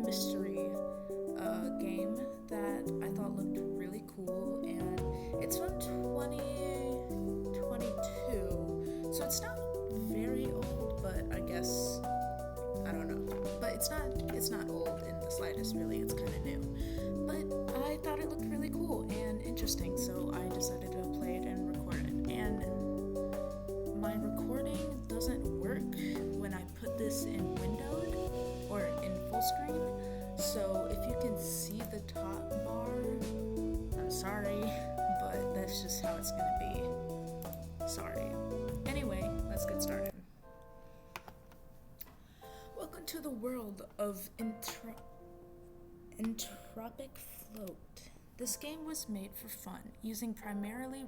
mystery game that I thought looked really cool, and it's from 2022, so it's not very old, but I guess I don't know. But it's not old in the slightest, really. It's kind of new, but I thought it looked really cool and interesting, so I decided to play it and record it. And my recording doesn't work when I put this in windowed or in full screen. So if you can see the top bar, I'm sorry, but that's just how it's gonna be. Sorry. Anyway, let's get started. Welcome to the world of Entropic Float. This game was made for fun, using primarily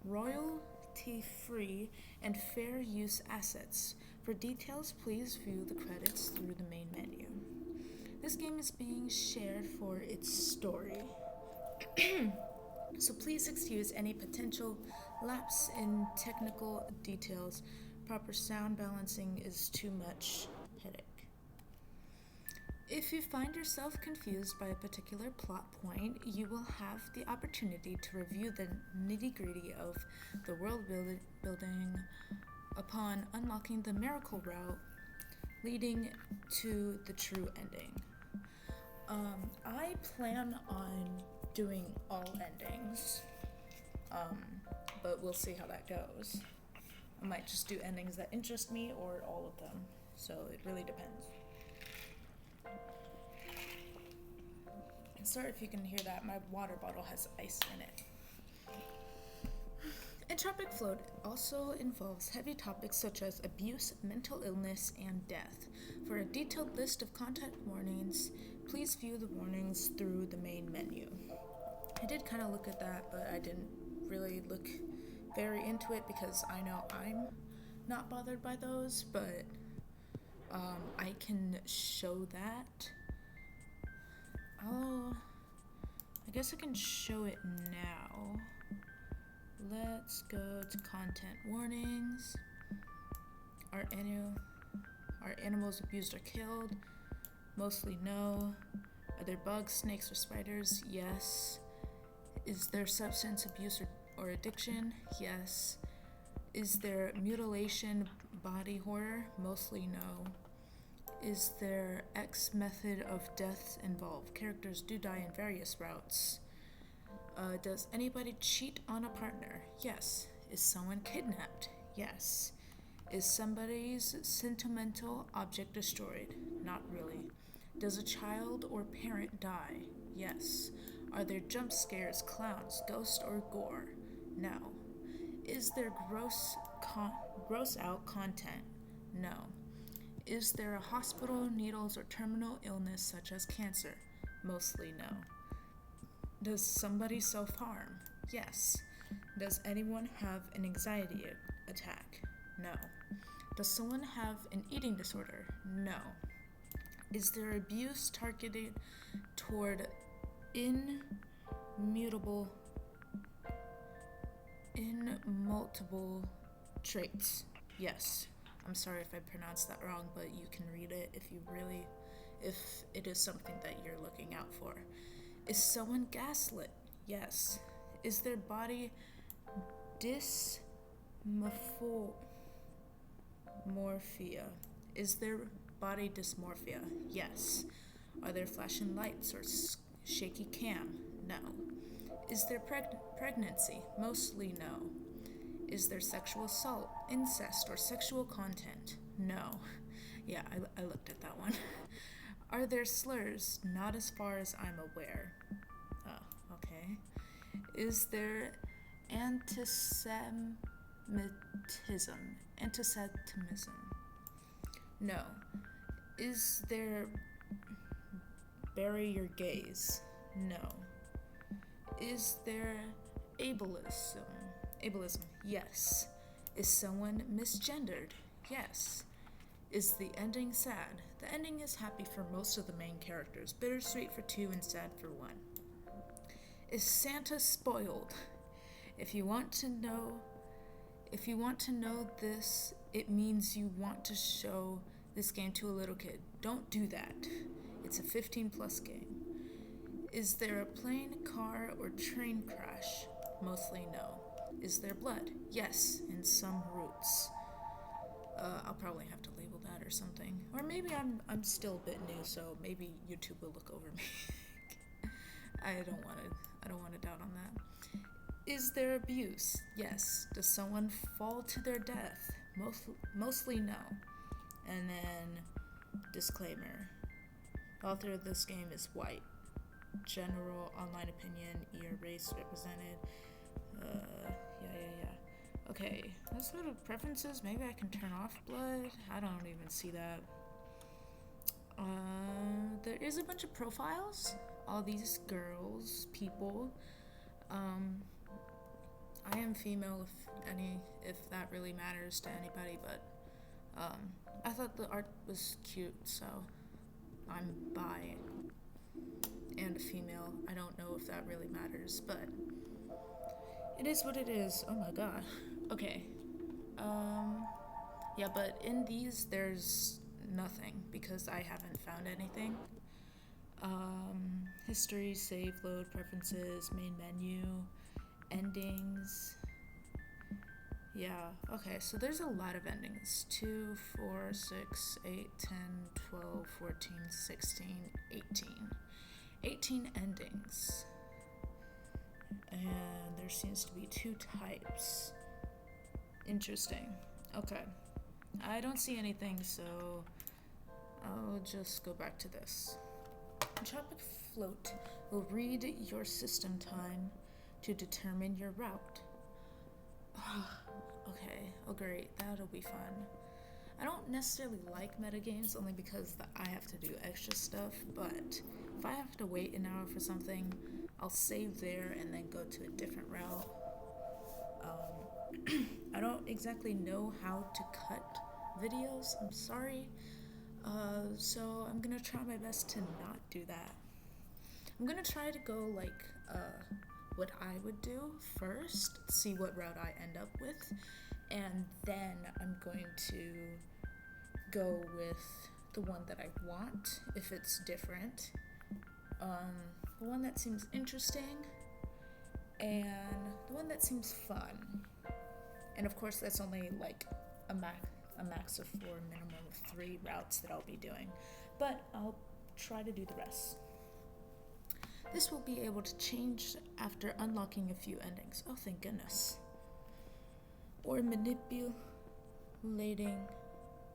royalty-free and fair use assets. For details, please view the credits through the main menu. This game is being shared for its story, so please excuse any potential lapse in technical details. Proper sound balancing is too much headache. If you find yourself confused by a particular plot point, you will have the opportunity to review the nitty-gritty of the world building upon unlocking the miracle route leading to the true ending. I plan on doing all endings, but we'll see how that goes. I might just do endings that interest me or all of them, so it really depends. And sorry if you can hear that, my water bottle has ice in it. Entropic Float also involves heavy topics such as abuse, mental illness, and death. For a detailed list of content warnings, please view the warnings through the main menu. I did kind of look at that, but I didn't really look very into it because I know I'm not bothered by those, but I can show that. I guess I can show it now. Let's go to content warnings. Are animals abused or killed? Mostly no. Are there bugs, snakes, or spiders? Yes. Is there substance abuse or addiction? Yes. Is there mutilation, body horror? Mostly no. Is there X method of death involved? Characters do die in various routes. Does anybody cheat on a partner? Yes. Is someone kidnapped? Yes. Is somebody's sentimental object destroyed? Not really. Does a child or parent die? Yes. Are there jump scares, clowns, ghosts, or gore? No. Is there gross out content? No. Is there a hospital, needles, or terminal illness such as cancer? Mostly no. Does somebody self-harm? Yes. Does anyone have an anxiety attack? No. Does someone have an eating disorder? No. Is there abuse targeted toward immutable traits? Yes. I'm sorry if I pronounced that wrong, but you can read it if it is something that you're looking out for. Is someone gaslit? Yes. Is their body dysmorphia? Is their body dysmorphia? Yes. Are there flashing lights or shaky cam? No. Is there pregnancy? Mostly no. Is there sexual assault, incest, or sexual content? No. Yeah, I looked at that one. Are there slurs? Not as far as I'm aware. Oh, okay. Is there antisemitism? No. Is there bury your gays? No. Is there ableism? Yes. Is someone misgendered? Yes. Is the ending sad? The ending is happy for most of the main characters, bittersweet for 2 and sad for 1. Is Santa spoiled? If you want to know this, it means you want to show this game to a little kid. Don't do that. It's a 15 plus game. Is there a plane, car, or train crash? Mostly no. Is there blood? Yes, in some routes. I'll probably have to label that or something. Or maybe I'm still a bit new, so maybe YouTube will look over me. I don't want to doubt on that. Is there abuse? Yes. Does someone fall to their death? Mostly no. And then disclaimer. The author of this game is white. General online opinion, year, race represented. Yeah. Okay, let's go to preferences. Maybe I can turn off blood. I don't even see that. There is a bunch of profiles. All these girls, people. I am female if that really matters to anybody, but I thought the art was cute, so I'm bi and a female. I don't know if that really matters, but it is what it is. Oh my god. Okay. Yeah, but in these there's nothing because I haven't found anything. History, save, load, preferences, main menu, endings. Yeah, okay, so there's a lot of endings. 2, 4, 6, 8, 10, 12, 14, 16, 18. 18 endings. And there seems to be 2 types. Interesting. Okay. I don't see anything, so I'll just go back to this. Entropic float will read your system time to determine your route. Okay, oh great, that'll be fun. I don't necessarily like metagames only because I have to do extra stuff, but if I have to wait an hour for something, I'll save there and then go to a different route. I don't exactly know how to cut videos, I'm sorry. So I'm gonna try my best to not do that. I'm gonna try to go like what I would do first, see what route I end up with, and then I'm going to go with the one that I want if it's different, the one that seems interesting, and the one that seems fun. And of course that's only like a max of 4, minimum of 3 routes that I'll be doing, but I'll try to do the rest. This will be able to change after unlocking a few endings. Oh, thank goodness. Or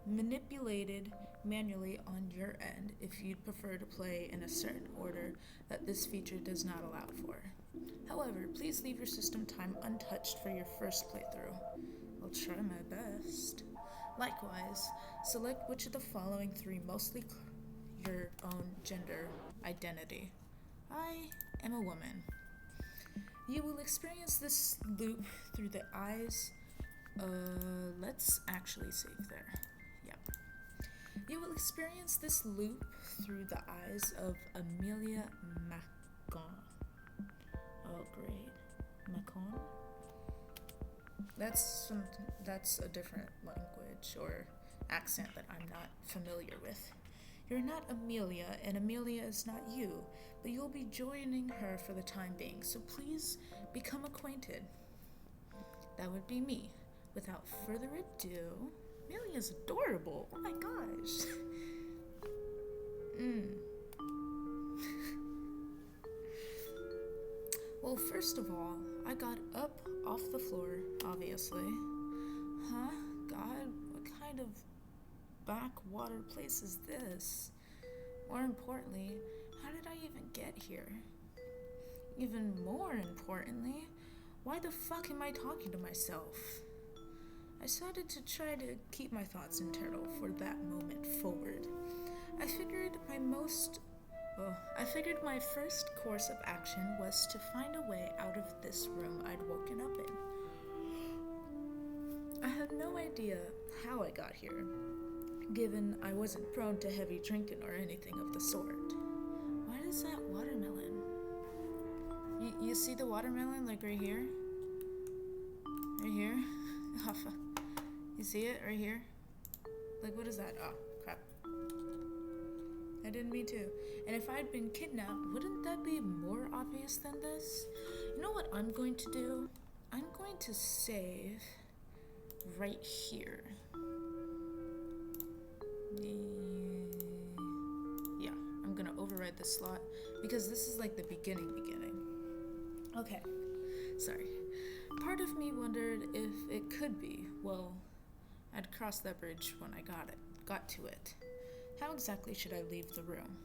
manipulated manually on your end if you'd prefer to play in a certain order that this feature does not allow for. However, please leave your system time untouched for your first playthrough. I'll try my best. Likewise, select which of the following 3 mostly your own gender identity. I am a woman. You will experience this loop through the eyes. Let's actually save there. Yep. You will experience this loop through the eyes of Amelia Macon. Oh, great. Macon? That's a different language or accent that I'm not familiar with. You're not Amelia, and Amelia is not you, but you'll be joining her for the time being, so please become acquainted. That would be me. Without further ado, Amelia's adorable. Oh my gosh. Well, first of all, I got up off the floor, obviously. Huh? God, what kind of backwater place is this? More importantly, how did I even get here? Even more importantly, why the fuck am I talking to myself? I decided to try to keep my thoughts internal for that moment forward. I figured my first course of action was to find a way out of this room I'd woken up in. I had no idea how I got here, given I wasn't prone to heavy drinking or anything of the sort. What is that watermelon? You see the watermelon, like right here? Right here? Oh, fuck. You see it right here? Like, what is that? Oh, crap. I I didn't mean to. And if I'd been kidnapped, wouldn't that be more obvious than this? You know what I'm going to do? I'm going to save right here. Yeah, I'm gonna override the slot because this is like the beginning. Okay, sorry. Part of me wondered if it could be. Well, I'd crossed that bridge when I got to it. How exactly should I leave the room?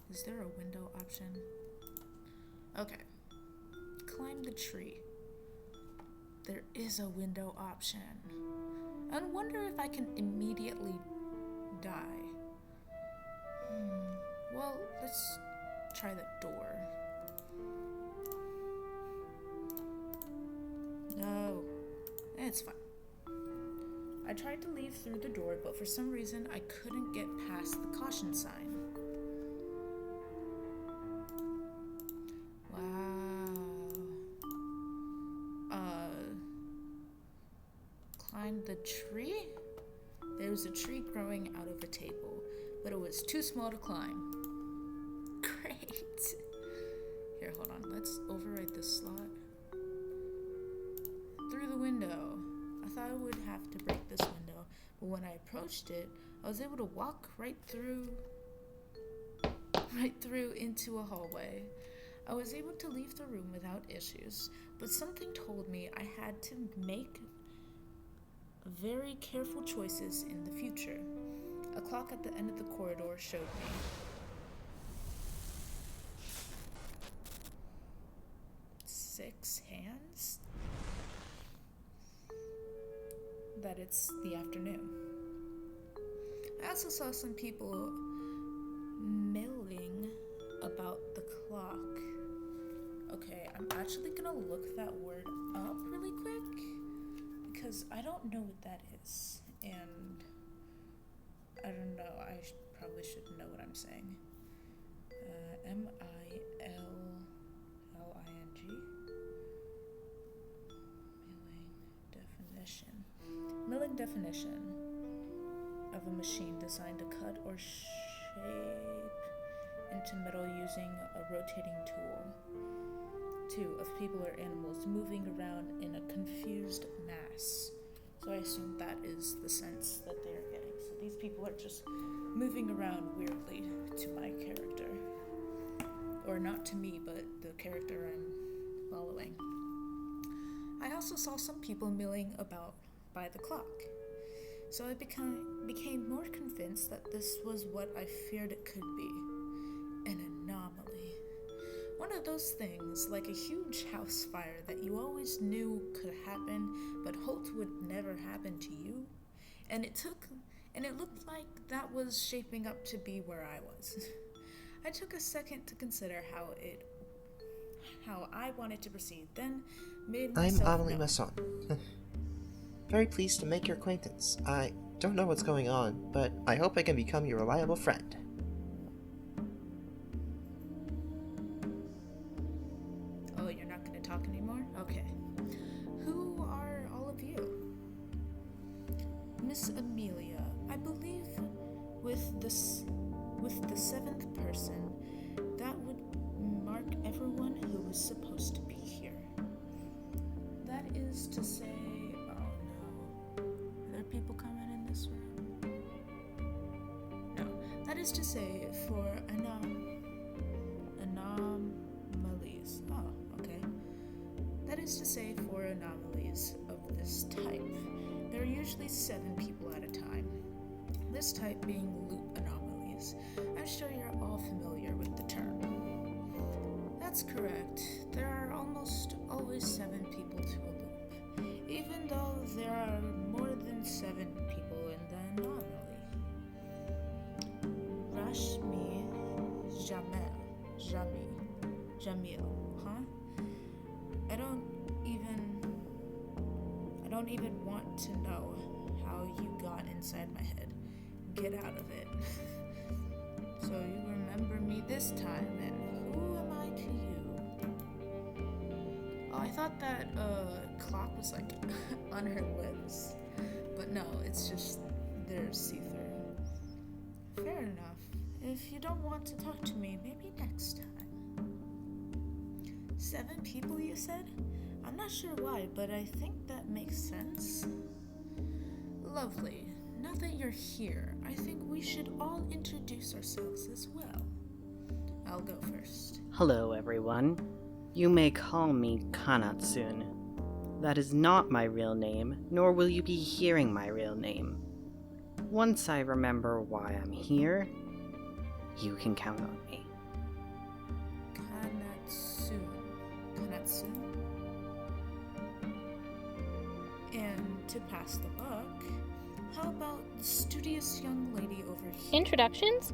Is there a window option? Okay. Climb the tree. There is a window option. I wonder if I can immediately die. Well, let's try the door. No, it's fine. I tried to leave through the door, but for some reason I couldn't get past the caution sign. Wow. Climb the tree? There was a tree growing out of a table, but it was too small to climb. Great. Here, hold on. Let's overwrite this slot. Through the window. I thought I would have to break this window, but when I approached it, I was able to walk right through into a hallway. I was able to leave the room without issues, but something told me I had to make very careful choices in the future. A clock at the end of the corridor showed me 6 hands. That it's the afternoon. I also saw some people milling about the clock. Okay, I'm actually gonna look that word up really quick because I don't know what that is, and I don't know, I probably should know what I'm saying. M-I-L-L-I-N-G. Milling definition of a machine designed to cut or shape into metal using a rotating tool. 2. Of people or animals moving around in a confused mass. So I assume that is the sense that they're getting. So these people are just moving around weirdly to my character. Or not to me, but the character I'm following. I also saw some people milling about by the clock. So I became more convinced that this was what I feared it could be. An anomaly. One of those things, like a huge house fire that you always knew could happen, but hoped would never happen to you. And it looked like that was shaping up to be where I was. I took a second to consider how I wanted to proceed, then made myself I'm Amelie known. Masson. Very pleased to make your acquaintance. I don't know what's going on, but I hope I can become your reliable friend. Oh, you're not going to talk anymore? Okay. Who are all of you? Miss Amelia, I believe with the 7th person, that would mark everyone who was supposed to be here. That is to say, oh no, are there people coming in this room? No, that is to say for anomalies. Oh, okay. That is to say for anomalies of this type. There are usually 7 people at a time. This type being loop anomalies. I'm sure you're all familiar with the term. That's correct. There are almost always 7 people to a loop, even though there are more than 7 people in the anomaly. Rashmi Jamil, huh? I don't even want to know how you got inside my head. Get out of it. So you remember me this time, and who am I to you? Oh, I thought that clock was like on her lips, but no, it's just they're see-through. Fair enough. If you don't want to talk to me, maybe next time. 7 people, you said? I'm not sure why, but I think that makes sense. Lovely. Now that you're here, I think we should all introduce ourselves as well. I'll go first. Hello, everyone. You may call me Kanatsun. That is not my real name, nor will you be hearing my real name. Once I remember why I'm here, you can count on me. Kanatsun. Kanatsun? And to pass the buck, how about the studious young lady over here? Introductions?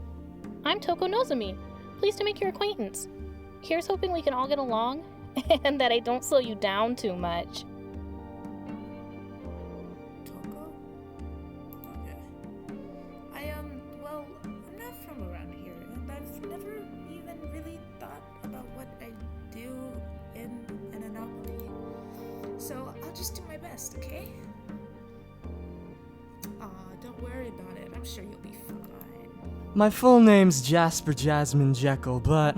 I'm Toko Nozomi. Pleased to make your acquaintance. Here's hoping we can all get along, and that I don't slow you down too much. Toko? Okay. Well, I'm not from around here, and I've never even really thought about what I do in an anomaly. So I'll just do my best, okay? Don't worry about it. I'm sure you'll be fine. My full name's Jasper Jasmine Jekyll, but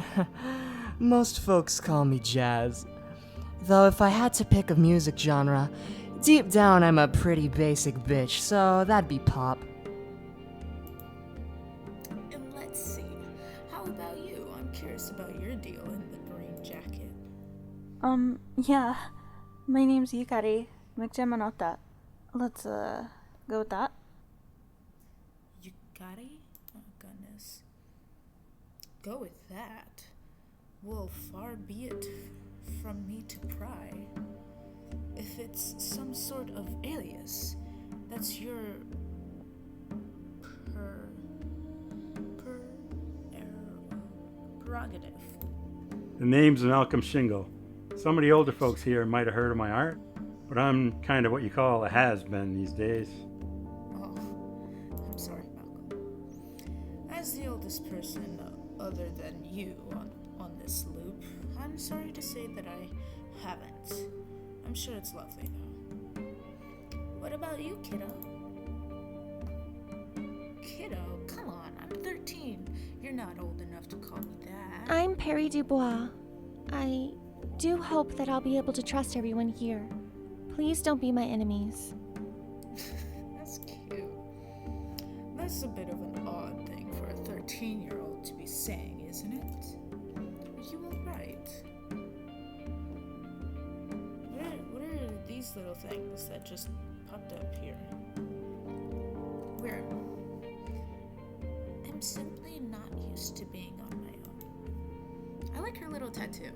most folks call me Jazz. Though if I had to pick a music genre, deep down I'm a pretty basic bitch, so that'd be pop. And let's see. How about you? I'm curious about your deal in the green jacket. Yeah. My name's Yukari Mukjamanota. Let's, go with that. Yukari? Oh, goodness. Go with that. Well, far be it from me to pry. If it's some sort of alias, that's your prerogative. The name's Malcolm Shingle. Some of the older folks here might have heard of my art, but I'm kind of what you call a has-been these days. Oh, I'm sorry, Malcolm. As the oldest person other than you on this loop, I'm sorry to say that I haven't. I'm sure it's lovely, though. What about you, kiddo? Kiddo? Come on, I'm 13. You're not old enough to call me that. I'm Perry Dubois. I do hope that I'll be able to trust everyone here. Please don't be my enemies. That's cute. That's a bit of an odd thing for a 13-year-old to be saying, isn't it? You were right. What are these little things that just popped up here? Weird. I'm simply not used to being on my own. I like her little tattoo.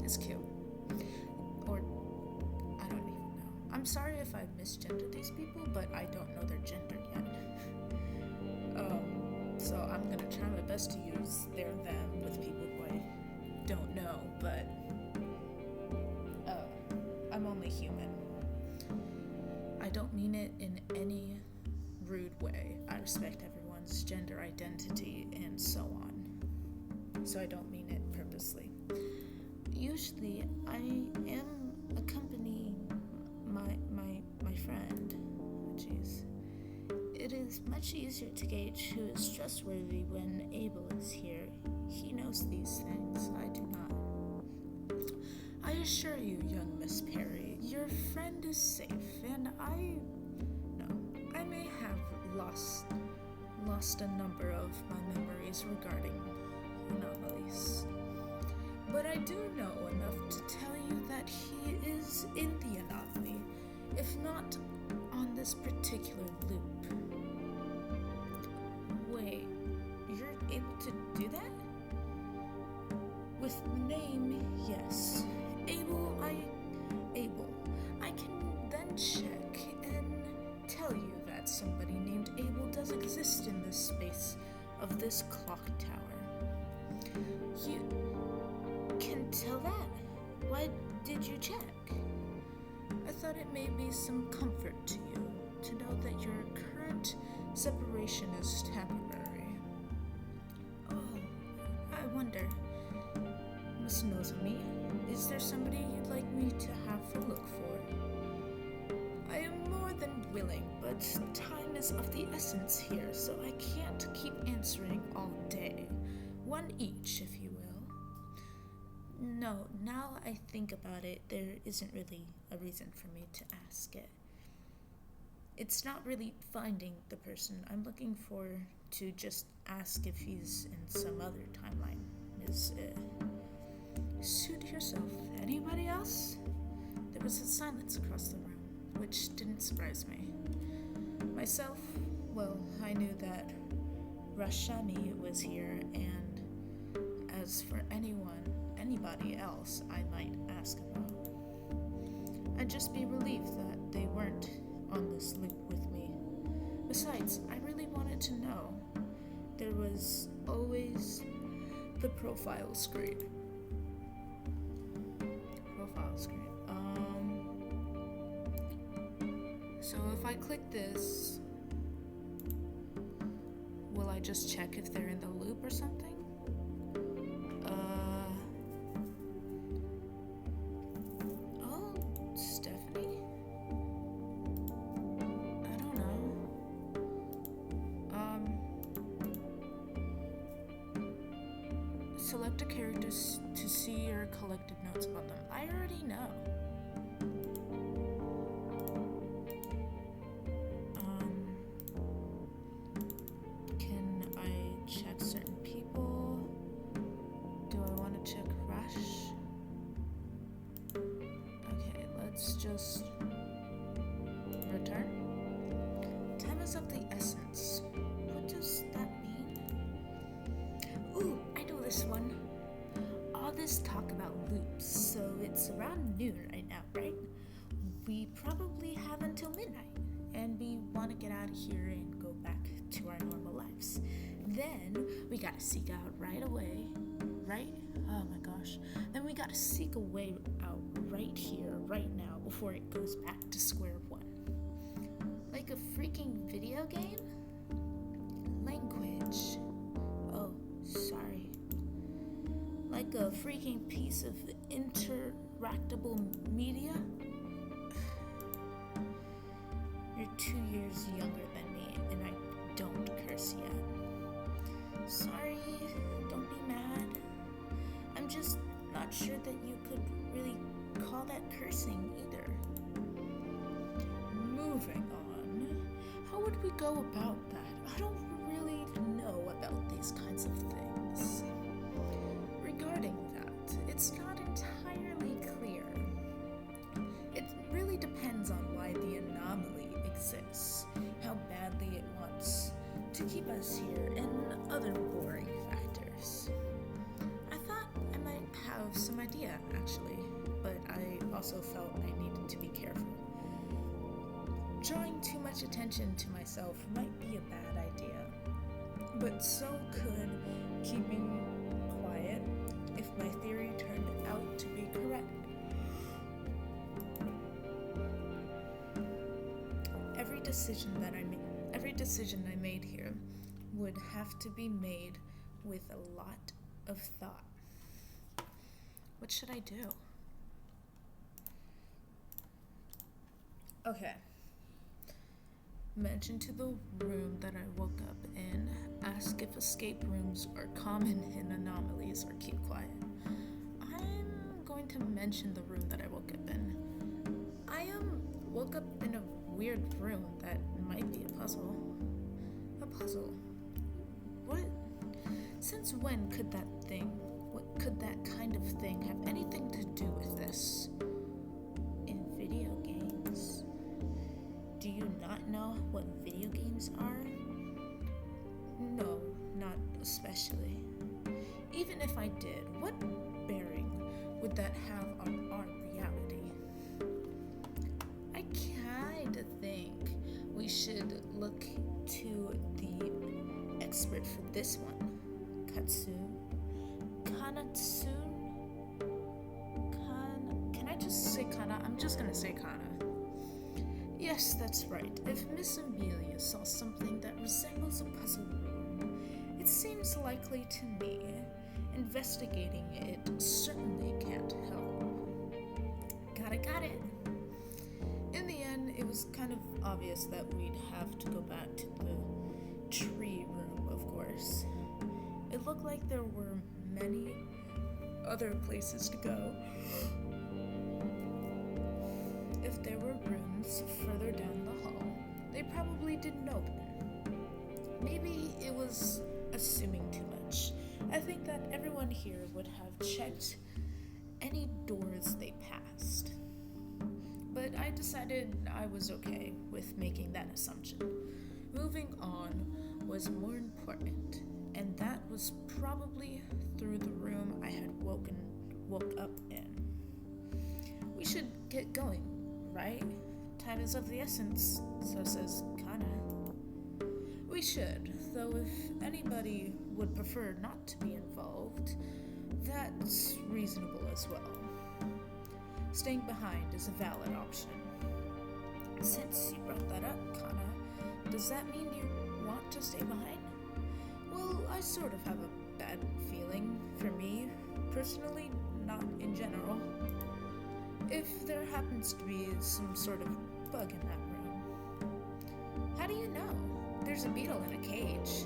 It's cute. Or, I don't even know. I'm sorry if I've misgendered these people, but I don't know their gender yet. So I'm gonna try my best to use their them with people who I don't know, but I'm only human. I don't mean it in any rude way. I respect everyone's gender identity and so on. So I don't mean it purposely. Usually I am accompanying my friend. Jeez. It is much easier to gauge who is trustworthy when Abel is here. He knows these things. I do not. I assure you, young Miss Perry, your friend is safe, and I may have lost a number of my memories regarding anomalies. But I do know enough to tell you that he is in the anomaly, if not on this particular loop. Wait, you're able to do that? With name, yes. Able. I can then check and tell you that somebody named Abel does exist in this space of this clock tower. You can tell that? Why did you check? I thought it may be some comfort to you to know that your current separation is temporary. Oh, I wonder, Miss Nozomi, is there somebody you'd like me to have a look for? I am more than willing, but time is of the essence here, so I can't keep answering all day. One each, if you will. No, now I think about it, there isn't really a reason for me to ask it. It's not really finding the person I'm looking for to just ask if he's in some other timeline. Suit yourself. Anybody else? There was a silence across the room, which didn't surprise me. Myself, well, I knew that Rashami was here, and as for anybody else I might ask about, I'd just be relieved that they weren't on this loop with me. Besides, I really wanted to know. There was always the profile screen. So if I click this, will I just check if they're in the loop or something? Oh, Stephanie? I don't know. Select a character to see your collected notes about them. I already know. Can I check certain people? Do I want to check Rush? Okay, let's just return. Time is of the essence. What does that mean? Ooh, I know this one. All this talk about loops, so it's around noon right now, right? We probably have until midnight, and we want to get out of here and go back to our normal lives. Then we gotta seek out right away, right? Oh my gosh. Then we gotta seek a way out right here, right now, before it goes back to square one. Like a freaking video game? Language. Oh, sorry. Like a freaking piece of interactable media? You're 2 years younger than me, and I don't curse yet. Sorry, don't be mad. I'm just not sure that you could really call that cursing either. Moving on. How would we go about that? I don't really know about these kinds of things. Regarding that, it's not entirely clear. It really depends on why the anomaly exists, how badly it wants to keep us here, and other boring factors. I thought I might have some idea, actually, but I also felt I needed to be careful. Drawing too much attention to myself might be a bad idea, but so could keeping quiet if my theory turned out to be correct. Every decision I made here would have to be made with a lot of thought. What should I do? Okay. Mention to the room that I woke up in. Ask if escape rooms are common in anomalies, or keep quiet. I'm going to mention the room that I woke up in. I woke up in a weird room that might be a puzzle. A puzzle? What? Since when could that kind of thing have anything to do with this? In video games? Do you not know what video games are? No, not especially. Even if I did, what bearing would that have on our reality? I kinda think we should look to the expert for this one. Kanatsun? Can I just say Kana? I'm just gonna say Kana. Yes, that's right. If Miss Amelia saw something that resembles a puzzle room, it seems likely to me. Investigating it certainly can't help. Got it. In the end, it was kind of obvious that we'd have to go back to the tree room, of course. It looked like there were many other places to go. If there were rooms further down the hall, they probably didn't open. Maybe it was assuming too much. I think that everyone here would have checked any doors they passed. But I decided I was okay with making that assumption. Moving on was more important, and that was probably through the room I had woke up in. We should get going, right? Time is of the essence, so says Kana. We should, though if anybody would prefer not to be involved, that's reasonable as well. Staying behind is a valid option. Since you brought that up, Kana, does that mean you want to stay behind? Well, I sort of have a bad feeling. For me, personally, not in general. If there happens to be some sort of bug in that room. How do you know? There's a beetle in a cage.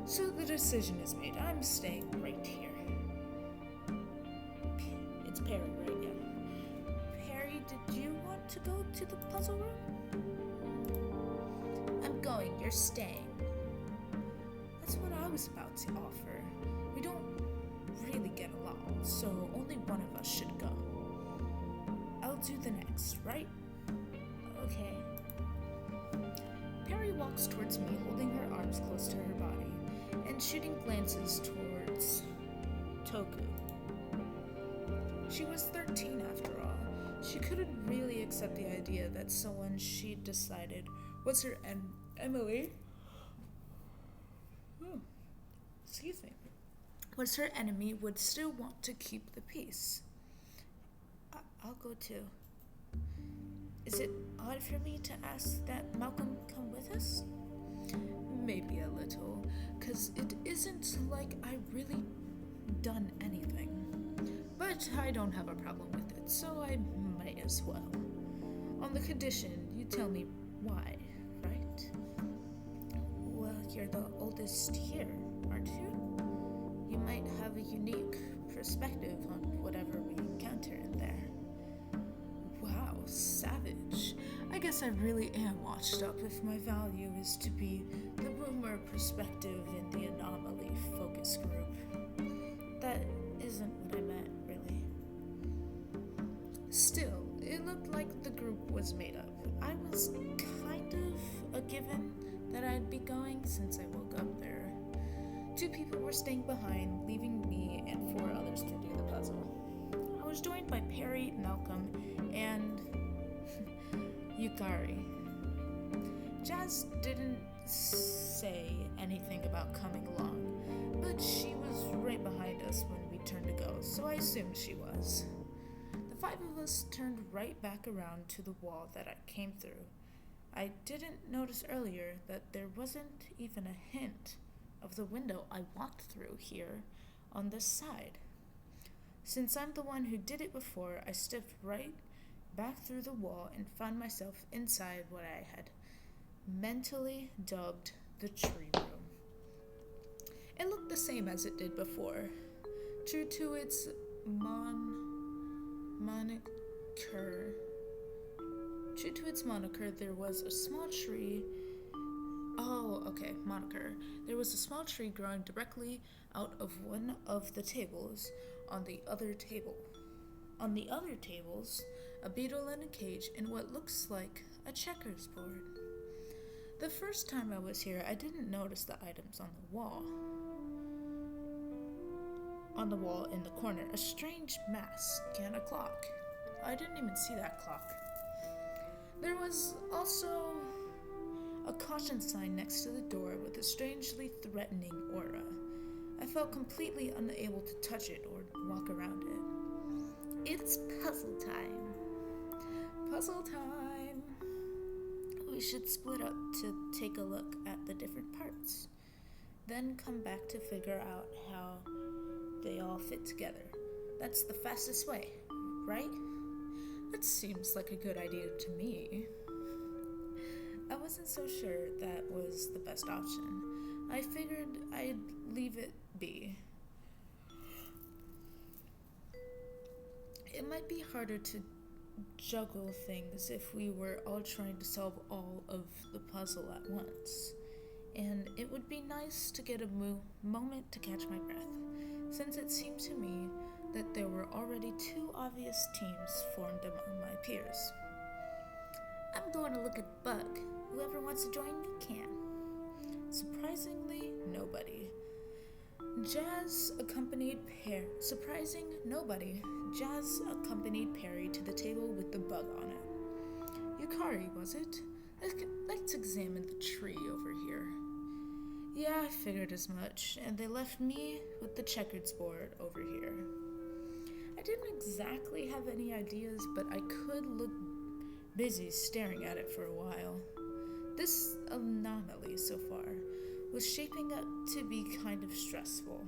So the decision is made. I'm staying right here. It's Perry, right? Yeah. Perry, did you want to go to the puzzle room? I'm going. You're staying. That's what I was about to offer. We don't really get along, so only one of us should go. I'll do the next, right? Okay. Perry walks towards me, holding her arms close to her body, and shooting glances towards Toku. She was 13 after all. She couldn't really accept the idea that someone she decided was her Emily. Excuse me. Was her enemy would still want to keep the peace. I'll go too. Is it odd for me to ask that Malcolm come with us? Maybe a little, 'cause it isn't like I really done anything. But I don't have a problem with it, so I might as well. On the condition you tell me why, right? Well, you're the oldest here, aren't you? You might have a unique perspective on whatever we encounter in there. Wow, savage. I guess I really am washed up if my value is to be the boomer perspective in the anomaly focus group. That isn't what I meant, really. Still, it looked like the group was made up. I was kind of a given that I'd be going since I woke up there. 2 people were staying behind, leaving me and 4 others to do the puzzle. I was joined by Perry, Malcolm, and Yukari. Jazz didn't say anything about coming along, but she was right behind us when we turned to go, so I assumed she was. The 5 of us turned right back around to the wall that I came through. I didn't notice earlier that there wasn't even a hint of the window I walked through here on this side. Since I'm the one who did it before, I stepped right back through the wall and found myself inside what I had mentally dubbed the tree room. It looked the same as it did before. True to its moniker, there was a small tree. Moniker. There was a small tree growing directly out of one of the tables on the other table. On the other tables, a beetle in a cage and what looks like a checkers board. The first time I was here, I didn't notice the items on the wall. On the wall in the corner, a strange mask and a clock. I didn't even see that clock. There was also a caution sign next to the door with a strangely threatening aura. I felt completely unable to touch it or walk around it. It's puzzle time. Puzzle time. We should split up to take a look at the different parts. Then come back to figure out how they all fit together. That's the fastest way, right? That seems like a good idea to me. I wasn't so sure that was the best option. I figured I'd leave it be. It might be harder to juggle things if we were all trying to solve all of the puzzle at once. And it would be nice to get a moment to catch my breath, since it seemed to me that there were already two obvious teams formed among my peers. I'm going to look at Bug. Whoever wants to join me can. Surprisingly, nobody. Jazz accompanied Perry to the table with the bug on it. Yukari, was it? Let's examine the tree over here. Yeah, I figured as much, and they left me with the checkered board over here. I didn't exactly have any ideas, but I could look busy staring at it for a while. This anomaly so far was shaping up to be kind of stressful.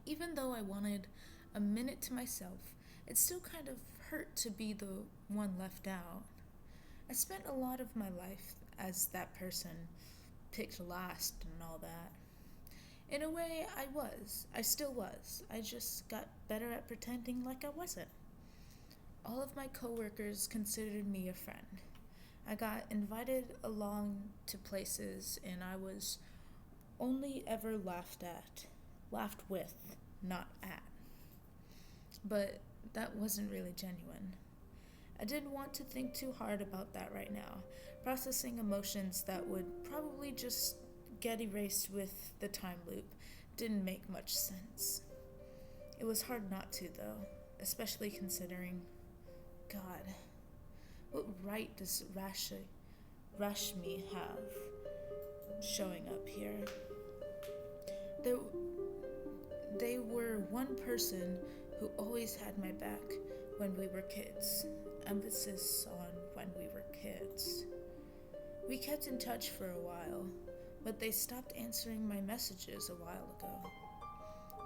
Even though I wanted a minute to myself, it still kind of hurt to be the one left out. I spent a lot of my life as that person, picked last and all that. In a way, I still was. I just got better at pretending like I wasn't. All of my coworkers considered me a friend. I got invited along to places, and I was only ever laughed with, not at. But that wasn't really genuine. I didn't want to think too hard about that right now, processing emotions that would probably just get erased with the time loop didn't make much sense. It was hard not to, though, especially considering, God, what right does Rashmi have showing up here? They were one person who always had my back when we were kids. Emphasis on when we were kids. We kept in touch for a while, but they stopped answering my messages a while ago.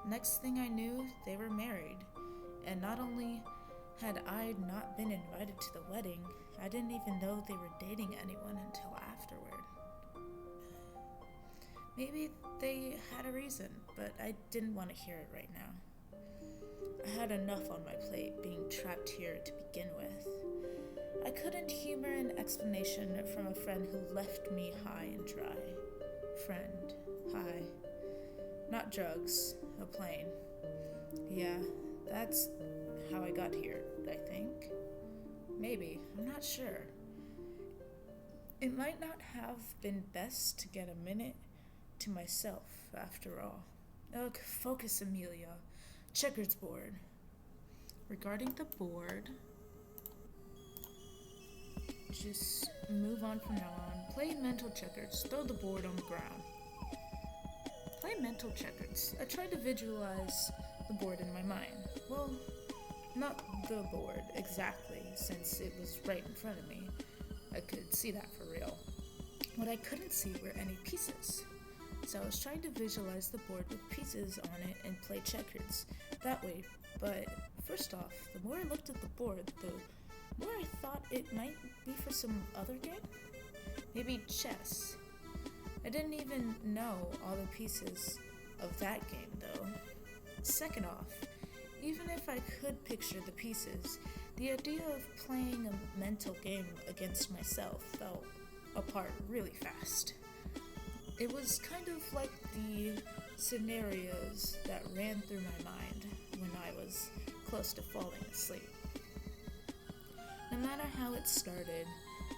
Next thing I knew, they were married, and not only had I not been invited to the wedding, I didn't even know they were dating anyone until afterward. Maybe they had a reason, but I didn't want to hear it right now. I had enough on my plate being trapped here to begin with. I couldn't humor an explanation from a friend who left me high and dry. Friend, high. Not drugs, a plane. Yeah, that's how I got here, I think. Maybe, I'm not sure. It might not have been best to get a minute to myself, after all. Ugh, focus, Amelia. Checkers board. Regarding the board, just move on from now on. Play mental checkers. Throw the board on the ground. Play mental checkers. I tried to visualize the board in my mind. Well, not the board exactly, since it was right in front of me. I could see that for real. What I couldn't see were any pieces. So I was trying to visualize the board with pieces on it and play checkers that way. But first off, the more I looked at the board, the more I thought it might be for some other game. Maybe chess. I didn't even know all the pieces of that game though. Second off, even if I could picture the pieces, the idea of playing a mental game against myself fell apart really fast. It was kind of like the scenarios that ran through my mind when I was close to falling asleep. No matter how it started,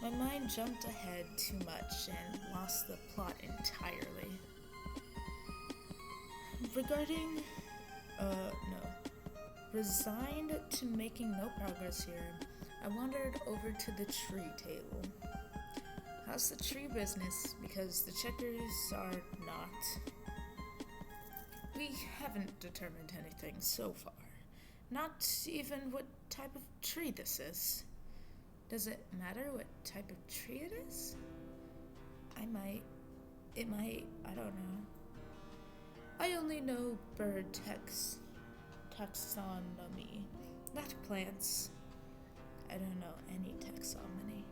my mind jumped ahead too much and lost the plot entirely. Resigned to making no progress here, I wandered over to the tree table. How's the tree business? Because the checkers are not. We haven't determined anything so far. Not even what type of tree this is. Does it matter what type of tree it is? I don't know. I only know bird taxonomy, not plants. I don't know any taxonomy.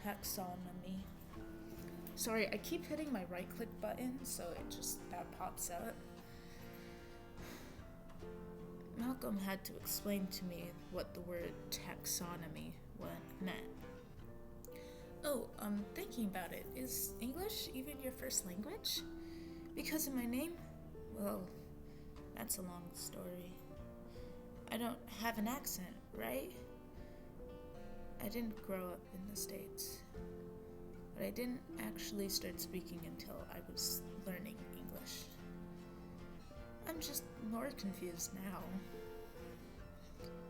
taxonomy. Sorry, I keep hitting my right click button, so that pops up. Malcolm had to explain to me what the word taxonomy meant. Oh, thinking about it, is English even your first language? Because of my name? Well, that's a long story. I don't have an accent, right? I didn't grow up in the States, but I didn't actually start speaking until I was learning English. I'm just more confused now.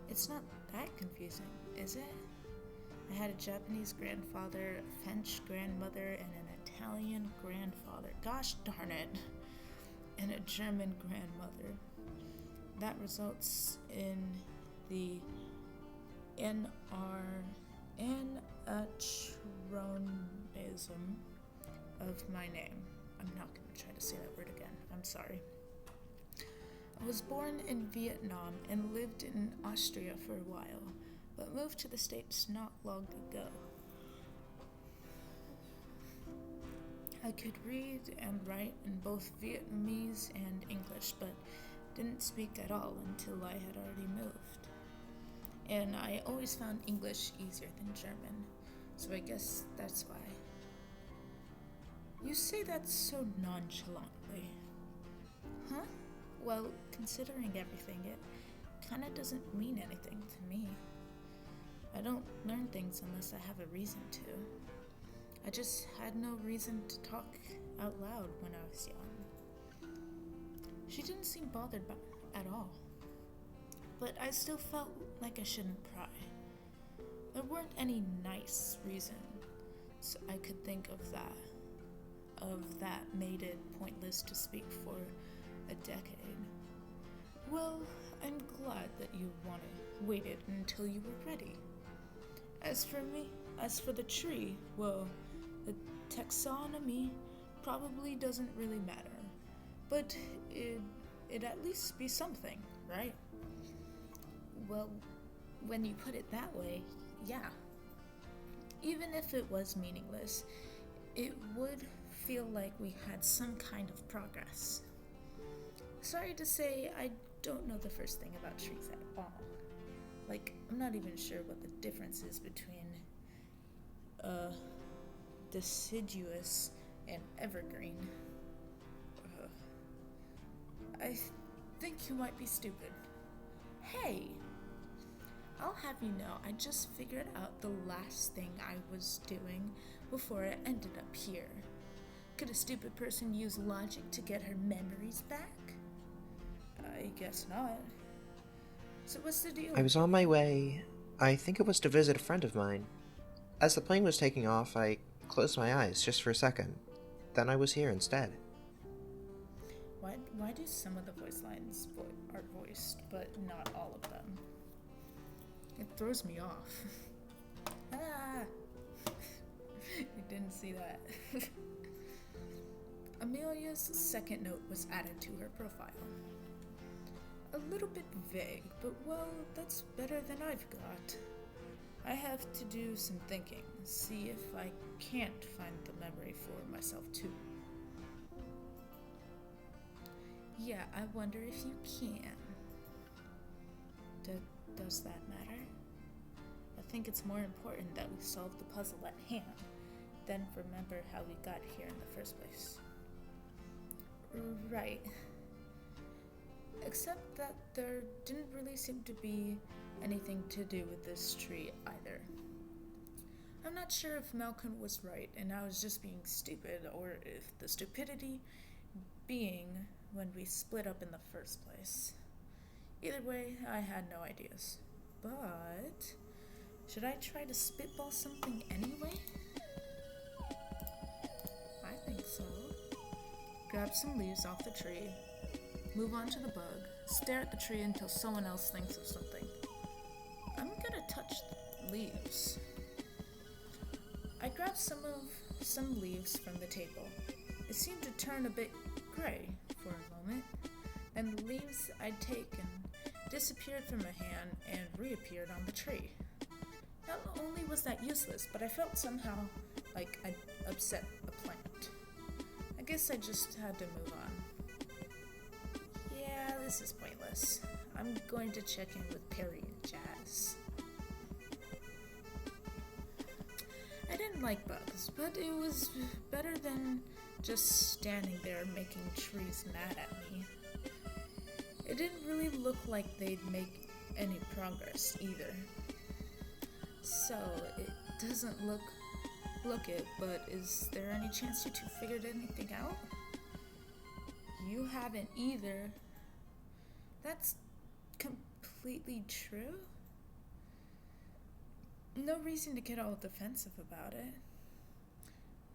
It's not that confusing, is it? I had a Japanese grandfather, a French grandmother, and an Italian grandfather. Gosh darn it. And a German grandmother. That results in the anachronism of my name. I'm not going to try to say that word again. I'm sorry. I was born in Vietnam and lived in Austria for a while, but moved to the States not long ago. I could read and write in both Vietnamese and English, but didn't speak at all until I had already moved. And I always found English easier than German, so I guess that's why. You say that so nonchalantly. Huh? Well, considering everything, it kinda doesn't mean anything to me. I don't learn things unless I have a reason to. I just had no reason to talk out loud when I was young. She didn't seem bothered at all, but I still felt like I shouldn't pry. There weren't any nice reasons I could think of that made it pointless to speak for a decade. Well, I'm glad that you waited until you were ready. As for the tree, well, the taxonomy probably doesn't really matter, but it'd at least be something, right? Well, when you put it that way, yeah. Even if it was meaningless, it would feel like we had some kind of progress. Sorry to say, I don't know the first thing about trees at all. Like, I'm not even sure what the difference is between deciduous and evergreen. I think you might be stupid. Hey! I'll have you know, I just figured out the last thing I was doing before I ended up here. Could a stupid person use logic to get her memories back? I guess not. So what's the deal? I was on my way. I think it was to visit a friend of mine. As the plane was taking off, I closed my eyes just for a second. Then I was here instead. Why do some of the voice lines are voiced, but not all of them? It throws me off. Ah! You didn't see that. Amelia's second note was added to her profile. A little bit vague, but well, that's better than I've got. I have to do some thinking, see if I can't find the memory for myself too. Yeah, I wonder if you can. Does that matter? I think it's more important that we solve the puzzle at hand than remember how we got here in the first place. Right. Except that there didn't really seem to be anything to do with this tree either. I'm not sure if Malcolm was right and I was just being stupid, or if the stupidity being when we split up in the first place. Either way, I had no ideas. But should I try to spitball something anyway? I think so. Grab some leaves off the tree, move on to the bug, stare at the tree until someone else thinks of something. I'm gonna touch the leaves. I grabbed some leaves from the table. It seemed to turn a bit gray for a moment, and the leaves I'd taken disappeared from my hand and reappeared on the tree. Not only was was that useless, but I felt somehow like I'd upset a plant. I guess I just had to move on. Yeah, this is pointless. I'm going to check in with Perry and Jazz. I didn't like bugs, but it was better than just standing there making trees mad at me. It didn't really look like they'd make any progress either. So, it doesn't look it, but is there any chance you two figured anything out? You haven't either. That's completely true? No reason to get all defensive about it.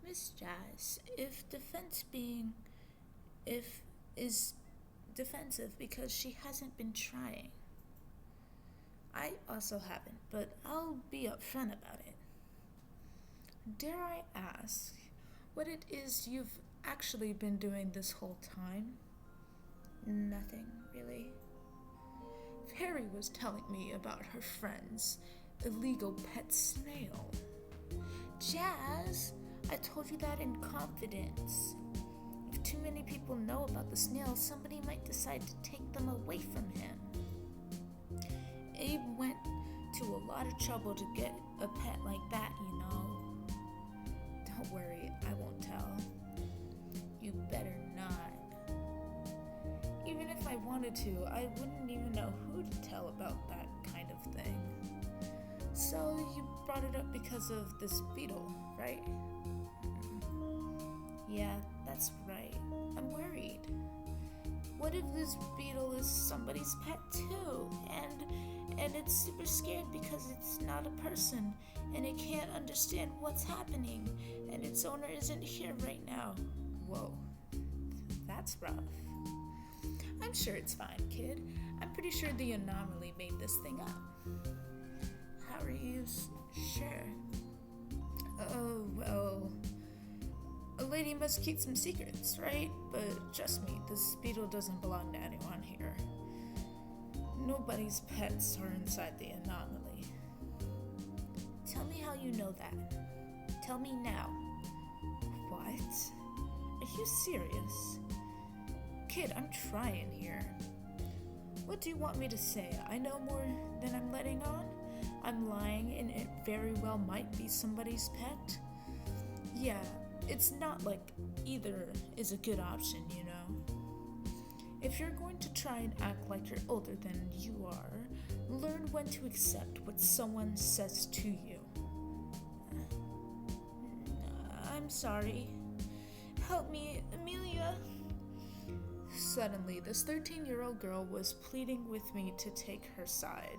Miss Jazz, if is defensive because she hasn't been trying. I also haven't, but I'll be upfront about it. Dare I ask what it is you've actually been doing this whole time? Nothing, really. Perry was telling me about her friend's illegal pet snail. Jazz, I told you that in confidence. If too many people know about the snail, somebody might decide to take them away from him. Abe went to a lot of trouble to get a pet like that, you know. Don't worry, I won't tell. You better not. Even if I wanted to, I wouldn't even know who to tell about that kind of thing. So you brought it up because of this beetle, right? Yeah, that's right. I'm worried. What if this beetle is somebody's pet too? And it's super scared because it's not a person and it can't understand what's happening and its owner isn't here right now. Whoa, that's rough. I'm sure it's fine, kid. I'm pretty sure the anomaly made this thing up. How are you sure? Oh, well, a lady must keep some secrets, right? But trust me, this beetle doesn't belong to anyone here. Nobody's pets are inside the anomaly. Tell me how you know that. Tell me now. What? Are you serious? Kid, I'm trying here. What do you want me to say? I know more than I'm letting on? I'm lying and it very well might be somebody's pet? Yeah, it's not like either is a good option, you know? If you're going to try and act like you're older than you are, learn when to accept what someone says to you. I'm sorry. Help me, Amelia. Suddenly, this 13-year-old girl was pleading with me to take her side.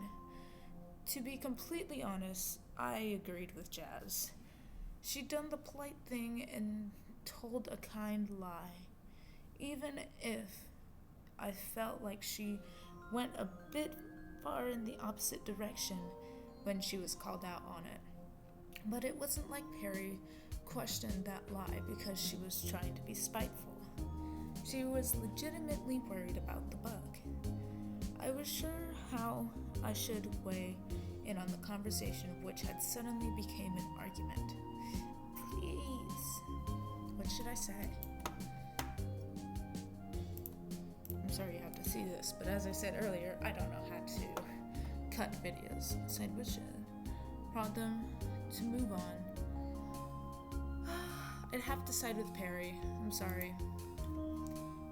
To be completely honest, I agreed with Jazz. She'd done the polite thing and told a kind lie, even if I felt like she went a bit far in the opposite direction when she was called out on it. But it wasn't like Perry questioned that lie because she was trying to be spiteful. She was legitimately worried about the bug. I was sure how I should weigh in on the conversation, which had suddenly become an argument. Please, what should I say? I'm sorry you have to see this, but as I said earlier, I don't know how to cut videos, so I should prompt them to move on. I'd have to side with Perry. I'm sorry.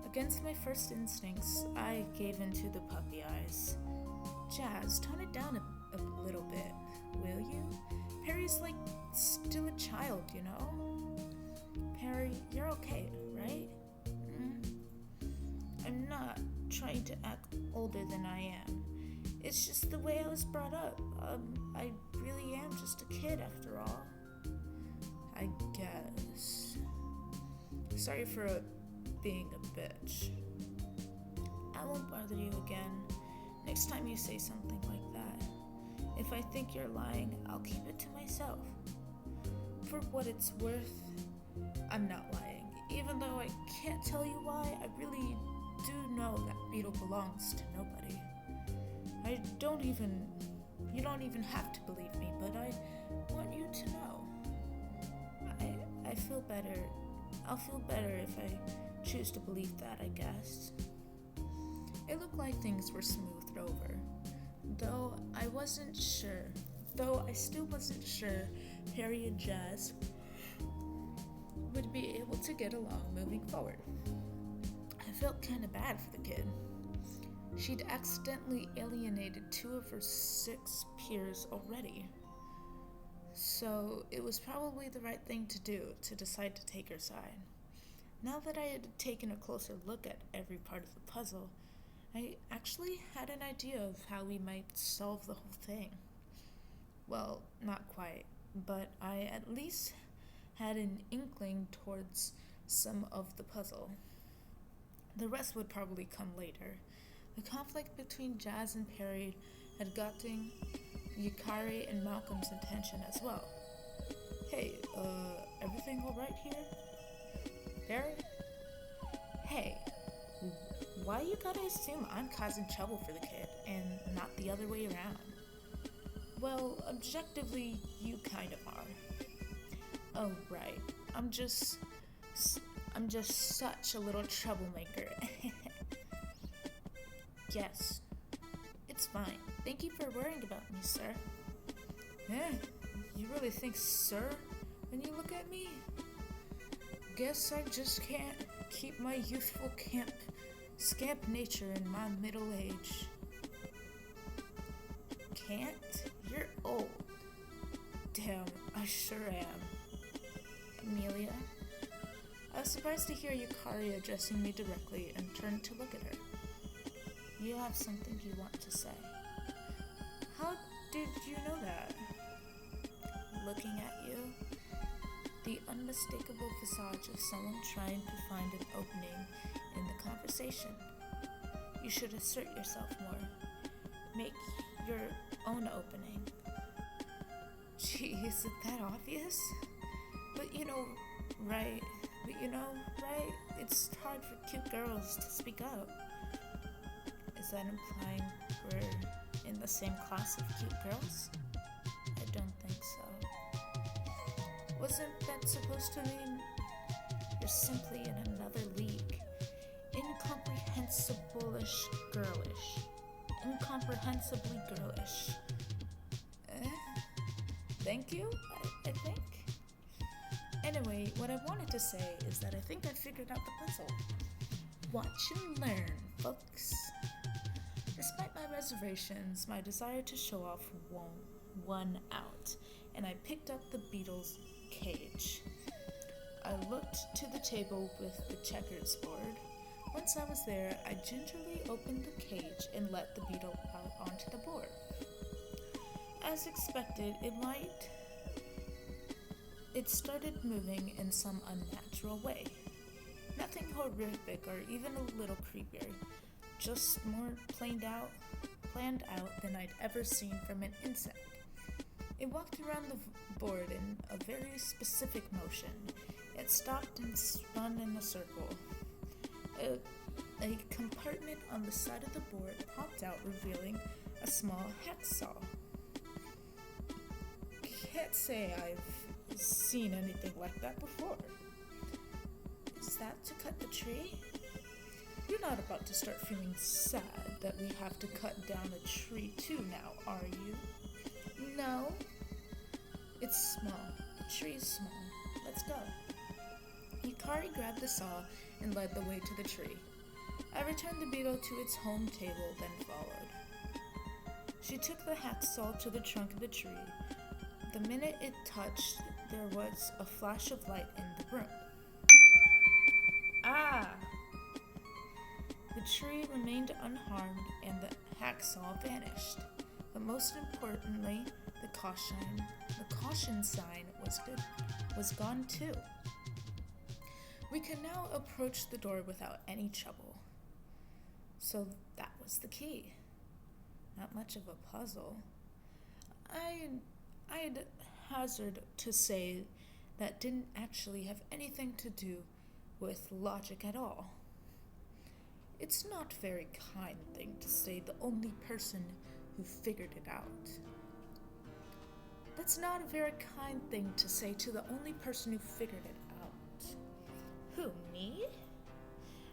Against my first instincts, I gave in to the puppy eyes. Jazz, tone it down a little bit, will you? Perry's like still a child, you know? Perry, you're okay, right? I'm not trying to act older than I am. It's just the way I was brought up. I really am just a kid after all. I guess. Sorry for being a bitch. I won't bother you again. Next time you say something like that. If I think you're lying, I'll keep it to myself. For what it's worth, I'm not lying. Even though I can't tell you why, I really do know that beetle belongs to nobody. You don't even have to believe me, but I want better. I'll feel better if I choose to believe that, I guess. It looked like things were smoothed over, though I still wasn't sure Harry and Jazz would be able to get along moving forward. I felt kinda bad for the kid. She'd accidentally alienated 2 of her 6 peers already. So it was probably the right thing to do to decide to take her side. Now that I had taken a closer look at every part of the puzzle, I actually had an idea of how we might solve the whole thing. Well, not quite, but I at least had an inkling towards some of the puzzle. The rest would probably come later. The conflict between Jazz and Perry had gotten Yukari and Malcolm's attention as well. Hey, everything alright here? Perry? Hey, why you gotta assume I'm causing trouble for the kid and not the other way around? Well, objectively, you kind of are. Oh, right. I'm just such a little troublemaker. Yes, it's fine. Thank you for worrying about me, sir. You really think sir when you look at me? Guess I just can't keep my youthful scamp nature in my middle age. Can't? You're old. Damn, I sure am. Amelia? I was surprised to hear Yukari addressing me directly and turned to look at her. You have something you want to say. How did you know that? Looking at you, the unmistakable visage of someone trying to find an opening in the conversation. You should assert yourself more. Make your own opening. Gee, is it that obvious? But you know, right? It's hard for cute girls to speak up. Is that implying we're in the same class of cute girls? I don't think so. Wasn't that supposed to mean you're simply in another league? Incomprehensibly girlish. Incomprehensibly girlish. Thank you, I think. Anyway, what I wanted to say is that I think I figured out the puzzle. Watch and learn, folks. Despite my reservations, my desire to show off won out, and I picked up the beetle's cage. I looked to the table with the checkers board. Once I was there, I gingerly opened the cage and let the beetle out onto the board. As expected, it started moving in some unnatural way. Nothing horrific or even a little creepier, just more planned out than I'd ever seen from an insect. It walked around the board in a very specific motion. It stopped and spun in a circle. A compartment on the side of the board popped out, revealing a small hacksaw. Can't say I've seen anything like that before. Is that to cut the tree? You're not about to start feeling sad that we have to cut down a tree too now, are you? No. It's small. The tree is small. Let's go. Hikari grabbed the saw and led the way to the tree. I returned the beetle to its home table, then followed. She took the hacksaw to the trunk of the tree. The minute it touched, there was a flash of light in the room. Ah! The tree remained unharmed and the hacksaw vanished. But most importantly, the caution sign was gone too. We could now approach the door without any trouble. So that was the key. Not much of a puzzle. I'd hazard to say that didn't actually have anything to do with logic at all. It's not a very kind thing to say the only person who figured it out. That's not a very kind thing to say to the only person who figured it out. me?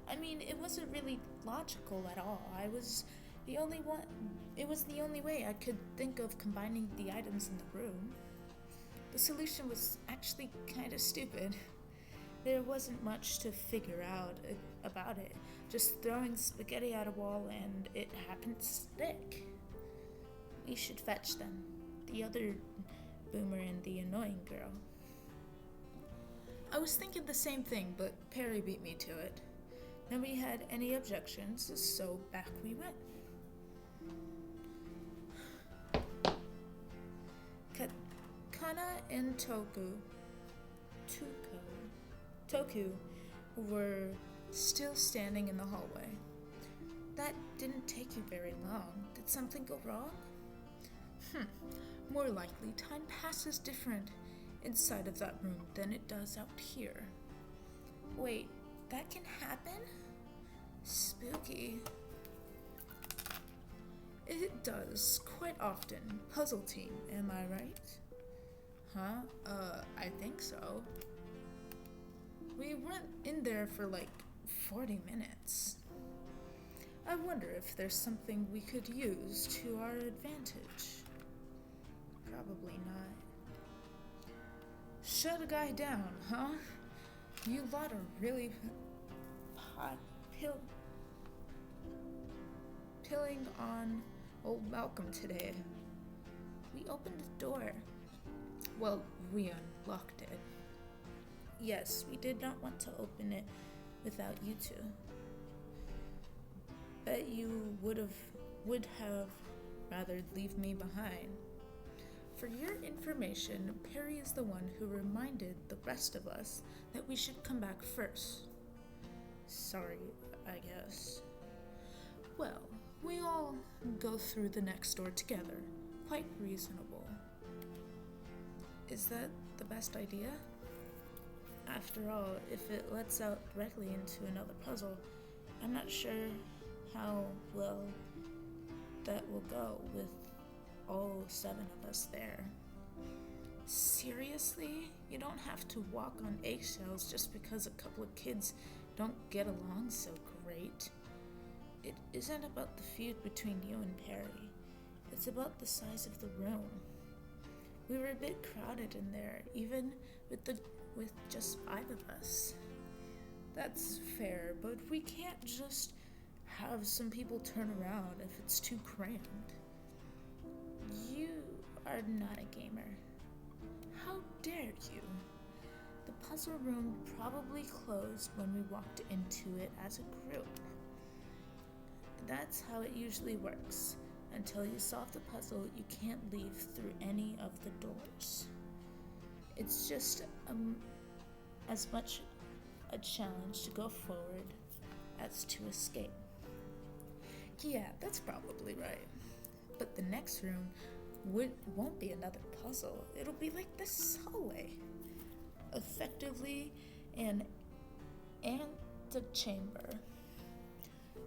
I mean, it wasn't really logical at all. It was the only way I could think of combining the items in the room. The solution was actually kind of stupid. There wasn't much to figure out about it. Just throwing spaghetti at a wall and it happened to stick. We should fetch them. The other boomer and the annoying girl. I was thinking the same thing, but Perry beat me to it. Nobody had any objections, so back we went. Kana and Toku were still standing in the hallway. That didn't take you very long. Did something go wrong? More likely, time passes different inside of that room than it does out here. Wait, that can happen? Spooky. It does, quite often. Puzzle team, am I right? I think so. We went in there for like 40 minutes. I wonder if there's something we could use to our advantage. Probably not. Shut a guy down, huh? You lot are really pilling on old Malcolm today. We opened the door. Well, we unlocked it. Yes, we did not want to open it without you two. Bet you would have rather leave me behind. For your information, Perry is the one who reminded the rest of us that we should come back first. Sorry, I guess. Well, we all go through the next door together. Quite reasonable. Is that the best idea? After all, if it lets out directly into another puzzle, I'm not sure how well that will go with all 7 of us there. Seriously? You don't have to walk on eggshells just because a couple of kids don't get along so great. It isn't about the feud between you and Perry. It's about the size of the room. We were a bit crowded in there, even with just 5 of us. That's fair, but we can't just have some people turn around if it's too crammed. You are not a gamer. How dare you? The puzzle room probably closed when we walked into it as a group. That's how it usually works. Until you solve the puzzle, you can't leave through any of the doors. It's just as much a challenge to go forward as to escape. Yeah, that's probably right. But the next room won't be another puzzle. It'll be like this hallway. Effectively an antechamber.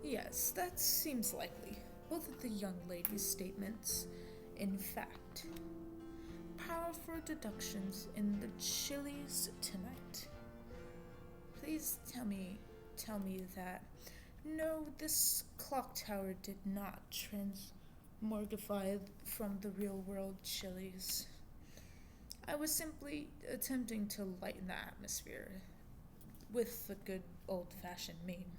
Yes, that seems likely. Both of the young ladies' statements, in fact. Powerful deductions in the Chili's tonight. Please tell me that no, this clock tower did not transmogrify from the real world Chili's. I was simply attempting to lighten the atmosphere with the good old-fashioned meme.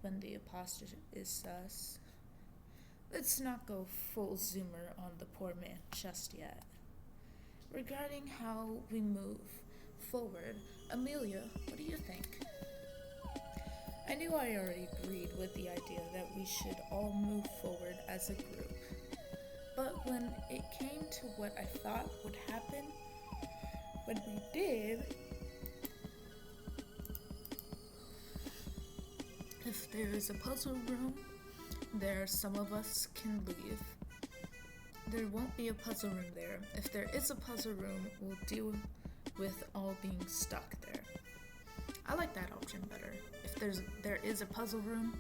When the apostate is sus. Let's not go full zoomer on the poor man just yet. Regarding how we move forward, Amelia, what do you think? I knew I already agreed with the idea that we should all move forward as a group. But when it came to what I thought would happen when we did, if there is a puzzle room, there some of us can leave. There won't be a puzzle room there. If there is a puzzle room, we'll deal with all being stuck there. I like that option better. If there is a puzzle room,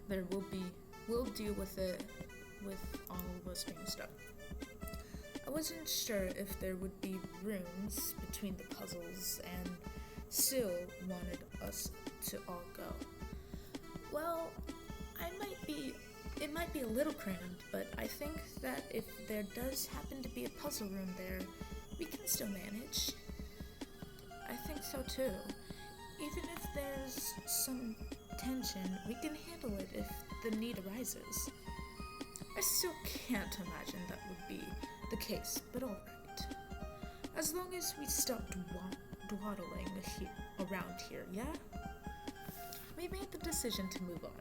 we'll deal with it with all of us being stuck. I wasn't sure if there would be rooms between the puzzles and still wanted us to all go. Well, it might be a little crammed, but I think that if there does happen to be a puzzle room there, we can still manage. I think so too. Even if there's some tension, we can handle it if the need arises. I still can't imagine that would be the case, but alright. As long as we stop dawdling around here, yeah? We made the decision to move on.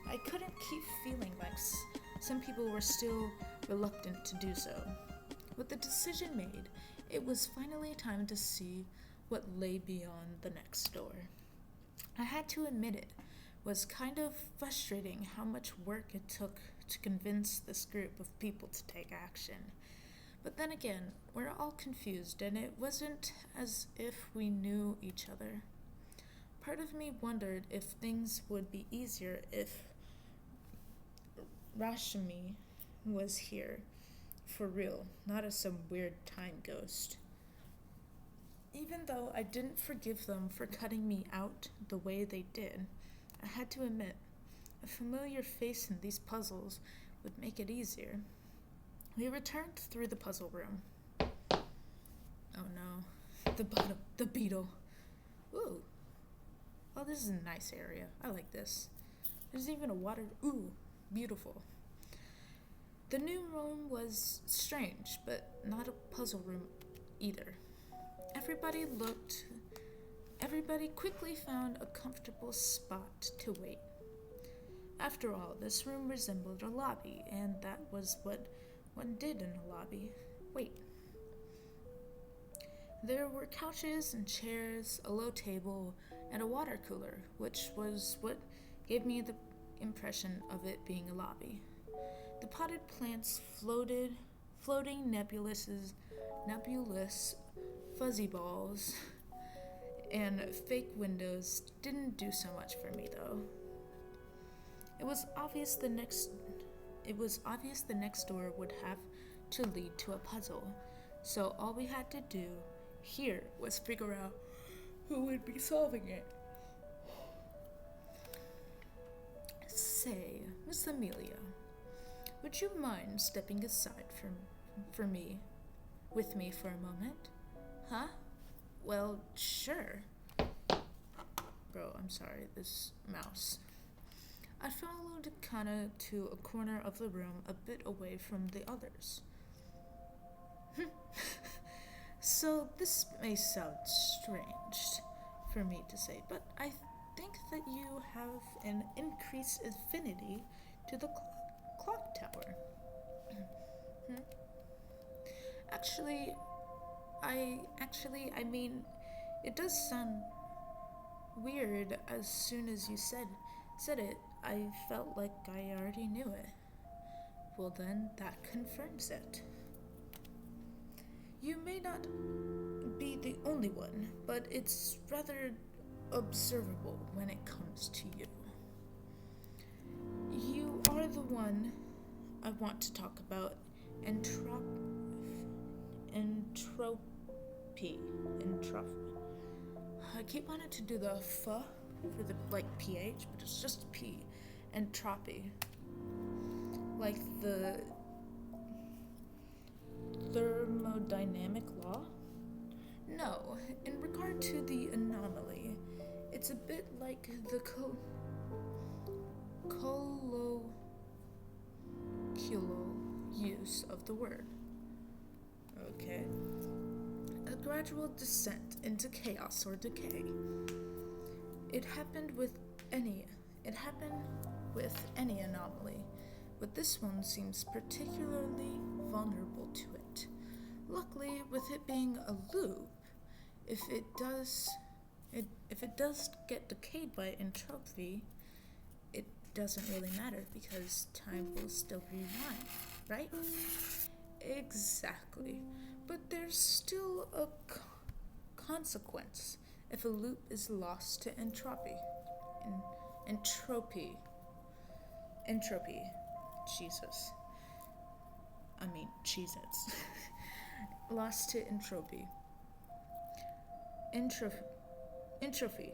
I couldn't keep feeling like some people were still reluctant to do so. With the decision made, it was finally time to see what lay beyond the next door. I had to admit it was kind of frustrating how much work it took to convince this group of people to take action. But then again, we're all confused, and it wasn't as if we knew each other. Part of me wondered if things would be easier if Rashmi was here for real, not as some weird time ghost. Even though I didn't forgive them for cutting me out the way they did, I had to admit, a familiar face in these puzzles would make it easier. We returned through the puzzle room. Oh no, the beetle. Ooh. Oh, this is a nice area. I like this. There's even a water. Ooh, beautiful. The new room was strange, but not a puzzle room either. Everybody quickly found a comfortable spot to wait. After all, this room resembled a lobby, and that was what one did in a lobby. Wait. There were couches and chairs, a low table, and a water cooler, which was what gave me the impression of it being a lobby. The potted plants floating nebulous fuzzy balls, and fake windows didn't do so much for me though. It was obvious the next door would have to lead to a puzzle, so all we had to do here was figure out who would be solving it. Say, Miss Amelia, would you mind stepping aside with me for a moment? Huh? Well, sure. Bro, I'm sorry, this mouse. I followed Kana to a corner of the room a bit away from the others. So this may sound strange for me to say, but I think that you have an increased affinity to the clock tower. I mean, it does sound weird. As soon as you said it, I felt like I already knew it. Well then, that confirms it. You may not be the only one, but it's rather observable when it comes to you. You are the one I want to talk about entropy. I keep wanting to do the f for the ph, but it's just p. Entropy. Like the thermodynamic law? No, in regard to the anomaly, it's a bit like the colloquial use of the word. Okay. A gradual descent into chaos or decay. It happened with any anomaly, but this one seems particularly vulnerable to it. Luckily, with it being a loop, if it does get decayed by entropy, it doesn't really matter because time will still rewind, right? Exactly. But there's still a consequence if a loop is lost to entropy. Entropy. Jesus. I mean, Cheez-Its. Lost to entropy. Entropy.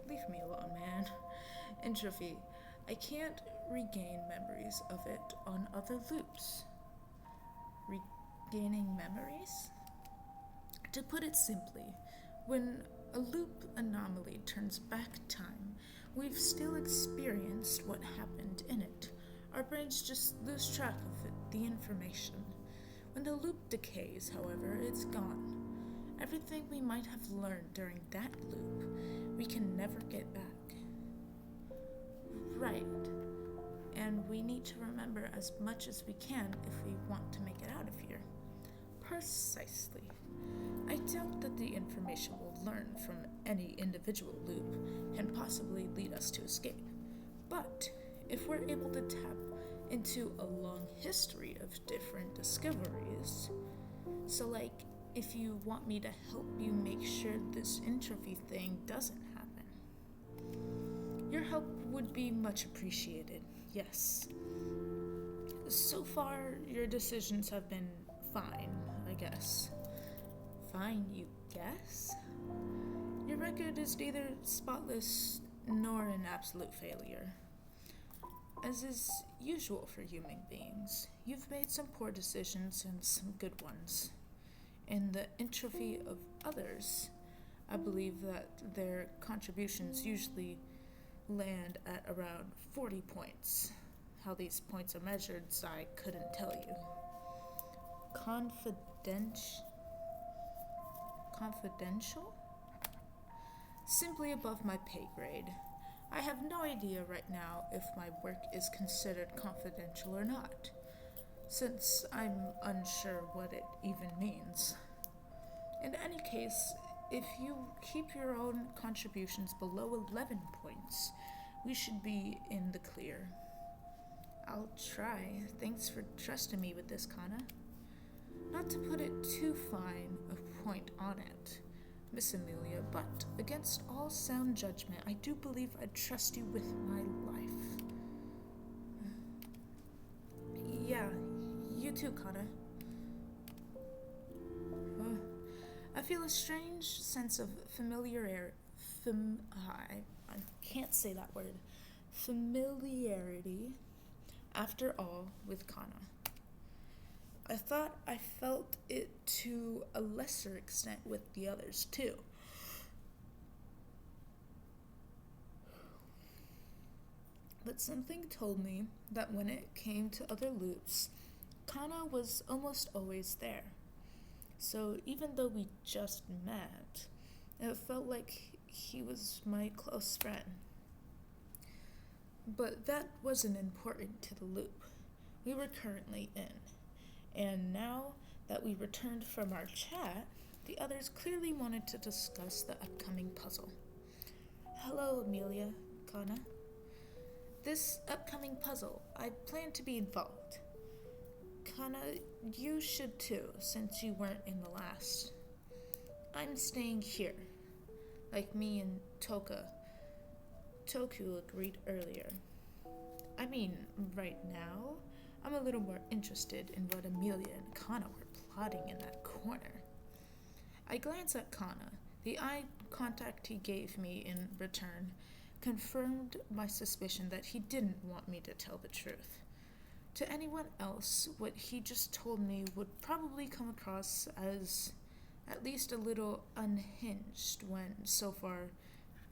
Leave me alone, man. Entropy. I can't regain memories of it on other loops. Regaining memories? To put it simply, when a loop anomaly turns back time, we've still experienced what happened in it. Our brains just lose track of the information. When the loop decays, however, it's gone. Everything we might have learned during that loop, we can never get back. Right. And we need to remember as much as we can if we want to make it out of here. Precisely. I doubt that the information we'll learn from any individual loop can possibly lead us to escape. But if we're able to tap into a long history of different discoveries, so like if you want me to help you make sure this entropy thing doesn't happen, your help would be much appreciated, yes. So far, your decisions have been fine, I guess. Fine, you guess? Your record is neither spotless nor an absolute failure. As is usual for human beings, you've made some poor decisions and some good ones. In the entropy of others, I believe that their contributions usually land at around 40 points. How these points are measured, I couldn't tell you. Confidential? Simply above my pay grade. I have no idea right now if my work is considered confidential or not, since I'm unsure what it even means. In any case, if you keep your own contributions below 11 points, we should be in the clear. I'll try. Thanks for trusting me with this, Kana. Not to put it too fine a point on it, Miss Amelia, but against all sound judgment, I do believe I'd trust you with my life. Yeah, you too, Kana. I feel a strange sense of familiarity. I can't say that word. Familiarity, after all, with Kana. I thought I felt it to a lesser extent with the others, too. But something told me that when it came to other loops, Kana was almost always there. So even though we just met, it felt like he was my close friend. But that wasn't important to the loop we were currently in. And now that we returned from our chat, the others clearly wanted to discuss the upcoming puzzle. Hello, Amelia, Kana. This upcoming puzzle, I plan to be involved. Kana, you should too, since you weren't in the last. I'm staying here, like me and Toku agreed earlier. I mean, right now, I'm a little more interested in what Amelia and Kana were plotting in that corner. I glance at Kana. The eye contact he gave me in return confirmed my suspicion that he didn't want me to tell the truth. To anyone else, what he just told me would probably come across as at least a little unhinged when, so far,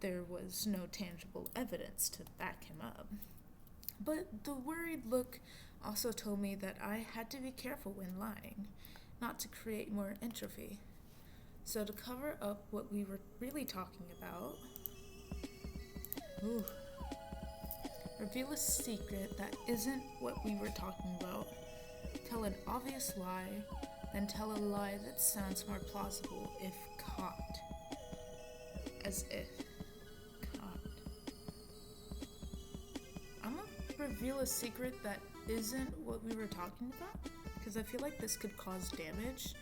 there was no tangible evidence to back him up. But the worried look also told me that I had to be careful when lying, not to create more entropy. So to cover up what we were really talking about, reveal a secret that isn't what we were talking about, tell an obvious lie, then tell a lie that sounds more plausible if caught. As if caught. I'm gonna reveal a secret that isn't what we were talking about, because I feel like this could cause damage,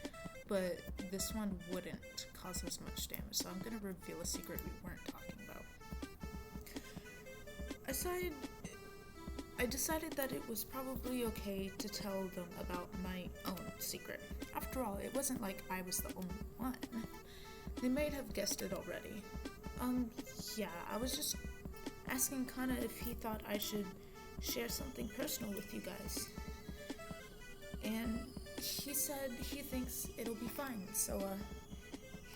but this one wouldn't cause as much damage, so I'm gonna reveal a secret we weren't talking about. I decided that it was probably okay to tell them about my own secret. After all, it wasn't like I was the only one. You might have guessed it already. Yeah, I was just asking Kana if he thought I should share something personal with you guys. And he said he thinks it'll be fine, so,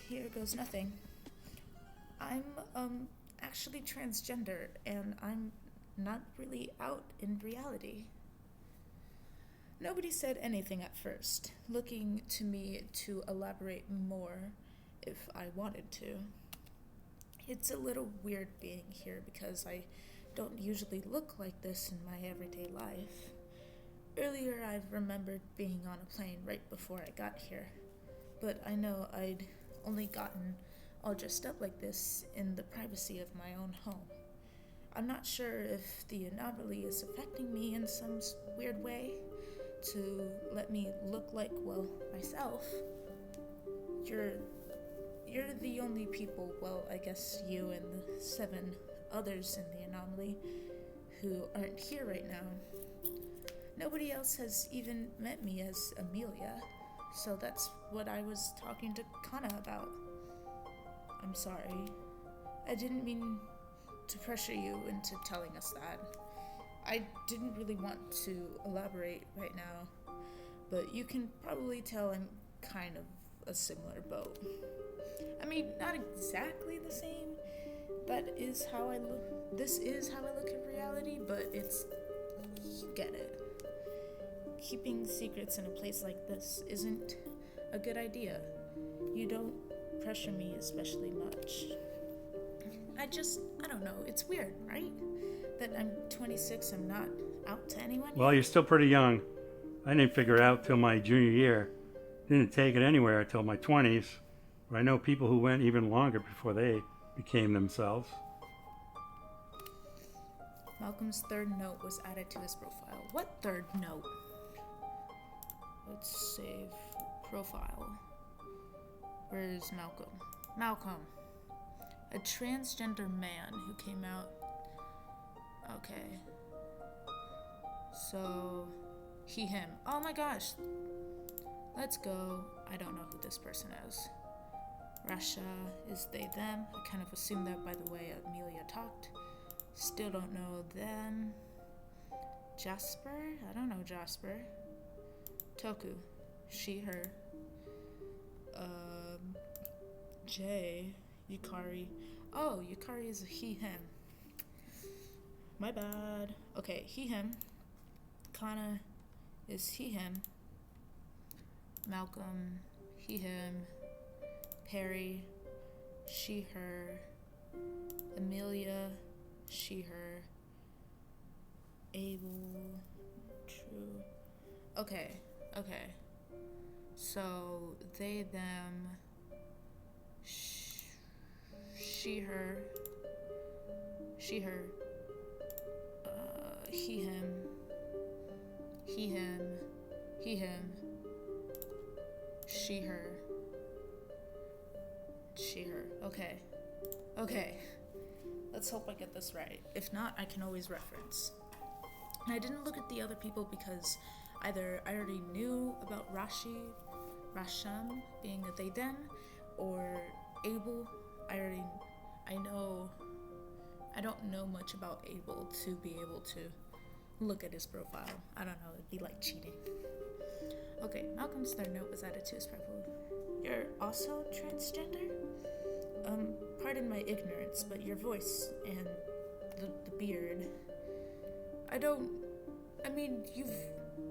here goes nothing. I'm, actually transgender, and I'm not really out in reality. Nobody said anything at first, looking to me to elaborate more if I wanted to. It's a little weird being here because I don't usually look like this in my everyday life. Earlier I remembered being on a plane right before I got here, but I know I'd only gotten all dressed up like this in the privacy of my own home. I'm not sure if the anomaly is affecting me in some weird way to let me look like, well, myself. You're the only people, well, I guess you and the 7 others in the anomaly who aren't here right now. Nobody else has even met me as Amelia, so that's what I was talking to Kana about. I'm sorry. I didn't mean to pressure you into telling us that. I didn't really want to elaborate right now, but you can probably tell I'm kind of a similar boat. I mean, not exactly the same. This is how I look in reality, but you get it. Keeping secrets in a place like this isn't a good idea. You don't pressure me especially much. I don't know, it's weird, right? That I'm 26, I'm not out to anyone. Well, you're still pretty young. I didn't figure it out till my junior year. Didn't take it anywhere until my 20s. But I know people who went even longer before they became themselves. Malcolm's third note was added to his profile. What third note? Let's save profile. Where's Malcolm? Malcolm. A transgender man who came out. Okay. So, he, him. Oh my gosh. Let's go. I don't know who this person is. Russia is they, them. I kind of assumed that by the way Amelia talked. Still don't know them. Jasper? I don't know Jasper. Toku. She, her. Jay. Yukari. Oh, Yukari is a he, him. My bad. Okay, he, him. Kana is he, him. Malcolm, he, him. Perry, she, her. Amelia, she, her. Abel, true. Okay. So, they, them. She, her. She, her. He, him. He, him. He, him. She, her. She, her. Okay. Let's hope I get this right. If not, I can always reference. And I didn't look at the other people because either I already knew about Rasham being a they them, or Abel. I don't know much about Abel to be able to look at his profile. I don't know, it'd be like cheating. Okay, Malcolm's third note was added to his profile. You're also transgender? Pardon my ignorance, but your voice and the beard. You've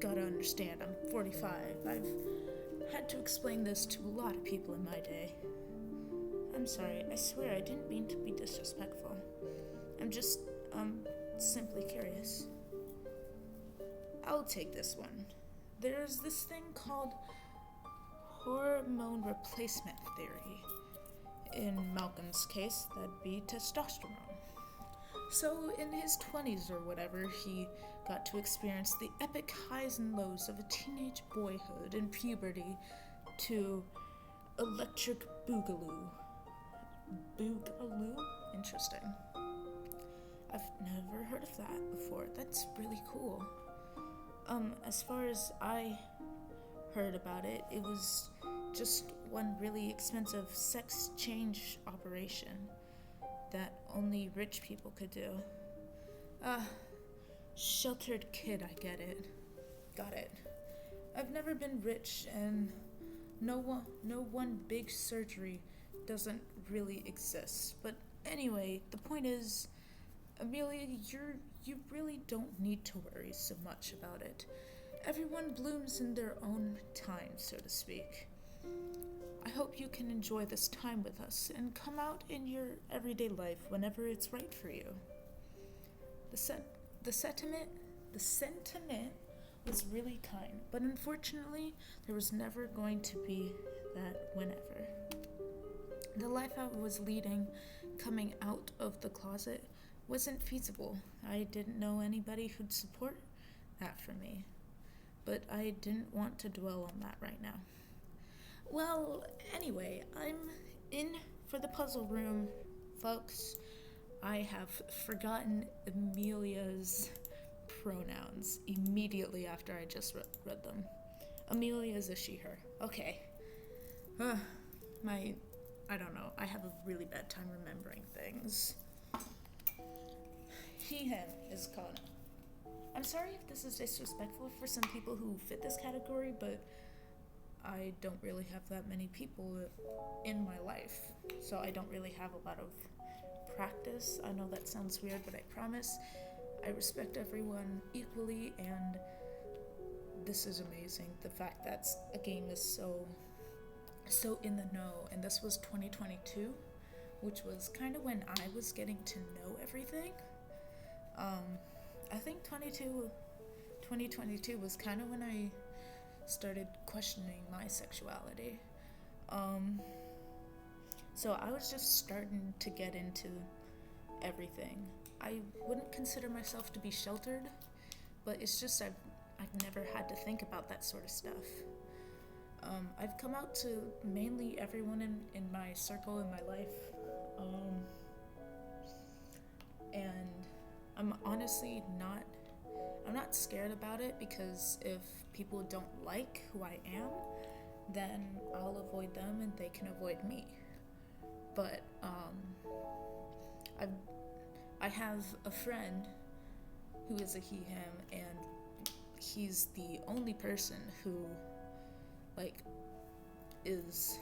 gotta understand, I'm 45. I've had to explain this to a lot of people in my day. I'm sorry, I swear I didn't mean to be disrespectful. I'm just, simply curious. I'll take this one. There's this thing called hormone replacement theory. In Malcolm's case, that'd be testosterone. So, in his 20s or whatever, he got to experience the epic highs and lows of a teenage boyhood and puberty to electric boogaloo. Boogaloo? Interesting. I've never heard of that before. That's really cool. As far as I heard about it, it was just one really expensive sex change operation that only rich people could do. Sheltered kid, I get it. Got it. I've never been rich, and no one big surgery doesn't really exist. But anyway, the point is, Amelia, you really don't need to worry so much about it. Everyone blooms in their own time, so to speak. I hope you can enjoy this time with us and come out in your everyday life whenever it's right for you. The sentiment was really kind, but unfortunately, there was never going to be that whenever. The life I was leading, coming out of the closet, wasn't feasible. I didn't know anybody who'd support that for me, but I didn't want to dwell on that right now. Well, anyway, I'm in for the puzzle room, folks. I have forgotten Amelia's pronouns immediately after I just read them. Amelia is a she, her. Okay. I don't know. I have a really bad time remembering things. He, him is Kana. I'm sorry if this is disrespectful for some people who fit this category, but I don't really have that many people in my life, so I don't really have a lot of practice. I know that sounds weird, but I promise I respect everyone equally, and this is amazing. The fact that a game is so in the know, and this was 2022, which was kind of when I was getting to know everything. I think 2022 was kind of when I started questioning my sexuality. So I was just starting to get into everything. I wouldn't consider myself to be sheltered, but it's just I've never had to think about that sort of stuff. I've come out to mainly everyone in my circle, in my life, and I'm honestly I'm not scared about it, because if people don't like who I am, then I'll avoid them and they can avoid me. But I have a friend who is a he, him, and he's the only person who is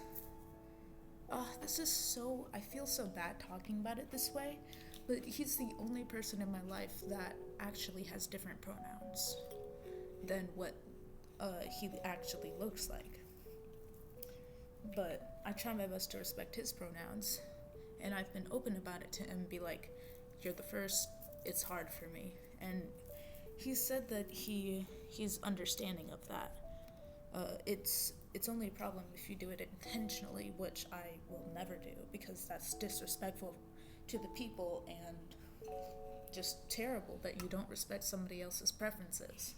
this is so, I feel so bad talking about it this way, but he's the only person in my life that actually has different pronouns than what he actually looks like. But I try my best to respect his pronouns, and I've been open about it to him, be like, you're the first, it's hard for me. And he said that he's understanding of that. It's only a problem if you do it intentionally, which I will never do, because that's disrespectful to the people and just terrible that you don't respect somebody else's preferences.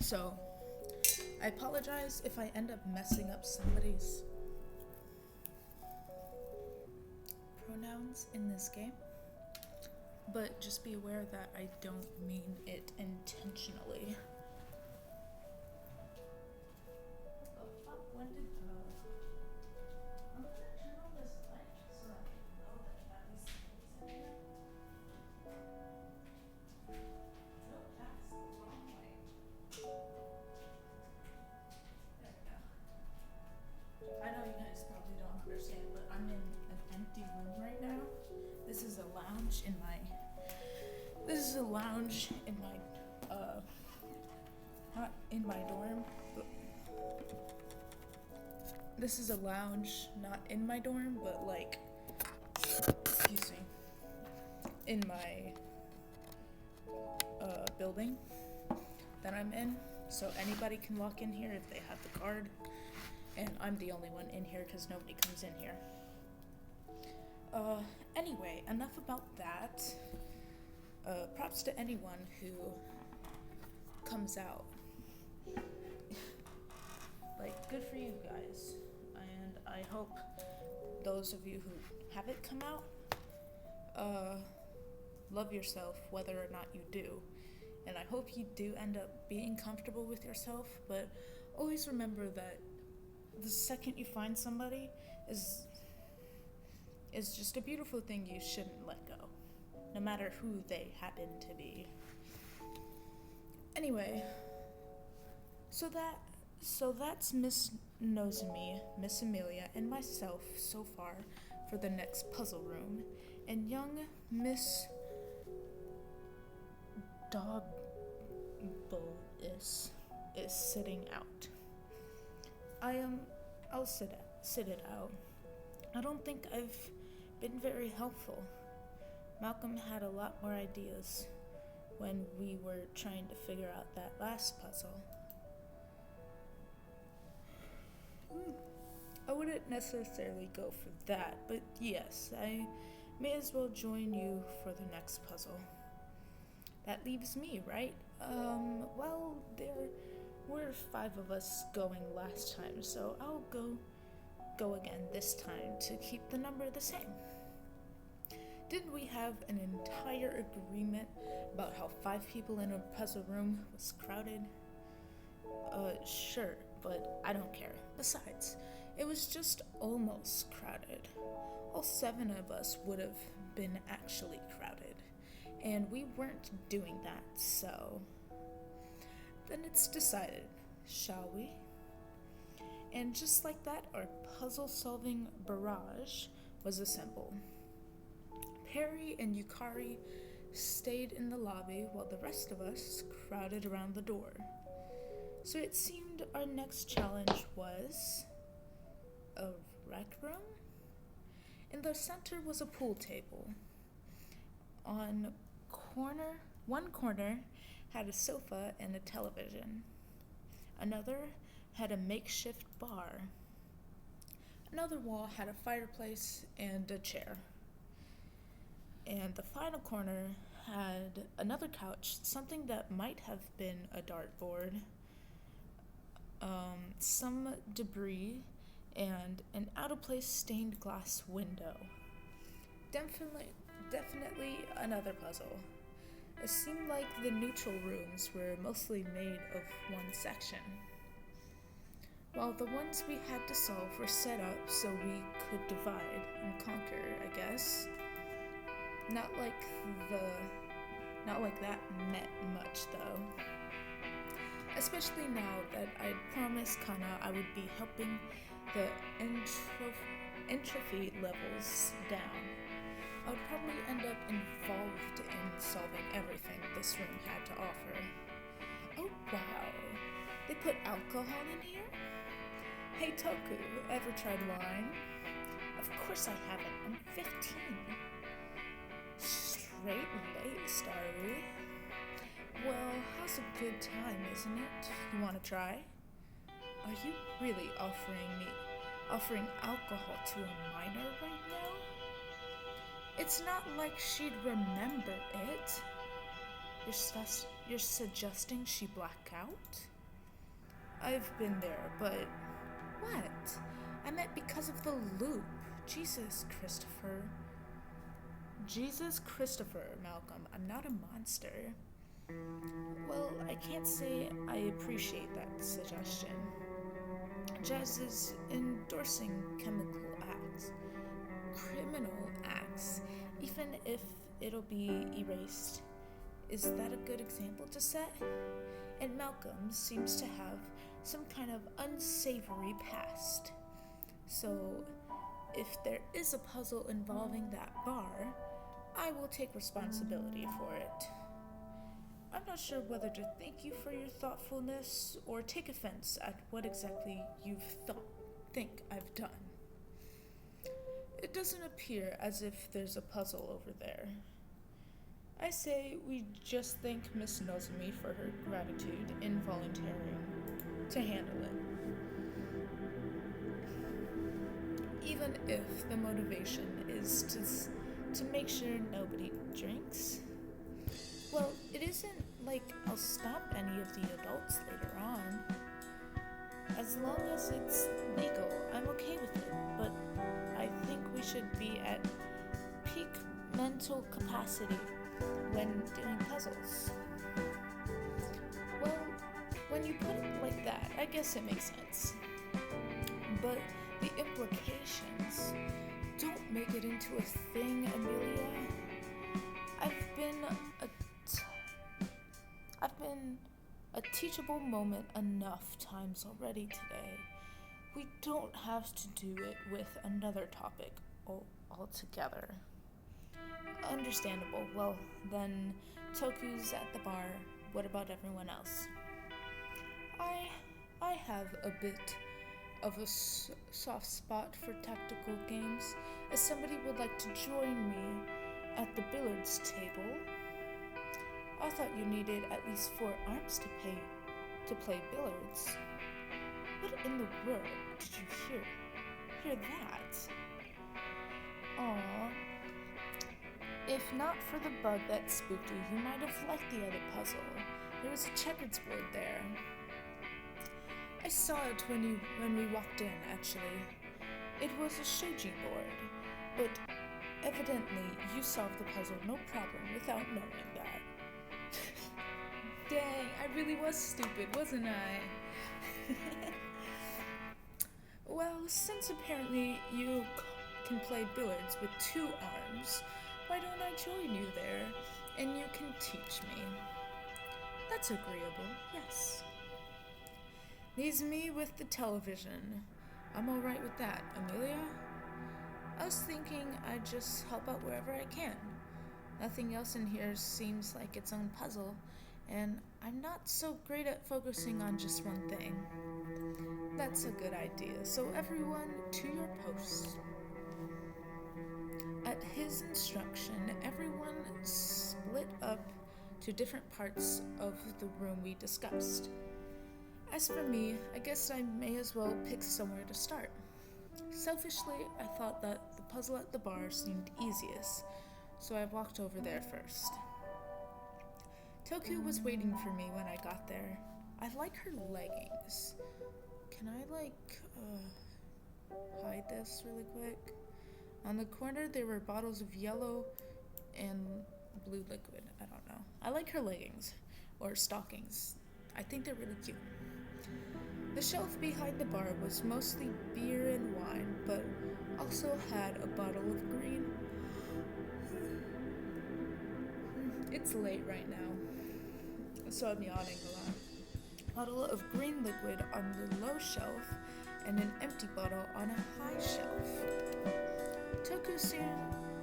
So, I apologize if I end up messing up somebody's pronouns in this game, but just be aware that I don't mean it intentionally. When did I'm gonna turn on this light so I can know that at least somebody's in here. Nope, that's the wrong way. There we go. I know you guys probably don't understand, but I'm in an empty room right now. This is a lounge in my not in my dorm, but this is a lounge not in my dorm, but excuse me, in my building that I'm in, so anybody can walk in here if they have the card, and I'm the only one in here because nobody comes in here. Anyway, enough about that. Props to anyone who comes out. Good for you guys. And I hope those of you who haven't come out, love yourself whether or not you do. and I hope you do end up being comfortable with yourself, but always remember that the second you find somebody is just a beautiful thing you shouldn't let go, no matter who they happen to be. Anyway, so that's Miss Nozomi, Miss Amelia, and myself so far for the next puzzle room, and young Miss Dobble is sitting out. I'll sit it out. I don't think I've been very helpful. Malcolm had a lot more ideas when we were trying to figure out that last puzzle. I wouldn't necessarily go for that, but yes, I may as well join you for the next puzzle. That leaves me, right? Well, there were 5 of us going last time, so I'll go again this time to keep the number the same. Didn't we have an entire agreement about how 5 people in a puzzle room was crowded? Sure, but I don't care. Besides, it was just almost crowded. All 7 of us would have been actually crowded, and we weren't doing that, so then it's decided, shall we? And just like that, our puzzle-solving barrage was assembled. Perry and Yukari stayed in the lobby while the rest of us crowded around the door. So it seemed our next challenge was a rec room? In the center was a pool table. On one corner had a sofa and a television. Another had a makeshift bar. Another wall had a fireplace and a chair. And the final corner had another couch, something that might have been a dartboard, some debris, and an out-of-place stained glass window. Definitely another puzzle. It seemed like the neutral rooms were mostly made of one section, while the ones we had to solve were set up so we could divide and conquer, I guess. Not like that meant much, though. Especially now that I'd promised Kana I would be helping the entropy levels down. I would probably end up involved in solving everything this room had to offer. Oh wow, they put alcohol in here? Hey Toku, ever tried wine? Of course I haven't, I'm 15. Straight laced, are we? Well, how's a good time, isn't it? You wanna try? Are you really offering alcohol to a minor right now? It's not like she'd remember it. You're suggesting she black out? I've been there, but what? I meant because of the loop. Jesus Christopher, Malcolm, I'm not a monster. Well, I can't say I appreciate that suggestion. Jazz is endorsing criminal acts, even if it'll be erased. Is that a good example to set? And Malcolm seems to have some kind of unsavory past. So, if there is a puzzle involving that bar, I will take responsibility for it. I'm not sure whether to thank you for your thoughtfulness or take offense at what exactly you think I've done. It doesn't appear as if there's a puzzle over there. I say we just thank Miss Nozomi for her gratitude in volunteering to handle it. Even if the motivation is to make sure nobody drinks. Well, it isn't like I'll stop any of the adults later on. As long as it's legal, I'm okay with it, but I think we should be at peak mental capacity when doing puzzles. guess it makes sense. But the implications don't make it into a thing, Amelia. I've been a teachable moment enough times already today. We don't have to do it with another topic altogether. Understandable. Well, then Toku's at the bar. What about everyone else? I have a bit of a soft spot for tactical games. As somebody would like to join me at the billiards table. I thought you needed at least 4 arms to play billiards. What in the world did you hear that? Aww. If not for the bug that spooked you might have liked the other puzzle. There was a checkers board there. I saw it when we walked in, actually. It was a shoji board, but evidently you solved the puzzle no problem without knowing that. Dang, I really was stupid, wasn't I? Well, since apparently you can play billiards with 2 arms, why don't I join you there, and you can teach me? That's agreeable, yes. Leaves me with the television. I'm alright with that, Amelia? I was thinking I'd just help out wherever I can. Nothing else in here seems like its own puzzle, and I'm not so great at focusing on just one thing. That's a good idea, so everyone to your posts. At his instruction, everyone split up to different parts of the room we discussed. As for me, I guess I may as well pick somewhere to start. Selfishly, I thought that the puzzle at the bar seemed easiest, so I walked over there first. Toku was waiting for me when I got there. I like her leggings. Can I, hide this really quick? On the corner, there were bottles of yellow and blue liquid. I don't know. I like her leggings, or stockings. I think they're really cute. The shelf behind the bar was mostly beer and wine, but also had a bottle of green. It's late right now, so I'm yawning a lot. Bottle of green liquid on the low shelf, and an empty bottle on a high shelf. Toku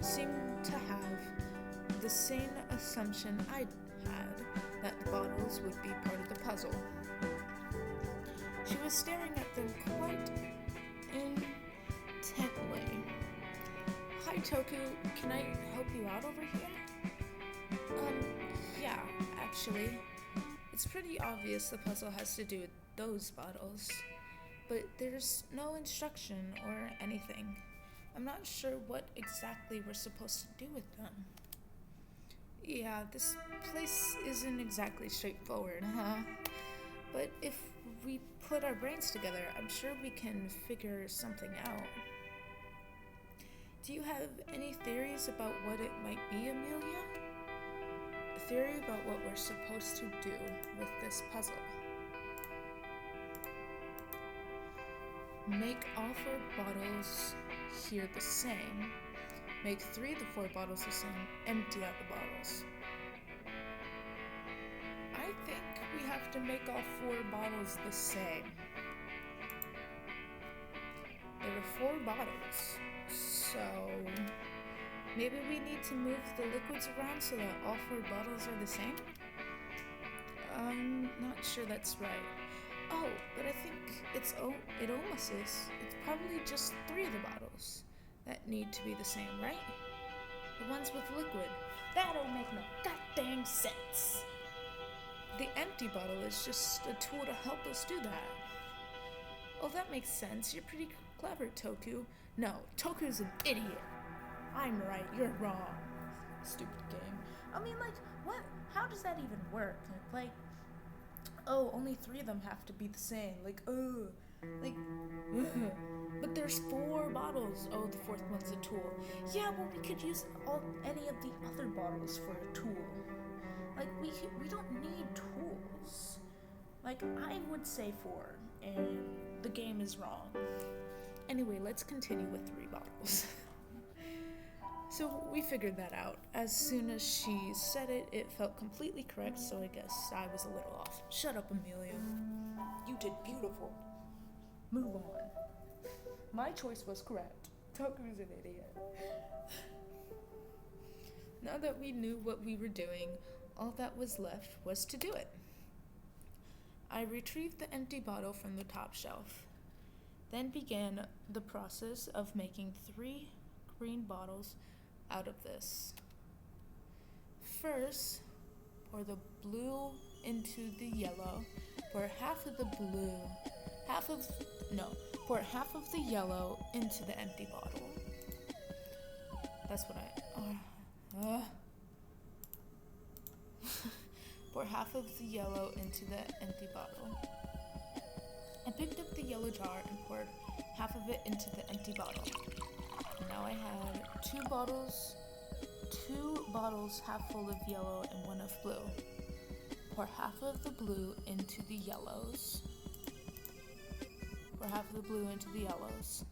seemed to have the same assumption I'd had, that the bottles would be part of the puzzle. She was staring at them quite intently. Hi, Toku, can I help you out over here? Yeah, actually. It's pretty obvious the puzzle has to do with those bottles, but there's no instruction or anything. I'm not sure what exactly we're supposed to do with them. Yeah, this place isn't exactly straightforward, huh? But if we put our brains together, I'm sure we can figure something out. Do you have any theories about what it might be, Amelia? A theory about what we're supposed to do with this puzzle. Make all 4 bottles here the same. Make 3 of the 4 bottles the same. Empty out the bottles. I think we have to make all 4 bottles the same. There are 4 bottles, so maybe we need to move the liquids around so that all 4 bottles are the same? I'm not sure that's right. Oh, but I think it almost is. It's probably just 3 of the bottles that need to be the same, right? The ones with liquid. That don't make no goddamn sense. The empty bottle is just a tool to help us do that. Oh, that makes sense. You're pretty clever, Toku. No, Toku's an idiot. I'm right, you're wrong. Stupid game. I mean, what? How does that even work? Oh, only 3 of them have to be the same. But there's 4 bottles. Oh, the 4th one's a tool. Yeah, well, we could use any of the other bottles for a tool. We don't need tools. Like, I would say 4, and the game is wrong. Anyway, let's continue with 3 bottles. So we figured that out. As soon as she said it, it felt completely correct, so I guess I was a little off. Shut up, Amelia. You did beautiful. Move on. My choice was correct. Toku's an idiot. Now that we knew what we were doing, all that was left was to do it. I retrieved the empty bottle from the top shelf, then began the process of making 3 green bottles out of this. First, pour the blue into the yellow, pour half of the yellow into the empty bottle. That's what pour half of the yellow into the empty bottle. I picked up the yellow jar and poured half of it into the empty bottle. Now I had 2 bottles half full of yellow and 1 of blue. Pour half of the blue into the yellows. Pour half of the blue into the yellows.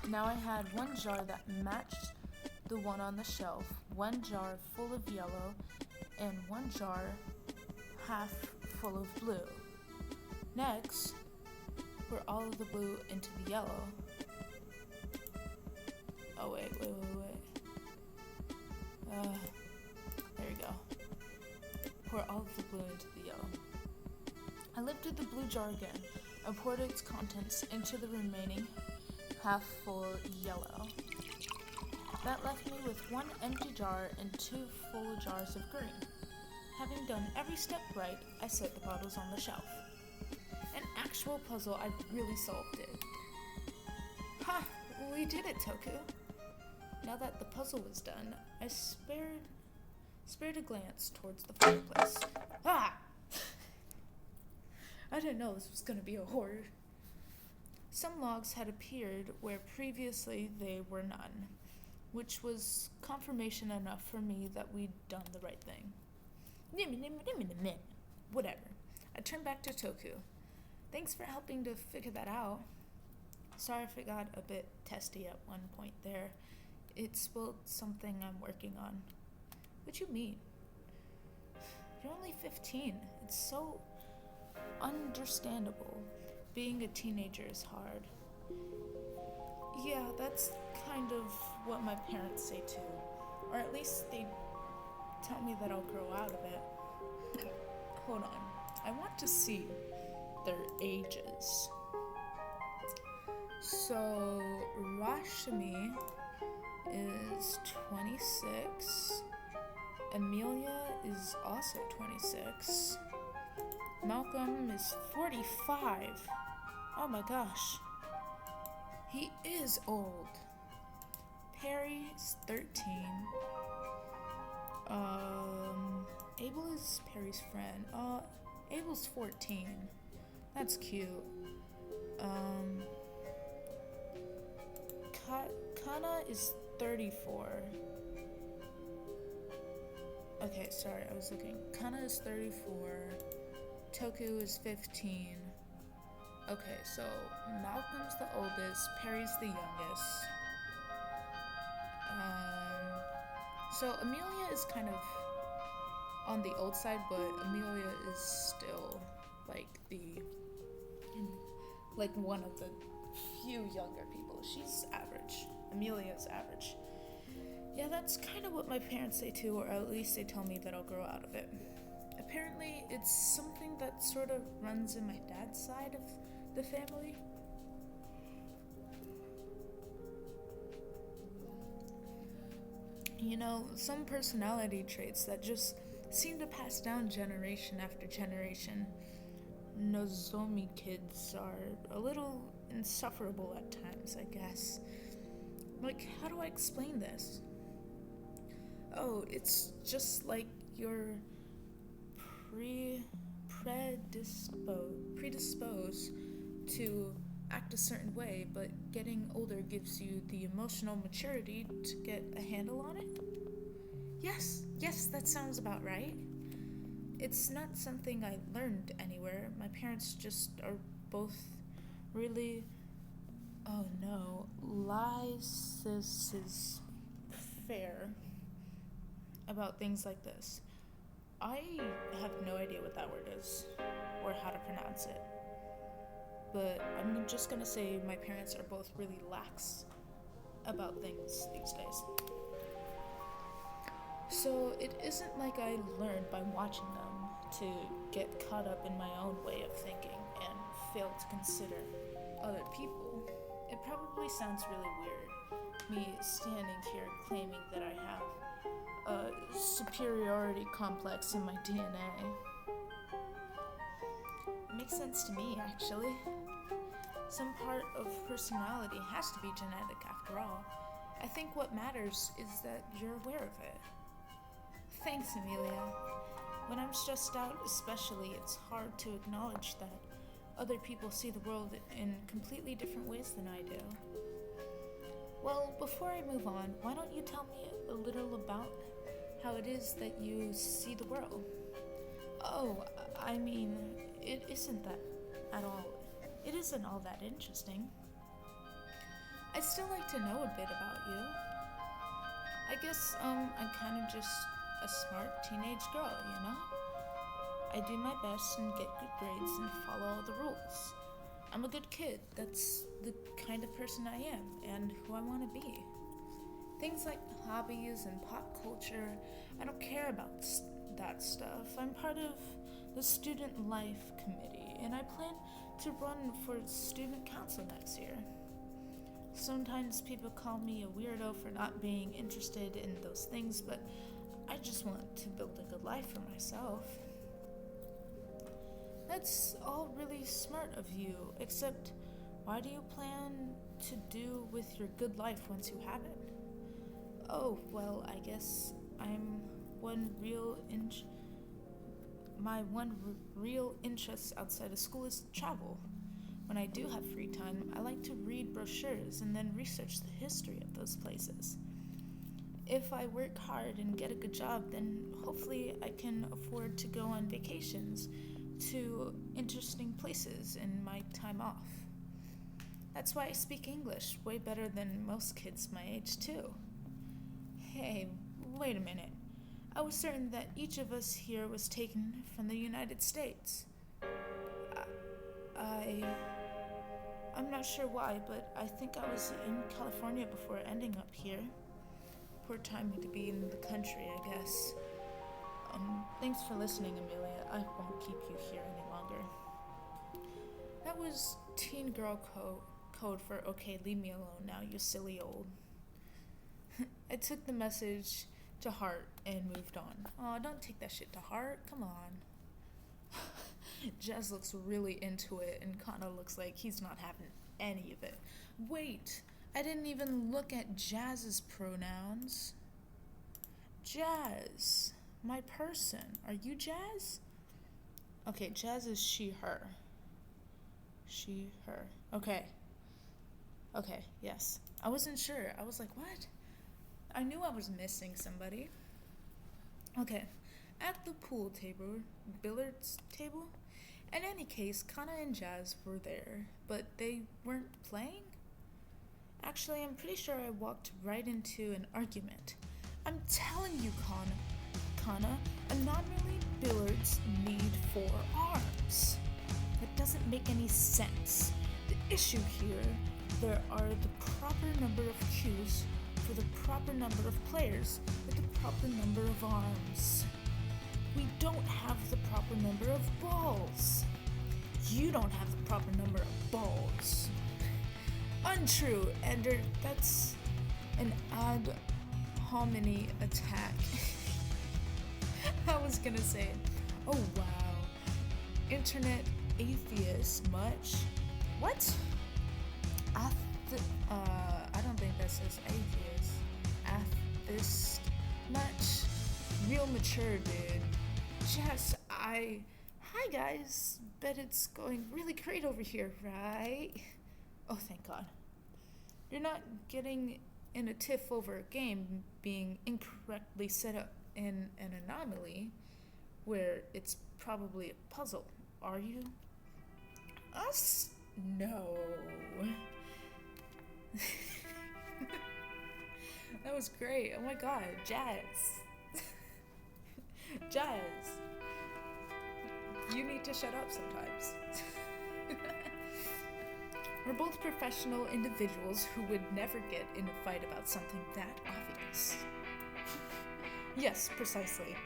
Now I had 1 jar that matched the one on the shelf, 1 jar full of yellow, and 1 jar half full of blue. Next, pour all of the blue into the yellow. Oh, wait. There we go. Pour all of the blue into the yellow. I lifted the blue jar again and poured its contents into the remaining half full yellow. That left me with 1 empty jar and 2 full jars of green. Having done every step right, I set the bottles on the shelf. An actual puzzle, I really solved it. Ha! We did it, Toku. Now that the puzzle was done, I spared a glance towards the fireplace. Ah! I didn't know this was gonna be a horror. Some logs had appeared where previously they were none, which was confirmation enough for me that we'd done the right thing. Whatever. I turned back to Toku. Thanks for helping to figure that out. Sorry if it got a bit testy at one point there. It spilled something I'm working on. What you mean? You're only 15. It's so understandable. Being a teenager is hard. Yeah, that's kind of what my parents say too. Or at least they tell me that I'll grow out of it. Hold on. I want to see their ages. So, Rashmi is 26. Amelia is also 26. Malcolm is 45. Oh my gosh. He is old. Perry is 13. Abel is Perry's friend. Abel's 14. That's cute. Kana is 34. Okay, sorry, I was looking. Kana is 34. Toku is 15. Okay, so Malcolm's the oldest, Perry's the youngest. So Amelia is kind of on the old side, but Amelia is still like one of the few younger people. She's average. Amelia's average. Yeah, that's kind of what my parents say too, or at least they tell me that I'll grow out of it. Apparently, it's something that sort of runs in my dad's side of the family. You know, some personality traits that just seem to pass down generation after generation. Nozomi kids are a little insufferable at times, I guess. Like, how do I explain this? Oh, it's just like you're predisposed to act a certain way, but getting older gives you the emotional maturity to get a handle on it? Yes, that sounds about right. It's not something I learned anywhere. My parents just are both really, oh no, laissez faire about things like this. I have no idea what that word is or how to pronounce it. But I'm just gonna say my parents are both really lax about things these days. So it isn't like I learned by watching them to get caught up in my own way of thinking and fail to consider other people. It probably sounds really weird, me standing here claiming that I have a superiority complex in my DNA. It makes sense to me, actually. Some part of personality has to be genetic after all. I think what matters is that you're aware of it. Thanks, Amelia. When I'm stressed out, especially, it's hard to acknowledge that other people see the world in completely different ways than I do. Well, before I move on, why don't you tell me a little about how it is that you see the world? Oh, I mean, it isn't that at all. It isn't all that interesting. I'd still like to know a bit about you. I guess, I'm kind of just a smart teenage girl, you know? I do my best and get good grades and follow all the rules. I'm a good kid. That's the kind of person I am and who I want to be. Things like hobbies and pop culture, I don't care about that stuff. I'm part of the student life committee and I plan to run for student council next year. Sometimes people call me a weirdo for not being interested in those things, but I just want to build a good life for myself. That's all really smart of you, except why do you plan to do with your good life once you have it? Oh, well, I guess my one real interest outside of school is travel. When I do have free time, I like to read brochures and then research the history of those places. If I work hard and get a good job, then hopefully I can afford to go on vacations to interesting places in my time off. That's why I speak English way better than most kids my age, too. Hey, wait a minute. I was certain that each of us here was taken from the United States. I'm not sure why, but I think I was in California before ending up here. Poor timing to be in the country, I guess. Thanks for listening, Amelia. I won't keep you here any longer. That was teen girl code for okay, leave me alone now, you silly old. I took the message to heart and moved on. Aw, don't take that shit to heart. Come on. Jazz looks really into it and kinda looks like he's not having any of it. Wait, I didn't even look at Jazz's pronouns. Jazz, my person. Are you Jazz? Okay, Jazz is she, her. She, her. Okay, yes. I wasn't sure. I was like, what? I knew I was missing somebody. Okay, at the pool table, billiards table. In any case, Kana and Jazz were there, but they weren't playing? Actually, I'm pretty sure I walked right into an argument. I'm telling you, Kana, anomaly billiards need 4 arms. That doesn't make any sense. The issue here, there are the proper number of cues for the proper number of players with the proper number of arms. We don't have the proper number of balls. You don't have the proper number of balls. Untrue, Ender. That's an ad hominem attack. I was gonna say, oh wow. Internet atheist much? What? I don't think that says atheist. Atheist much? Real mature, dude. Yes, Hi guys. Bet it's going really great over here, right? Oh, thank God. You're not getting in a tiff over a game being incorrectly set up in an anomaly, where it's probably a puzzle, are you? Us? No. That was great. Oh my god, Jazz. Jazz. You need to shut up sometimes. We're both professional individuals who would never get in a fight about something that obvious. Yes, precisely.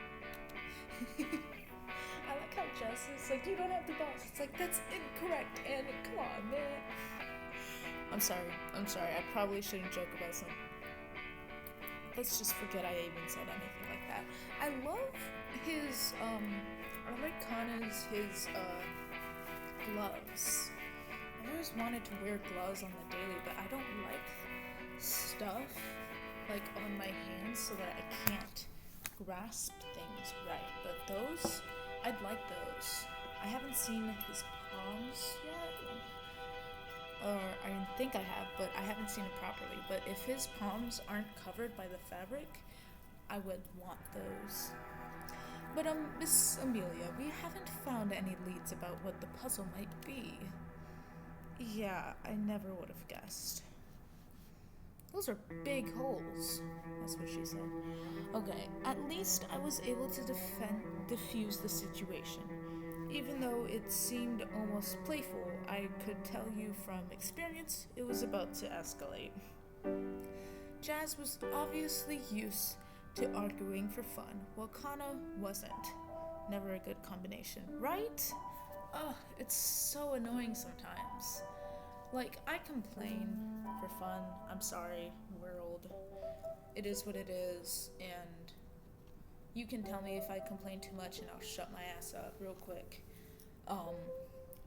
I like how Jess is like, you don't have the balls. It's like, that's incorrect, and come on, man. I'm sorry. I probably shouldn't joke about something. Let's just forget I even said anything like that. I love his, I like his gloves. I've always wanted to wear gloves on the daily, but I don't like stuff, like, on my hands so that I can't grasp things right. But those, I'd like those. I haven't seen his palms yet. Or I think I have, but I haven't seen it properly. But if his palms aren't covered by the fabric, I would want those. But Miss Amelia, we haven't found any leads about what the puzzle might be. Yeah, I never would have guessed. Those are big holes. That's what she said. Okay, at least I was able to diffuse the situation. Even though it seemed almost playful, I could tell you from experience it was about to escalate. Jazz was obviously used to arguing for fun, while Kana wasn't. Never a good combination, right? Ugh, it's so annoying sometimes. Like, I complain for fun. I'm sorry, world. It is what it is, and you can tell me if I complain too much and I'll shut my ass up real quick.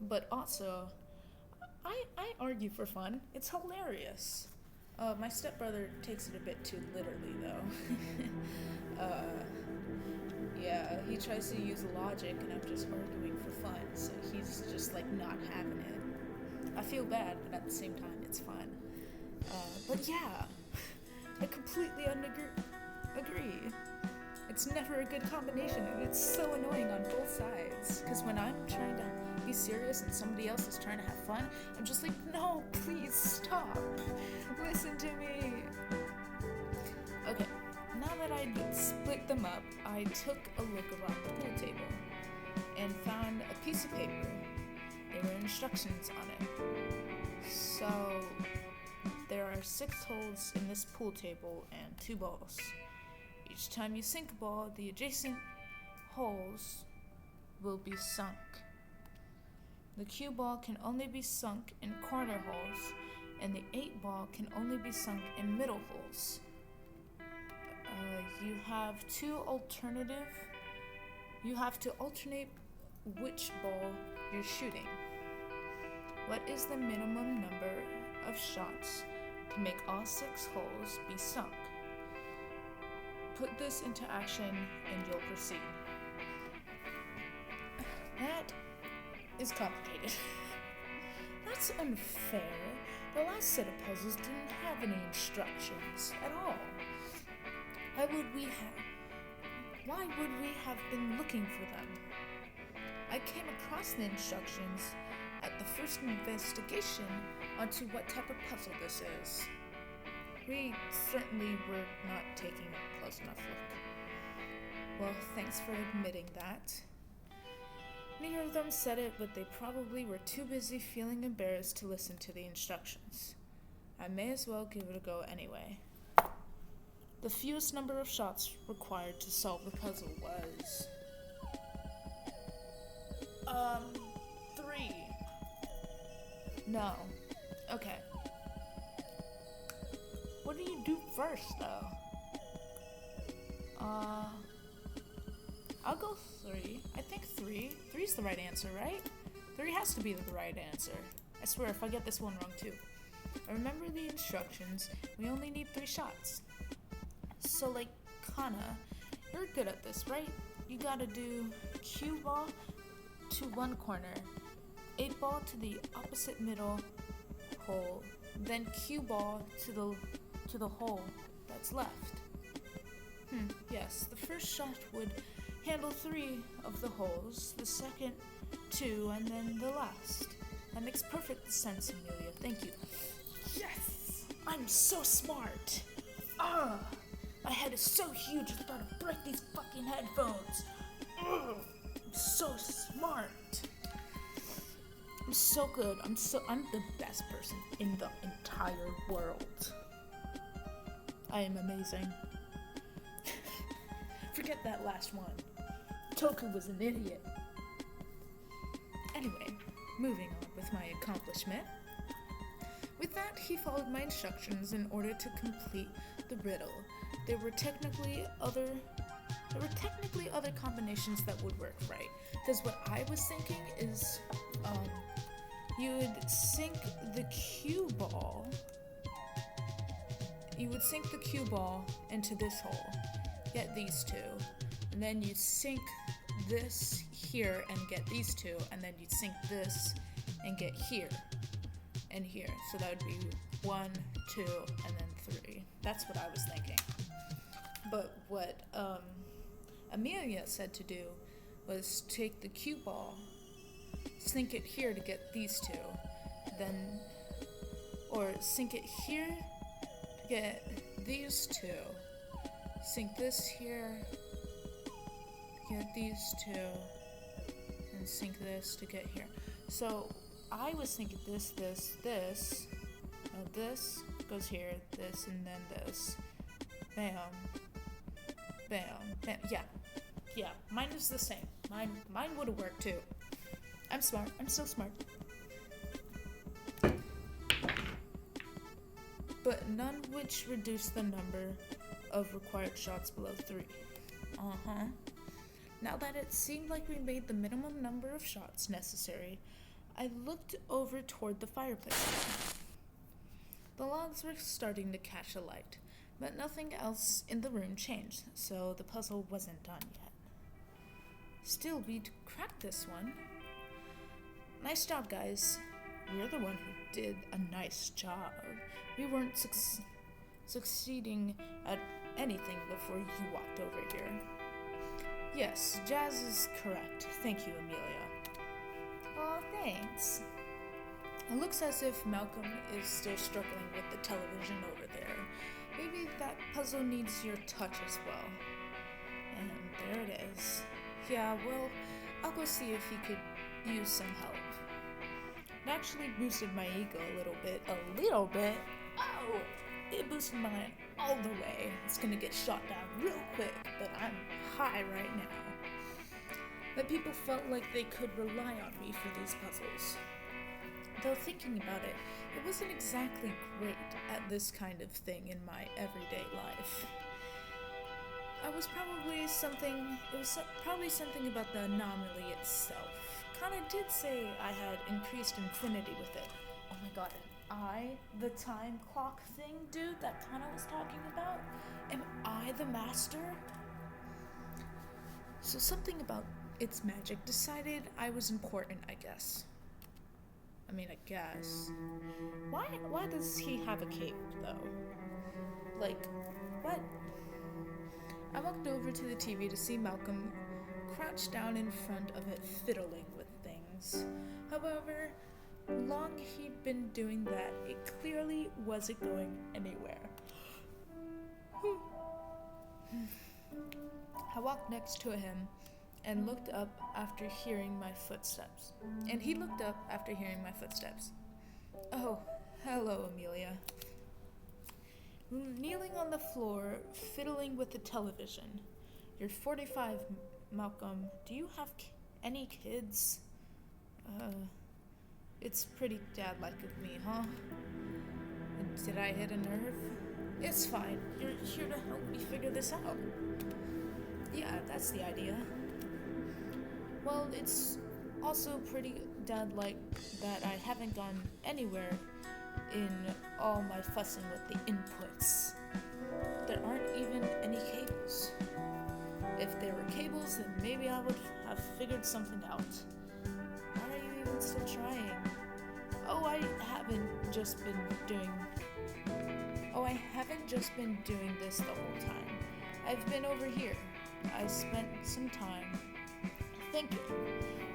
But also, I argue for fun. It's hilarious. My stepbrother takes it a bit too literally, though. Yeah, he tries to use logic and I'm just arguing for fun, so he's just, like, not having it. I feel bad, but at the same time, it's fun. But yeah, I completely agree. It's never a good combination, and it's so annoying on both sides. Because when I'm trying to be serious and somebody else is trying to have fun, I'm just like, no, please stop. Listen to me. Okay, now that I'd split them up, I took a look around the pool table and found a piece of paper. There were instructions on it. So, there are 6 holes in this pool table and 2 balls. Each time you sink a ball, the adjacent holes will be sunk. The cue ball can only be sunk in corner holes, and the 8 ball can only be sunk in middle holes. You have to alternate which ball you're shooting. What is the minimum number of shots to make all 6 holes be sunk? Put this into action and you'll proceed. That is complicated. That's unfair. The last set of puzzles didn't have any instructions at all. Why would we have been looking for them? I came across the instructions at the first investigation onto what type of puzzle this is. We certainly were not taking a close enough look. Well, thanks for admitting that. Neither of them said it, but they probably were too busy feeling embarrassed to listen to the instructions. I may as well give it a go anyway. The fewest number of shots required to solve the puzzle was 3. No. Okay. What do you do first, though? I'll go 3. I think 3. 3's the right answer, right? 3 has to be the right answer. I swear, if I get this one wrong, too. I remember the instructions. We only need 3 shots. So, like, Kana, you're good at this, right? You gotta do cue ball to one corner, 8 ball to the opposite middle hole, then cue ball to the hole that's left. Yes, the first shot would handle 3 of the holes, the second 2, and then the last. That makes perfect sense, Amelia. Thank you. Yes! I'm so smart! My head is so huge, I thought I'd break these fucking headphones. I'm so smart. I'm so good. I'm the best person in the entire world. I am amazing. Forget that last one. Toku was an idiot. Anyway, moving on with my accomplishment. With that, he followed my instructions in order to complete the riddle. There were technically other combinations that would work right. Because what I was thinking is, you would sink the cue ball. You would sink the cue ball into this hole, get these 2, and then you'd sink this here and get these 2, and then you'd sink this and get here and here. So that would be 1, 2, and then 3. That's what I was thinking. But what Amelia said to do was take the cue ball, sink it here to get these 2, then, or sink it here to get these 2, sink this here to get these 2, and sink this to get here. So I was thinking this. No, this goes here, this, and then this. Bam. Bam. Bam. Yeah. Mine is the same. Mine would have worked too. I'm smart. I'm so smart. But none which reduce the number of required shots below 3. Now that it seemed like we made the minimum number of shots necessary, I looked over toward the fireplace. The logs were starting to catch alight, but nothing else in the room changed, so the puzzle wasn't done yet. Still, we'd cracked this one. Nice job, guys. We're the one who did a nice job. We weren't succeeding at anything before you walked over here. Yes, Jazz is correct. Thank you, Amelia. Aw, thanks. It looks as if Malcolm is still struggling with the television over there. Maybe that puzzle needs your touch as well. And there it is. Yeah, well, I'll go see if he could use some help. It actually boosted my ego a little bit. Oh! It boosted mine all the way. It's gonna get shot down real quick, but I'm high right now. But people felt like they could rely on me for these puzzles. Though thinking about it, it wasn't exactly great at this kind of thing in my everyday life. It was probably something about the anomaly itself. Kinda did say I had increased infinity with it. Oh my god, the time clock thing, dude, that Kana was talking about? Am I the master? So something about its magic decided I was important, I guess. I guess. Why does he have a cape, though? Like, what? I walked over to the TV to see Malcolm crouched down in front of it, fiddling with things. However, long he'd been doing that, it clearly wasn't going anywhere. I walked next to him and looked up after hearing my footsteps. And he looked up after hearing my footsteps. Oh, hello, Amelia. Kneeling on the floor, fiddling with the television. You're 45, Malcolm. Do you have any kids? It's pretty dad-like of me, huh? Did I hit a nerve? It's fine. You're here to help me figure this out. Yeah, that's the idea. Well, it's also pretty dad-like that I haven't gone anywhere in all my fussing with the inputs. There aren't even any cables. If there were cables, then maybe I would have figured something out. Why are you even still trying? I haven't just been doing this the whole time. I've been over here. I spent some time thinking.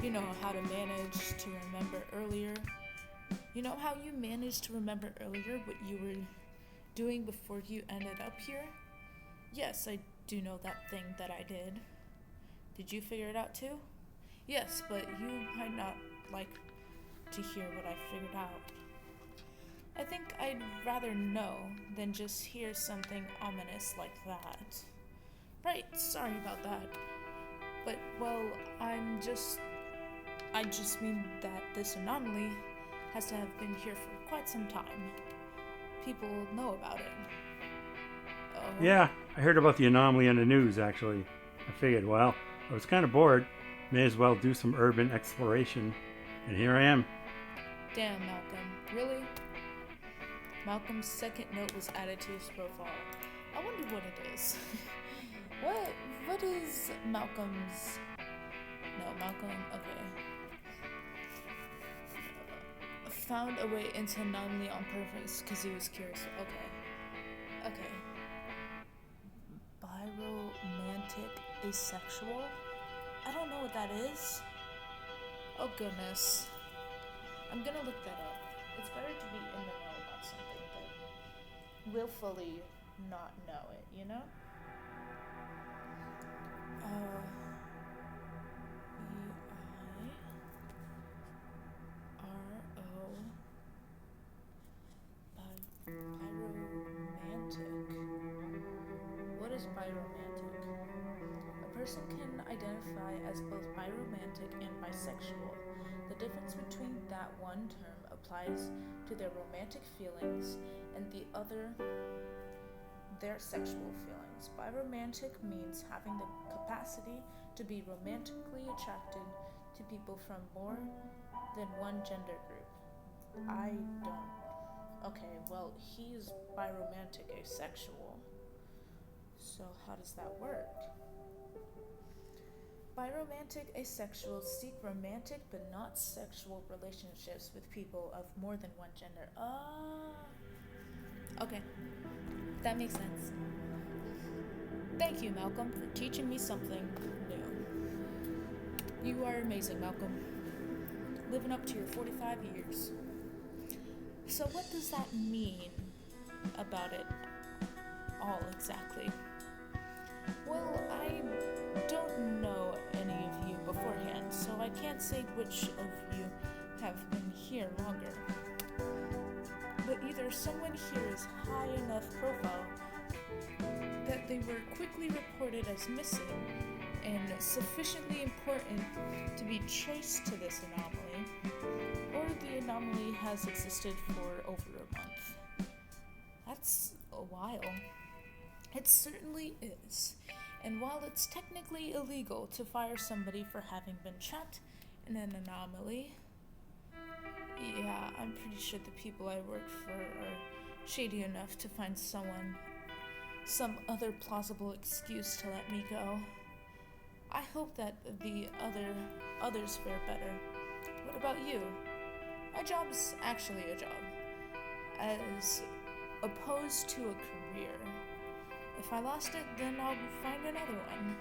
You know how to manage to remember earlier. You know how you managed to remember earlier what you were doing before you ended up here? Yes, I do know that thing that I did. Did you figure it out too? Yes, but you might not like to hear what I figured out. I think I'd rather know than just hear something ominous like that. Right, sorry about that. But, well, I just mean that this anomaly has to have been here for quite some time. People know about it. Oh. Yeah, I heard about the anomaly on the news, actually. I figured, well, I was kind of bored. May as well do some urban exploration. And here I am. Damn, Malcolm. Really? Malcolm's second note was added to his profile. I wonder what it is. What is Malcolm's... No, Malcolm, okay. Found a way into anomaly on purpose because he was curious. Okay. Biromantic asexual? I don't know what that is. Oh goodness. I'm gonna look that up. It's better to be in the know about something than willfully not know it, you know? Biromantic. What is biromantic? A person can identify as both biromantic and bisexual. The difference between that one term applies to their romantic feelings and the other their sexual feelings. Biromantic means having the capacity to be romantically attracted to people from more than one gender group. I don't. Okay, well, he's biromantic asexual. So how does that work? Biromantic asexuals seek romantic but not sexual relationships with people of more than one gender. Okay, that makes sense. Thank you, Malcolm, for teaching me something new. You are amazing, Malcolm. Living up to your 45 years. So what does that mean about it all exactly? Well, I don't know any of you beforehand, so I can't say which of you have been here longer. But either someone here is high enough profile that they were quickly reported as missing and sufficiently important to be traced to this anomaly, or the anomaly has existed for over a month. That's a while. It certainly is. And while it's technically illegal to fire somebody for having been trapped in an anomaly, yeah, I'm pretty sure the people I work for are shady enough to find some other plausible excuse to let me go. I hope that the others fare better. What about you? My job's actually a job, as opposed to a career. If I lost it, then I'll find another one.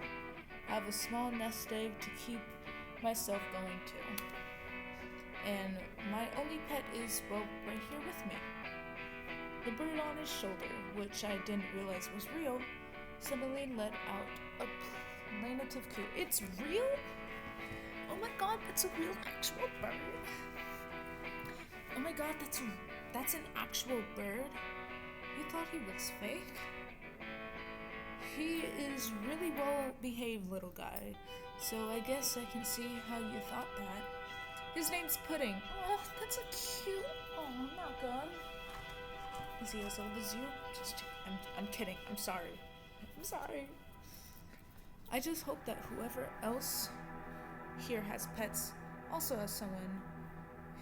I have a small nest egg to keep myself going to. And my only pet is, well, right here with me. The bird on his shoulder, which I didn't realize was real, suddenly let out a plaintive coo. It's real? Oh my god, that's a real actual bird. Oh my god, that's an actual bird? You thought he was fake? He is really well-behaved little guy, so I guess I can see how you thought that. His name's Pudding. Oh, that's a cute... Oh, Malcolm. Is he as old as you? I'm kidding. I'm sorry. I just hope that whoever else here has pets also has someone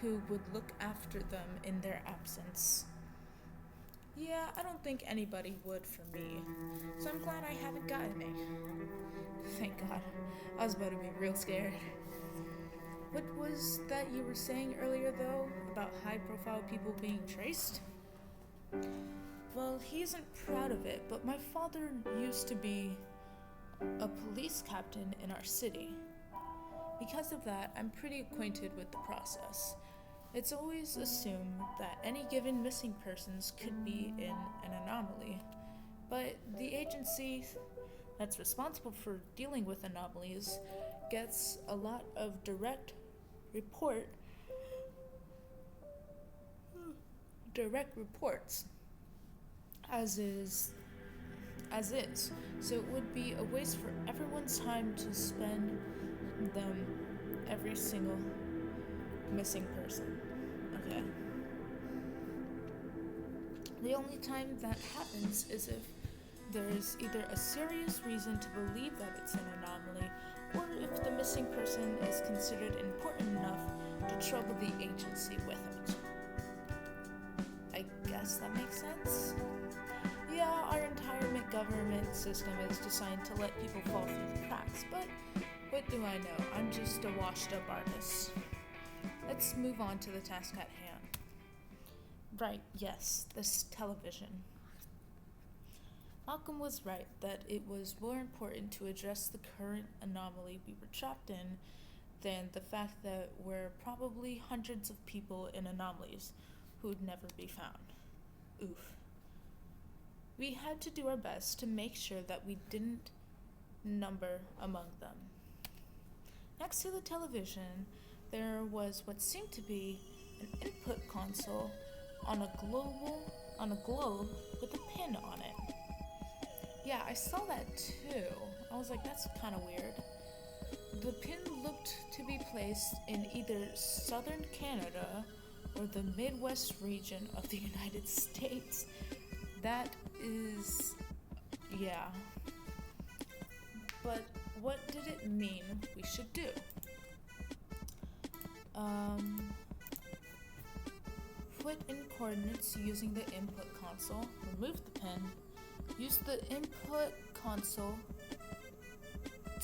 who would look after them in their absence. Yeah, I don't think anybody would for me, so I'm glad I haven't got any. Thank God. I was about to be real scared. What was that you were saying earlier, though, about high-profile people being traced? Well, he isn't proud of it, but my father used to be a police captain in our city. Because of that, I'm pretty acquainted with the process. It's always assumed that any given missing persons could be in an anomaly, but the agency that's responsible for dealing with anomalies gets a lot of direct reports as is. So it would be a waste for everyone's time to spend them every single missing person. Okay. The only time that happens is if there's either a serious reason to believe that it's an anomaly, or if the missing person is considered important enough to trouble the agency with it. I guess that makes sense? Yeah, our entire government system is designed to let people fall through the cracks, but what do I know? I'm just a washed up artist. Let's move on to the task at hand. Right, yes, this television. Malcolm was right that it was more important to address the current anomaly we were trapped in than the fact that we're probably hundreds of people in anomalies who'd never be found. Oof. We had to do our best to make sure that we didn't number among them. Next to the television, there was what seemed to be an input console on a globe with a pin on it. Yeah, I saw that too. I was like, that's kind of weird. The pin looked to be placed in either southern Canada or the Midwest region of the United States. That is, yeah. But what did it mean we should do? Put in coordinates using the input console, remove the pin, use the input console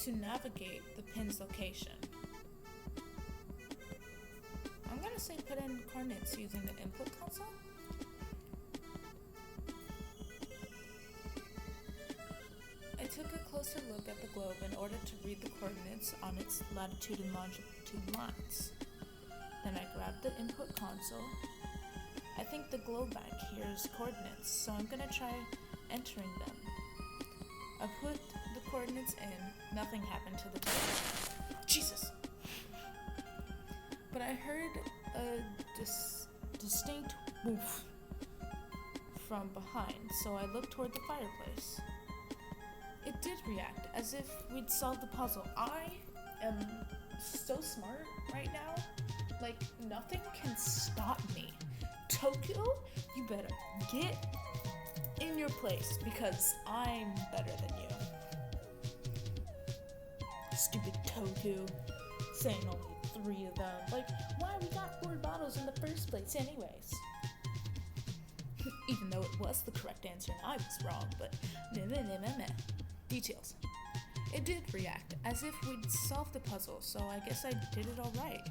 to navigate the pin's location. I'm gonna say put in coordinates using the input console. I took a closer look at the globe in order to read the coordinates on its latitude and longitude lines. Then I grabbed the input console. I think the globe back here is coordinates, so I'm gonna try entering them. I put the coordinates in, nothing happened to the television. Jesus! But I heard a distinct woof from behind, so I looked toward the fireplace. It did react, as if we'd solved the puzzle. I am so smart right now. Like, nothing can stop me. Tokyo, you better get in your place, because I'm better than you. Stupid Tokyo, saying only 3 of them. Like, why we got 4 bottles in the first place anyways? Even though it was the correct answer and I was wrong, but details. It did react, as if we'd solved the puzzle, so I guess I did it all right.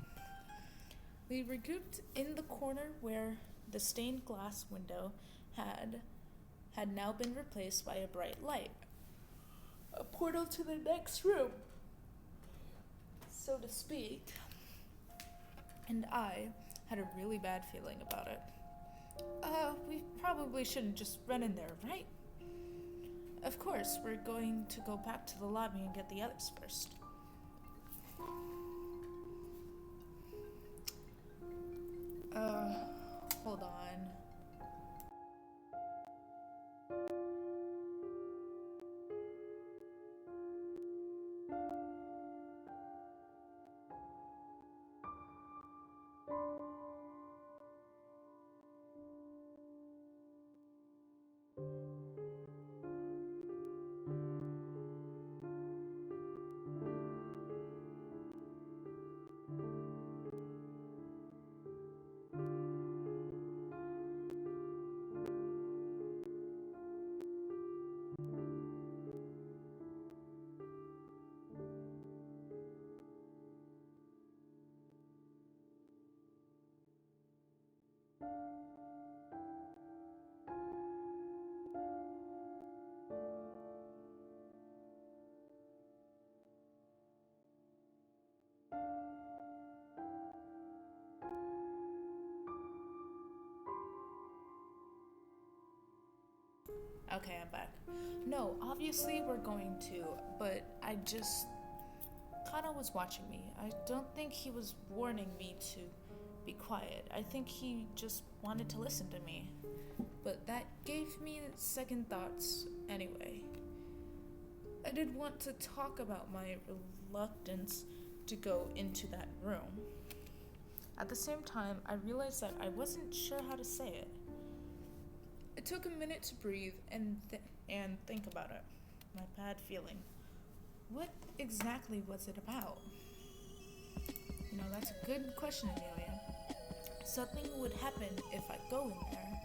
We regrouped in the corner where the stained glass window had now been replaced by a bright light. A portal to the next room, so to speak. And I had a really bad feeling about it. We probably shouldn't just run in there, right? Of course, we're going to go back to the lobby and get the others first. Hold on. Okay, I'm back. No, obviously we're going to, but Kana was watching me. I don't think he was warning me to be quiet. I think he just wanted to listen to me. But that gave me second thoughts anyway. I did want to talk about my reluctance to go into that room. At the same time, I realized that I wasn't sure how to say it. It took a minute to breathe and think about it. My bad feeling. What exactly was it about? You know, that's a good question, Amelia. Something would happen if I go in there.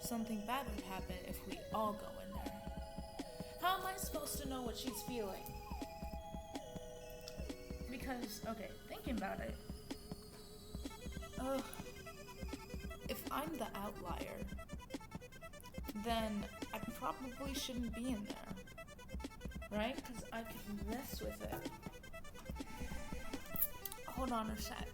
Something bad would happen if we all go in there. How am I supposed to know what she's feeling? Because, okay, thinking about it, if I'm the outlier, then I probably shouldn't be in there, right? Because I could mess with it. Hold on a sec.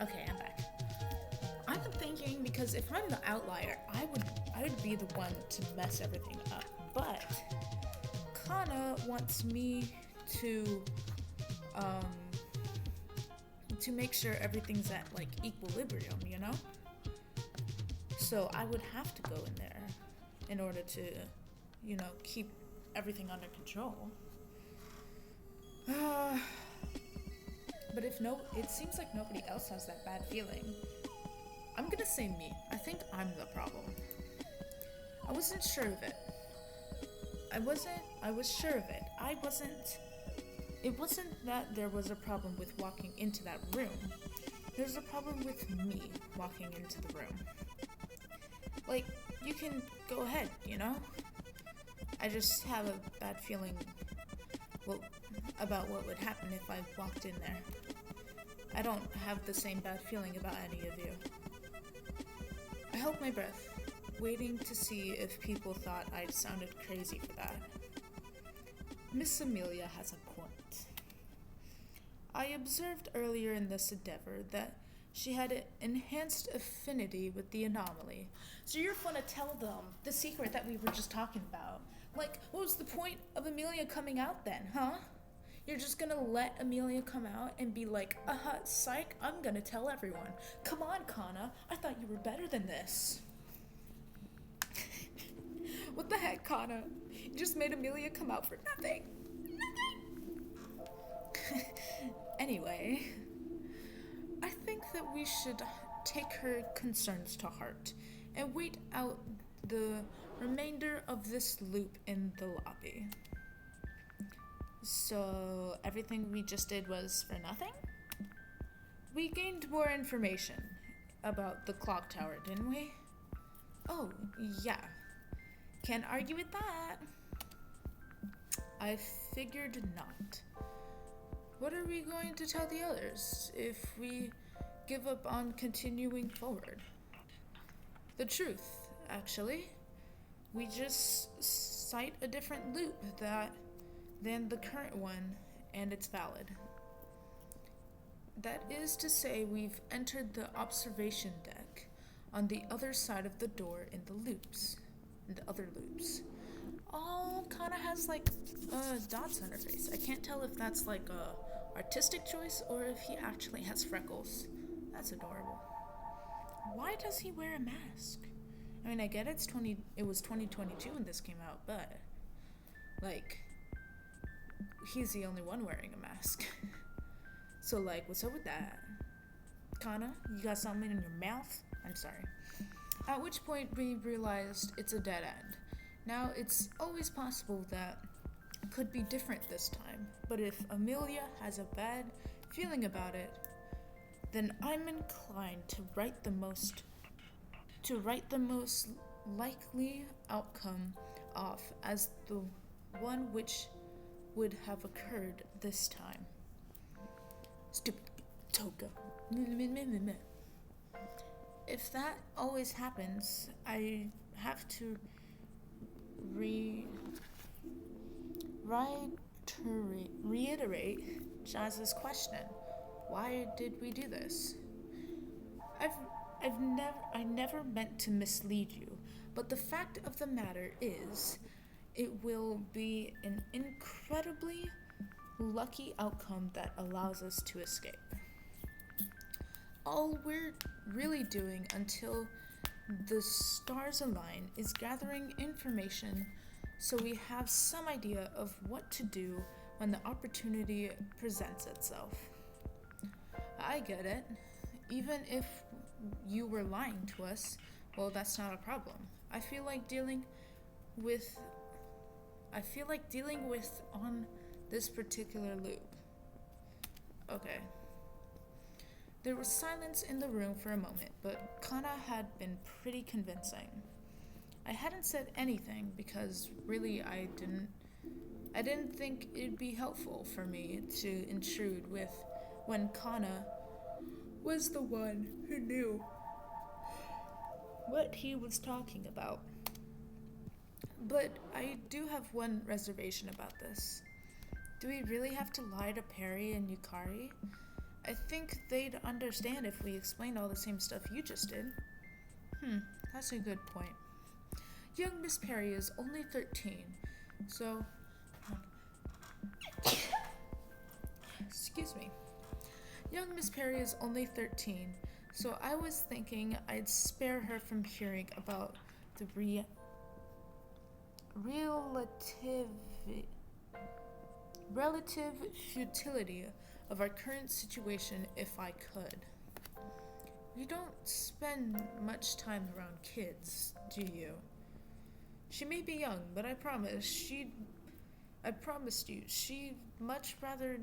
Okay, I'm back. I'm thinking because if I'm the outlier, I would be the one to mess everything up. But Kana wants me to make sure everything's at like equilibrium, you know? So I would have to go in there in order to, you know, keep everything under control. But it seems like nobody else has that bad feeling. I'm gonna say me. I think I'm the problem. I wasn't sure of it. I was sure of it. It wasn't that there was a problem with walking into that room. There's a problem with me walking into the room. Like, you can go ahead, you know? I just have a bad feeling, about what would happen if I walked in there. I don't have the same bad feeling about any of you. I held my breath, waiting to see if people thought I'd sounded crazy for that. Miss Amelia has a point. I observed earlier in this endeavor that she had an enhanced affinity with the anomaly. So you're gonna tell them the secret that we were just talking about. Like, what was the point of Amelia coming out then, huh? You're just gonna let Amelia come out and be like, psych, I'm gonna tell everyone. Come on, Kana, I thought you were better than this. What the heck, Kana? You just made Amelia come out for nothing. Anyway, I think that we should take her concerns to heart and wait out the remainder of this loop in the lobby. So, everything we just did was for nothing? We gained more information about the clock tower, didn't we? Oh, yeah. Can't argue with that. I figured not. What are we going to tell the others if we give up on continuing forward? The truth, actually. We just cite a different loop than the current one, and it's valid. That is to say, we've entered the observation deck on the other side of the door in the other loops. All kinda has like dots on her face. I can't tell if that's like a artistic choice or if he actually has freckles. That's adorable. why does he wear a mask? I mean, I get it was 2022 when this came out, but like he's the only one wearing a mask. So like, what's up with that? Kana, you got something in your mouth? I'm sorry. At which point we realized it's a dead end. Now it's always possible that it could be different this time, but if Amelia has a bad feeling about it, then I'm inclined to write the most likely outcome off as the one which would have occurred this time. Stupid Toka. If that always happens, I have to reiterate Jazz's question. Why did we do this? I never meant to mislead you, but the fact of the matter is, it will be an incredibly lucky outcome that allows us to escape. All we're really doing until the stars align is gathering information so we have some idea of what to do when the opportunity presents itself. I get it. Even if you were lying to us, well, that's not a problem. I feel like dealing with on this particular loop. Okay. There was silence in the room for a moment, but Kana had been pretty convincing. I hadn't said anything because really I didn't think it'd be helpful for me to intrude with when Kana was the one who knew what he was talking about. But I do have one reservation about this. Do we really have to lie to Perry and Yukari? I think they'd understand if we explained all the same stuff you just did. That's a good point. Young Miss Perry is only 13, so... Excuse me. Young Miss Perry is only 13, so I was thinking I'd spare her from hearing about the relative futility of our current situation if I could. You don't spend much time around kids, do you? She may be young, but I promised you, she'd much rather...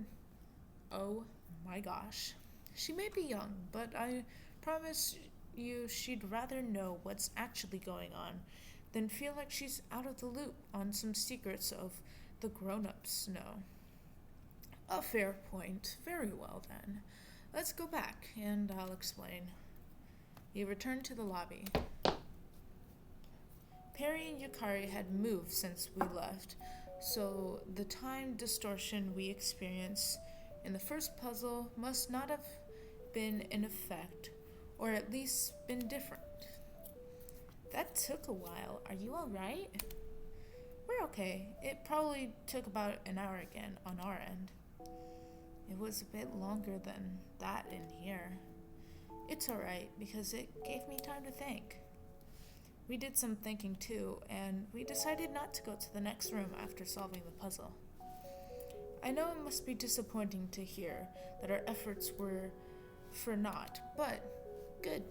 Oh my gosh. She may be young, but I promise you she'd rather know what's actually going on than feel like she's out of the loop on some secrets of the grown-ups know. A fair point. Very well then. Let's go back, and I'll explain. He returned to the lobby. Perry and Yukari had moved since we left, so the time distortion we experienced in the first puzzle must not have been in effect, or at least been different. That took a while. Are you alright? We're okay. It probably took about an hour again on our end. It was a bit longer than that in here. It's alright, because it gave me time to think. We did some thinking too, and we decided not to go to the next room after solving the puzzle. I know it must be disappointing to hear that our efforts were for naught, but good.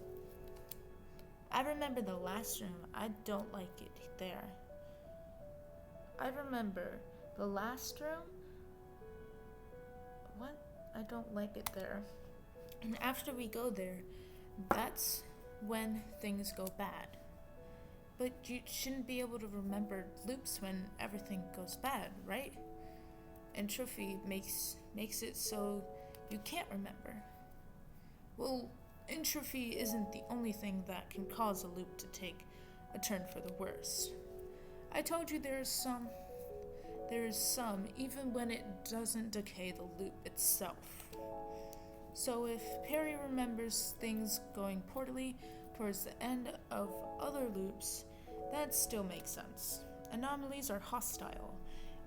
I remember the last room. I don't like it there. I remember the last room. What? I don't like it there. And after we go there, that's when things go bad. But you shouldn't be able to remember loops when everything goes bad, right? Entropic makes it so you can't remember. Well, entropy isn't the only thing that can cause a loop to take a turn for the worse. I told you there is some, even when it doesn't decay the loop itself. So if Perry remembers things going poorly towards the end of other loops, that still makes sense. Anomalies are hostile,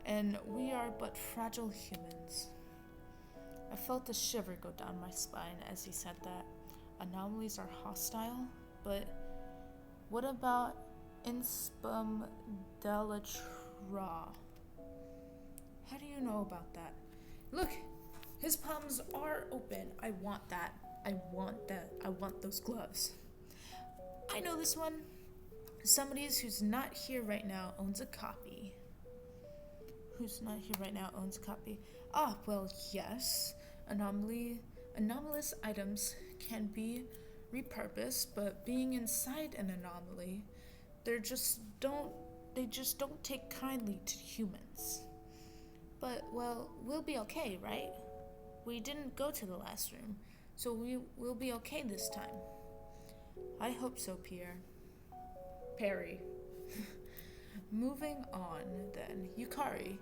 and we are but fragile humans. I felt a shiver go down my spine as he said that. anomalies are hostile, but what about Inspum Delatra? How do you know about that? Look, his palms are open. I want that. I want that. I want those gloves. I know this one. Somebody who's not here right now owns a copy. Ah, well, yes. Anomalous items can be repurposed, but being inside an anomaly, they just don't take kindly to humans. But, well, we'll be okay, right? We didn't go to the last room, so we'll be okay this time. I hope so, Perry. Moving on, then. Yukari,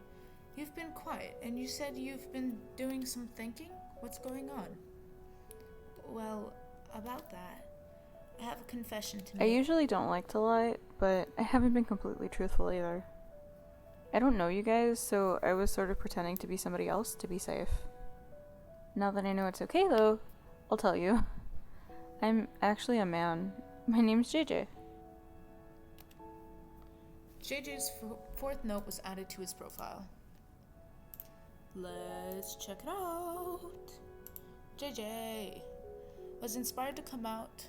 you've been quiet, and you said you've been doing some thinking? What's going on? Well, about that, I have a confession to make. I usually don't like to lie, but I haven't been completely truthful either. I don't know you guys, so I was sort of pretending to be somebody else to be safe. Now that I know it's okay, though, I'll tell you. I'm actually a man. My name's JJ. JJ's fourth note was added to his profile. Let's check it out. JJ was inspired to come out,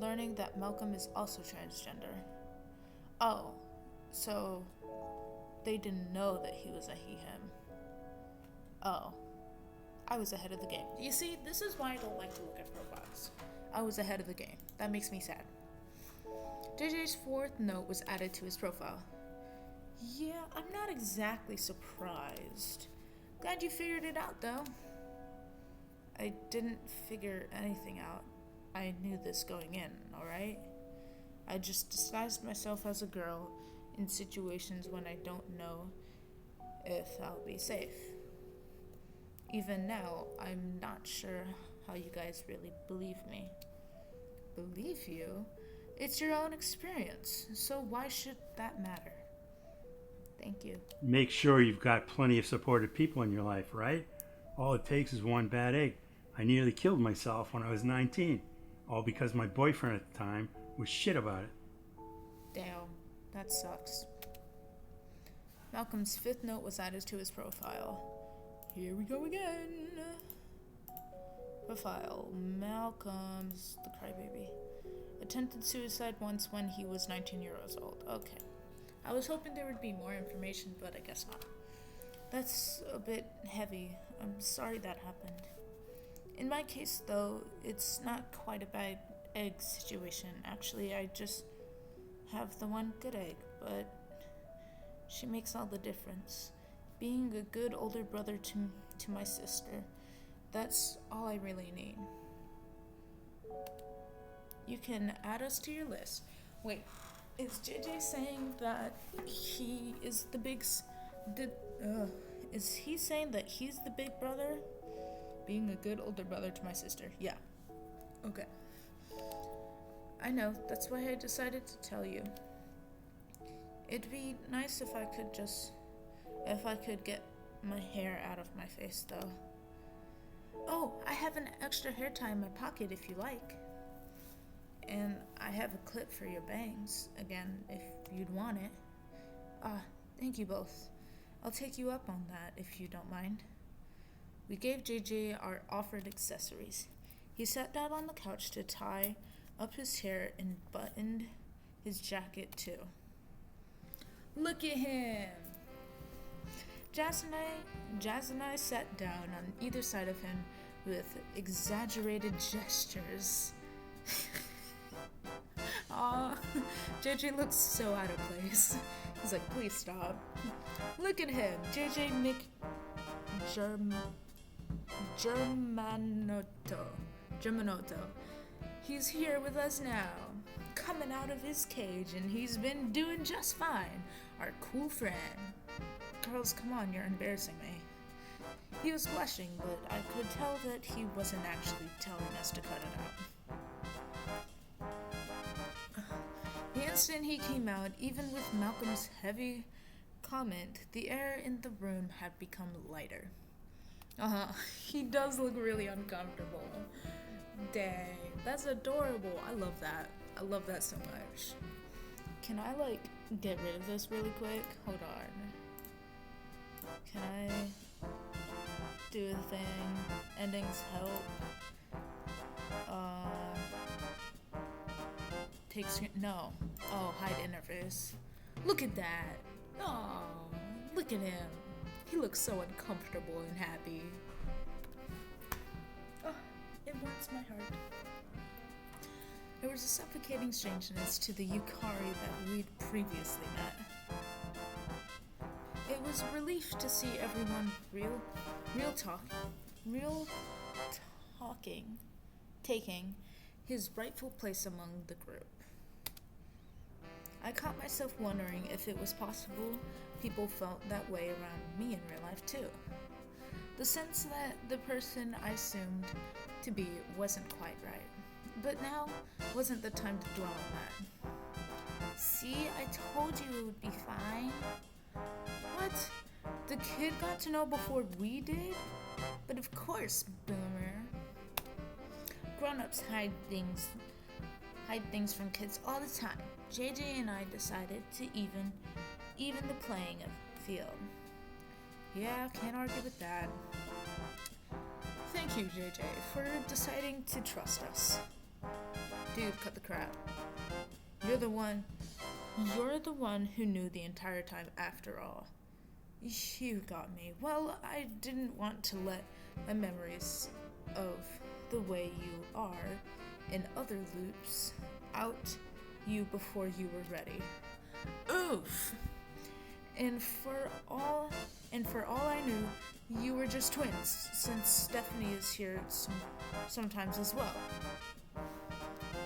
learning that Malcolm is also transgender. Oh, so they didn't know that he was a he-him. Oh, I was ahead of the game. You see, this is why I don't like to look at profiles. I was ahead of the game. That makes me sad. JJ's fourth note was added to his profile. Yeah, I'm not exactly surprised. Glad you figured it out, though. I didn't figure anything out. I knew this going in, alright? I just disguised myself as a girl in situations when I don't know if I'll be safe. Even now, I'm not sure how you guys really believe me. Believe you? It's your own experience, so why should that matter? Thank you. Make sure you've got plenty of supportive people in your life, right? All it takes is one bad egg. I nearly killed myself when I was 19, all because my boyfriend at the time was shit about it. Damn, that sucks. Malcolm's fifth note was added to his profile. Here we go again. Profile. Malcolm's the crybaby. Attempted suicide once when he was 19 years old. Okay. I was hoping there would be more information, but I guess not. That's a bit heavy. I'm sorry that happened. In my case, though, it's not quite a bad egg situation. Actually, I just have the one good egg, but she makes all the difference. Being a good older brother to my sister, that's all I really need. You can add us to your list. Wait, is JJ saying that he is the big... is he saying that he's the big brother? Being a good older brother to my sister. Yeah. Okay. I know, that's why I decided to tell you. It'd be nice if I could get my hair out of my face, though. Oh, I have an extra hair tie in my pocket if you like. And I have a clip for your bangs, again, if you'd want it. Thank you both. I'll take you up on that if you don't mind. We gave JJ our offered accessories. He sat down on the couch to tie up his hair and buttoned his jacket too. Look at him! Jazz and I sat down on either side of him with exaggerated gestures. Aw, JJ looks so out of place. He's like, please stop. Look at him, JJ Germanotto. He's here with us now, coming out of his cage, and he's been doing just fine. Our cool friend. Girls, come on, you're embarrassing me. He was blushing, but I could tell that he wasn't actually telling us to cut it out. The instant he came out, even with Malcolm's heavy comment, the air in the room had become lighter. He does look really uncomfortable. Dang, that's adorable. I love that. I love that so much. Can I, like, get rid of this really quick? Hold on. Can I do the thing? Endings help. Take screen. No. Oh, hide interface. Look at that. Oh, look at him. He looks so uncomfortable and happy. Oh, it warms my heart. There was a suffocating strangeness to the Yukari that we'd previously met. It was a relief to see everyone taking his rightful place among the group. I caught myself wondering if it was possible people felt that way around me in real life too. The sense that the person I assumed to be wasn't quite right. But now wasn't the time to dwell on that. See, I told you it would be fine. What? The kid got to know before we did? But of course, boomer. Grown-ups hide things from kids all the time. JJ and I decided to even the playing field. Yeah, can't argue with that. Thank you, JJ, for deciding to trust us. Dude, cut the crap. You're the one who knew the entire time after all. You got me. Well, I didn't want to let my memories of the way you are in other loops out you before you were ready. Oof! And for all I knew, you were just twins, since Stephanie is here sometimes as well.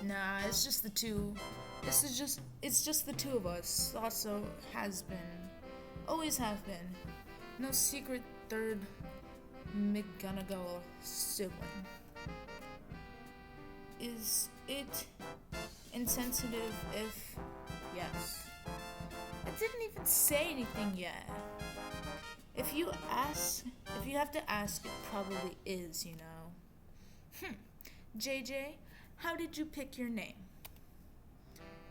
Nah, it's just the two. It's just the two of us. Also has been. Always have been. No secret third McGonagall sibling. Is it insensitive if... Yes. I didn't even say anything yet. If you have to ask, it probably is, you know. JJ, how did you pick your name?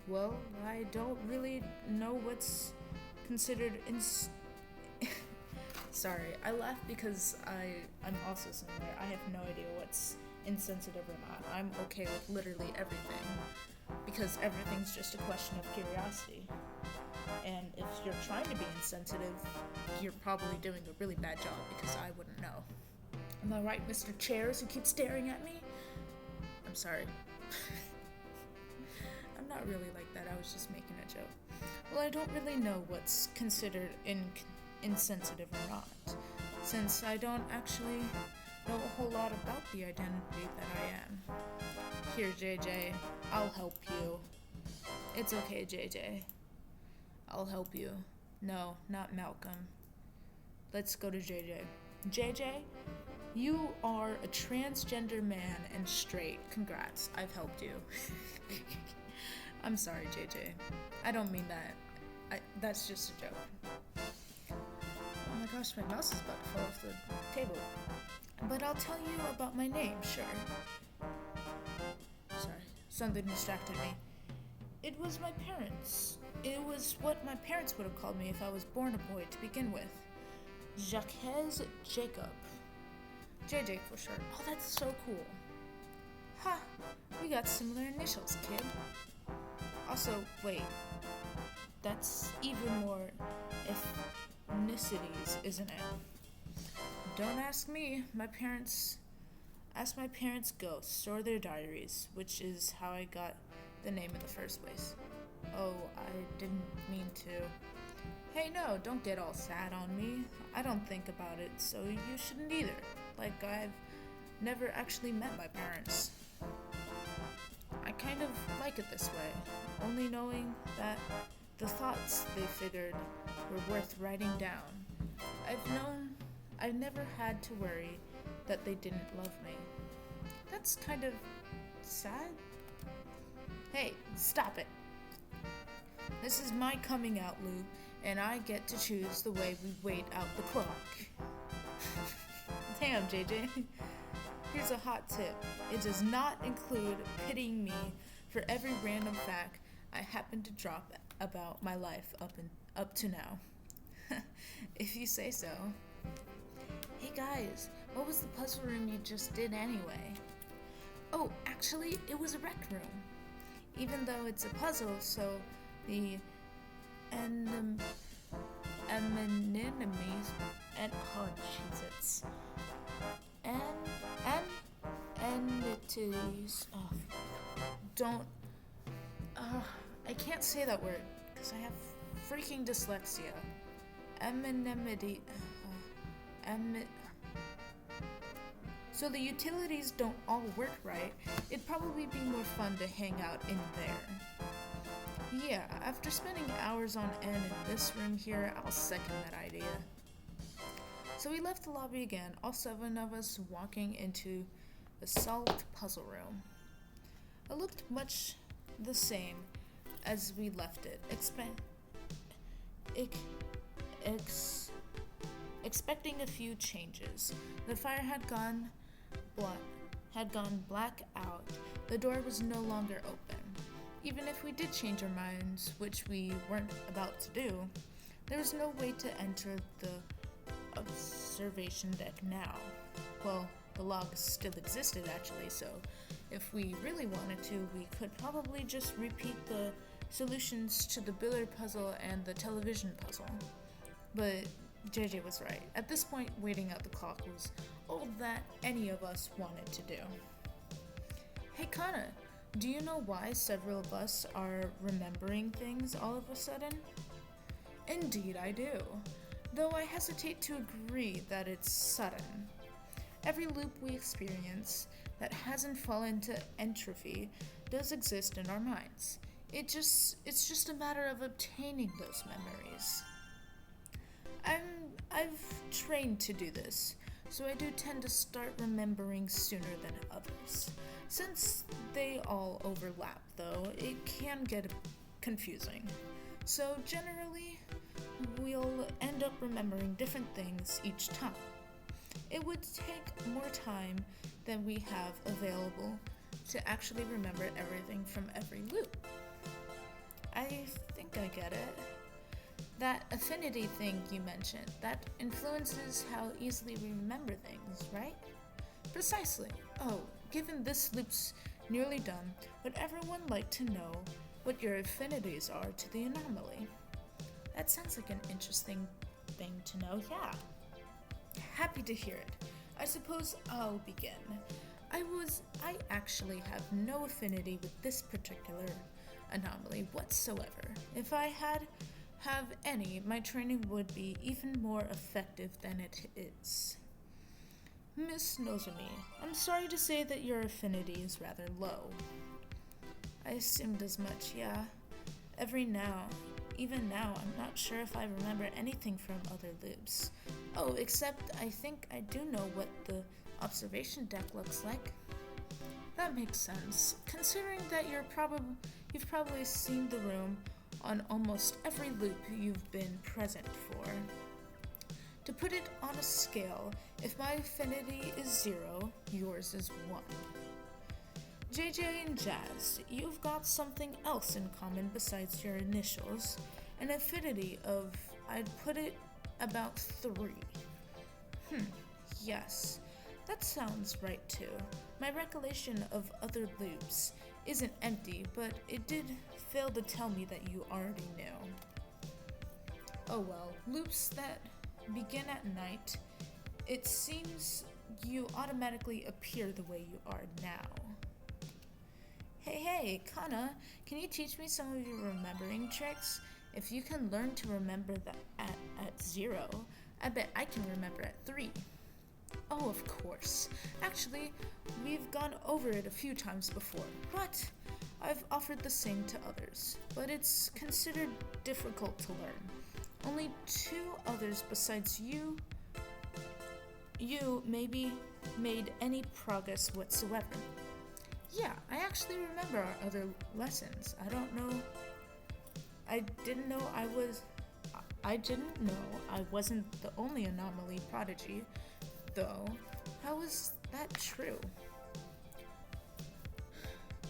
Well, I don't really know what's considered Sorry, I laugh because I'm also similar. I have no idea what's insensitive or not. I'm okay with literally everything because everything's just a question of curiosity. And if you're trying to be insensitive, you're probably doing a really bad job because I wouldn't know. Am I right, Mr. Chairs, who keeps staring at me? I'm sorry. I'm not really like that. I was just making a joke. Well, I don't really know what's considered insensitive or not, since I don't actually know a whole lot about the identity that I am. Here, JJ, I'll help you. It's okay, JJ. I'll help you. No, not Malcolm. Let's go to JJ. JJ, you are a transgender man and straight. Congrats, I've helped you. I'm sorry, JJ. I don't mean that. That's just a joke. Oh my gosh, my mouse is about to fall off the table. But I'll tell you about my name, sure. Sorry, something distracted me. It was my parents. It was what my parents would have called me if I was born a boy to begin with. Jacques Jacob. JJ for short. Oh, that's so cool. Ha! We got similar initials, kid. Also, wait. That's even more ethnicities, isn't it? Don't ask me. Ask my parents' ghosts or their diaries, which is how I got the name in the first place. Oh, I didn't mean to. Hey, no, don't get all sad on me. I don't think about it, so you shouldn't either. Like, I've never actually met my parents. I kind of like it this way, only knowing that the thoughts they figured were worth writing down. I've never had to worry that they didn't love me. That's kind of sad. Hey, stop it. This is my coming out loop, and I get to choose the way we wait out the clock. Damn, JJ. Here's a hot tip. It does not include pitying me for every random fact I happen to drop about my life up to now. If you say so. Hey guys, what was the puzzle room you just did anyway? Oh, actually, it was a rec room. Even though it's a puzzle, so the anemones and oh Jesus, entities. Oh, don't. I can't say that word because I have freaking dyslexia. Amenemity. So the utilities don't all work right. It'd probably be more fun to hang out in there. Yeah, after spending hours on end in this room here, I'll second that idea. So we left the lobby again, all 7 of us walking into the solved puzzle room. It looked much the same as we left it, expecting a few changes. The fire had gone black out. The door was no longer open. Even if we did change our minds, which we weren't about to do, there was no way to enter the observation deck now. Well, the logs still existed actually, so if we really wanted to, we could probably just repeat the solutions to the billiard puzzle and the television puzzle. But JJ was right. At this point, waiting out the clock was all that any of us wanted to do. Hey Kana, do you know why several of us are remembering things all of a sudden? Indeed I do, though I hesitate to agree that it's sudden. Every loop we experience that hasn't fallen to entropy does exist in our minds. It's just a matter of obtaining those memories. I've trained to do this, so I do tend to start remembering sooner than others. Since they all overlap, though, it can get confusing. So generally, we'll end up remembering different things each time. It would take more time than we have available to actually remember everything from every loop. I think I get it. That affinity thing you mentioned, that influences how easily we remember things, right? Precisely. Oh, given this loop's nearly done, would everyone like to know what your affinities are to the anomaly? That sounds like an interesting thing to know, yeah. Happy to hear it. I suppose I'll begin. I actually have no affinity with this particular anomaly whatsoever. If I have any, my training would be even more effective than it is. Miss Nozomi, I'm sorry to say that your affinity is rather low. I assumed as much, yeah. Even now, I'm not sure if I remember anything from other loops. Oh, except I think I do know what the observation deck looks like. That makes sense, considering that you've probably seen the room on almost every loop you've been present for. To put it on a scale, if my affinity is 0, yours is 1. JJ and Jazz, you've got something else in common besides your initials, an affinity of, I'd put it, about 3. Yes, that sounds right too. My recollection of other loops isn't empty, but it did fail to tell me that you already knew. Oh well, loops that begin at night, it seems you automatically appear the way you are now. Hey, Kana, can you teach me some of your remembering tricks? If you can learn to remember that at 0, I bet I can remember at 3. Oh, of course. Actually, we've gone over it a few times before, but I've offered the same to others, but it's considered difficult to learn. Only 2 others besides you maybe made any progress whatsoever. Yeah, I actually remember our other lessons. I didn't know I wasn't the only anomaly prodigy, though. How was that true?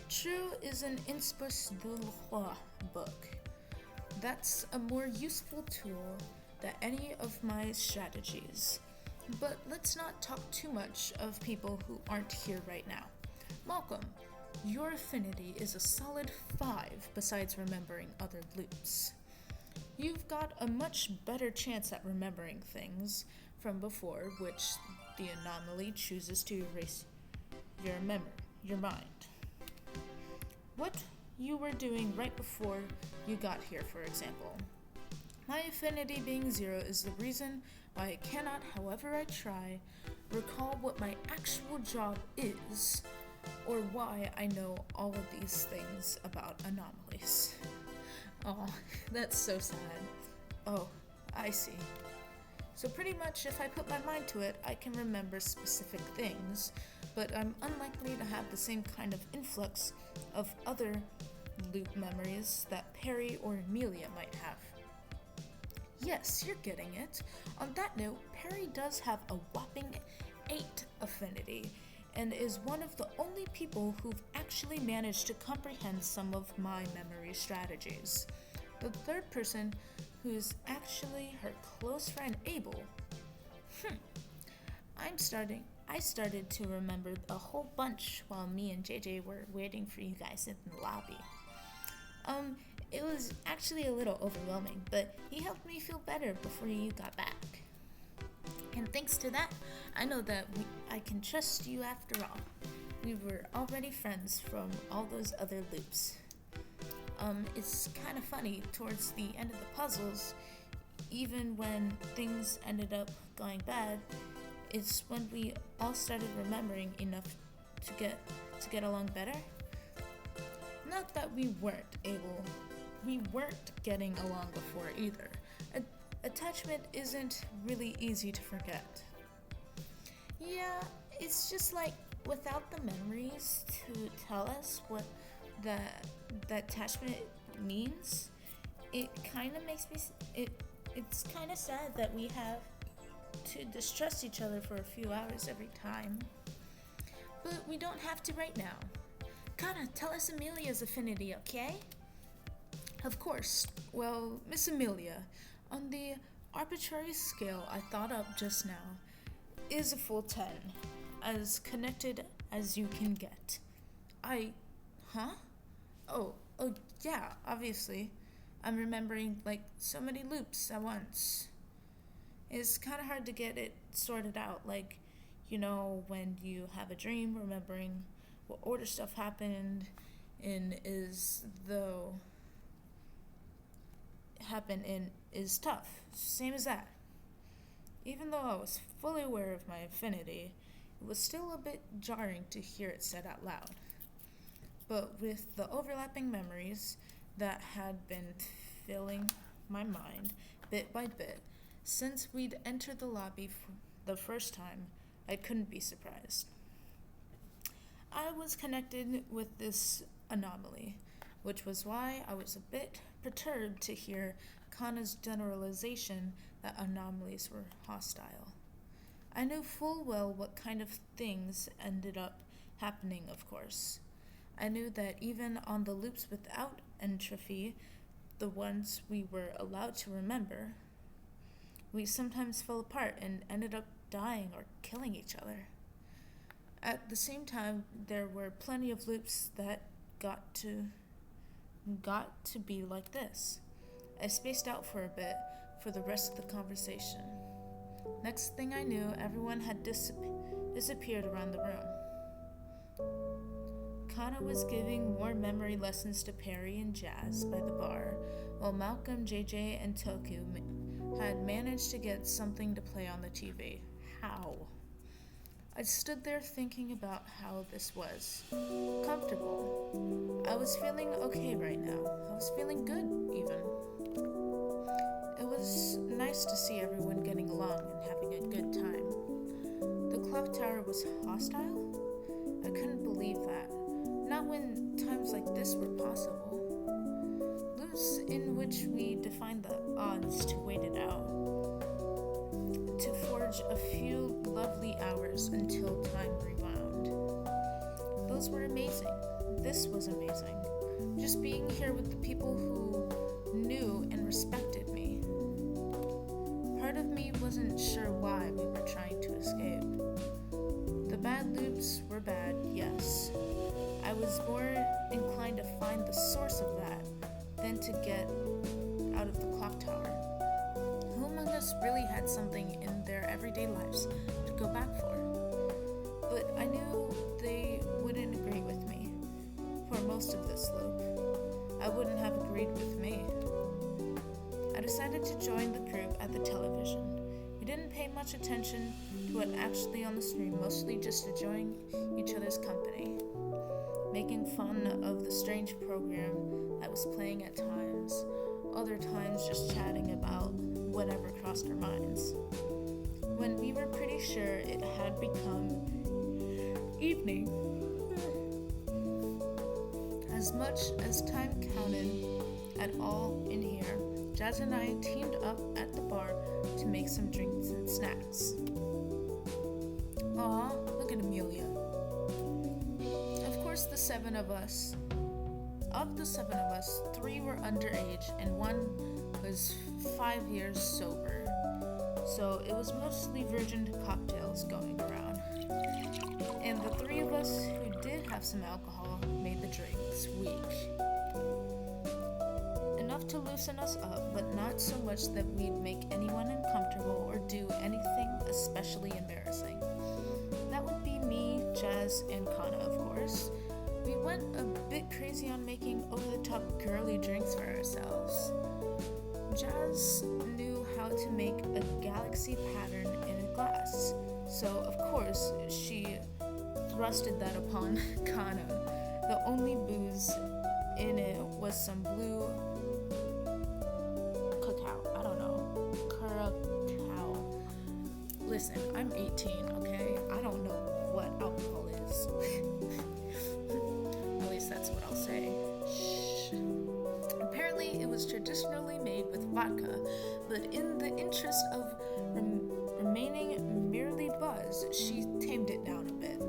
True is an Inspus de Loi book. That's a more useful tool than any of my strategies. But let's not talk too much of people who aren't here right now. Malcolm, your affinity is a solid 5 besides remembering other loops. You've got a much better chance at remembering things from before, which the anomaly chooses to erase your mind. What you were doing right before you got here, for example. My affinity being 0 is the reason why I cannot, however I try, recall what my actual job is, or why I know all of these things about anomalies. Oh, that's so sad. Oh, I see. So pretty much if I put my mind to it, I can remember specific things, but I'm unlikely to have the same kind of influx of other loop memories that Perry or Amelia might have. Yes, you're getting it. On that note, Perry does have a whopping 8 affinity, and is one of the only people who've actually managed to comprehend some of my memory strategies. The third person, who's actually her close friend Abel. I started to remember a whole bunch while me and JJ were waiting for you guys in the lobby. It was actually a little overwhelming, but he helped me feel better before you got back. And thanks to that, I know that I can trust you after all. We were already friends from all those other loops. It's kind of funny, towards the end of the puzzles, even when things ended up going bad, it's when we all started remembering enough to get along better. Not that we weren't getting along before either. Attachment isn't really easy to forget. Yeah, it's just like without the memories to tell us what that attachment means, it kind of makes me. It's kind of sad that we have to distrust each other for a few hours every time. But we don't have to right now. Kana, tell us Amelia's affinity, okay? Of course. Well, Miss Amelia, on the arbitrary scale I thought up just now, is a full 10, as connected as you can get. Oh, yeah, obviously. I'm remembering, like, so many loops at once. It's kind of hard to get it sorted out, like, you know, when you have a dream, remembering what order stuff happened in is tough. Same as that. Even though I was fully aware of my affinity, it was still a bit jarring to hear it said out loud. But with the overlapping memories that had been filling my mind bit by bit, since we'd entered the lobby for the first time, I couldn't be surprised. I was connected with this anomaly, which was why I was a bit perturbed to hear Kana's generalization that anomalies were hostile. I knew full well what kind of things ended up happening, of course. I knew that even on the loops without entropy, the ones we were allowed to remember, we sometimes fell apart and ended up dying or killing each other. At the same time, there were plenty of loops that got to be like this. I spaced out for a bit for the rest of the conversation. Next thing I knew, everyone had disappeared around the room. Kana was giving more memory lessons to Perry and Jazz by the bar, while Malcolm, JJ, and Toku had managed to get something to play on the TV. How? I stood there thinking about how this was. Comfortable. I was feeling okay right now. I was feeling good, even. It was nice to see everyone getting along and having a good time. The clock tower was hostile? I couldn't believe that. Not when times like this were possible. Loops in which we defined the odds to wait it out. to forge a few lovely hours until time rewound. Those were amazing. This was amazing. Just being here with the people who knew and respected me. Part of me wasn't sure why we were trying to escape. The bad loops were bad, yes. I was more inclined to find the source of that than to get out of the clock tower. Who among us really had something in their everyday lives to go back for? But I knew they wouldn't agree with me for most of this loop. I wouldn't have agreed with me. I decided to join the group at the television. We didn't pay much attention to what actually on the screen, mostly just enjoying each other's company, making fun of the strange program that was playing at times, other times just chatting about whatever crossed our minds. When we were pretty sure it had become evening, as much as time counted at all in here, Jazz and I teamed up at the bar to make some drinks and snacks. Aw, look at Amelia. Of course, of the seven of us, 3 were underage and 1 was 5 years sober. So it was mostly virgin cocktails going around. And the 3 of us who did have some alcohol made the drinks weak. Enough to loosen us up, but not so much that we'd make anyone uncomfortable or do anything especially embarrassing. That would be me, Jazz, and Kana, of course. We went a bit crazy on making over-the-top girly drinks for ourselves. Jazz knew how to make a galaxy pattern in a glass, so of course she thrusted that upon Kana. The only booze in it was some blue cacao. I don't know. Curacao. Listen, I'm 18, okay? I don't know what alcohol is. At least that's what I'll say. Shh. Apparently, it was traditionally made with vodka, but in the interest of remaining merely buzzed, she tamed it down a bit.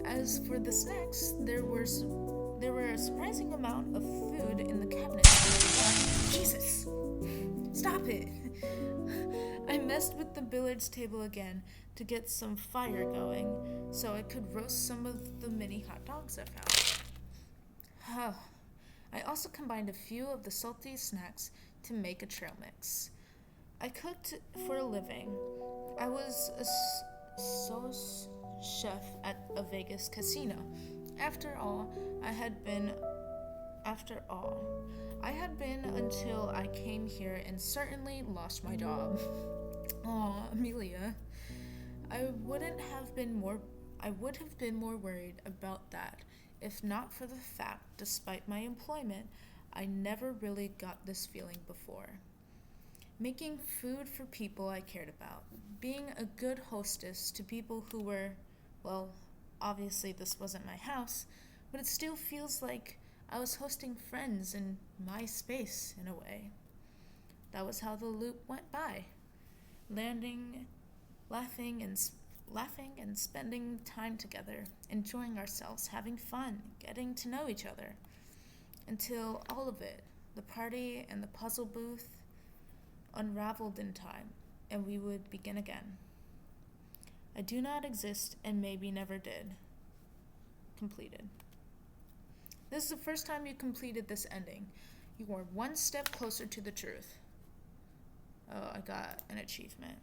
As for the snacks, there were a surprising amount of food in the cabinet. Jesus! Stop it! I messed with the billiards table again to get some fire going, so I could roast some of the mini hot dogs I found. I also combined a few of the salty snacks to make a trail mix. I cooked for a living. I was a sauce chef at a Vegas casino. After all, I had been until I came here and certainly lost my job. Aw, Amelia. I would have been more worried about that if not for the fact, despite my employment, I never really got this feeling before. Making food for people I cared about, being a good hostess to people who were, well, obviously this wasn't my house, but it still feels like I was hosting friends in my space in a way. That was how the loop went by. Laughing and spending time together, enjoying ourselves, having fun, getting to know each other. Until all of it, the party and the puzzle booth, unraveled in time, and we would begin again. I do not exist and maybe never did. Completed. This is the first time you completed this ending. You are 1 step closer to the truth. Oh, I got an achievement.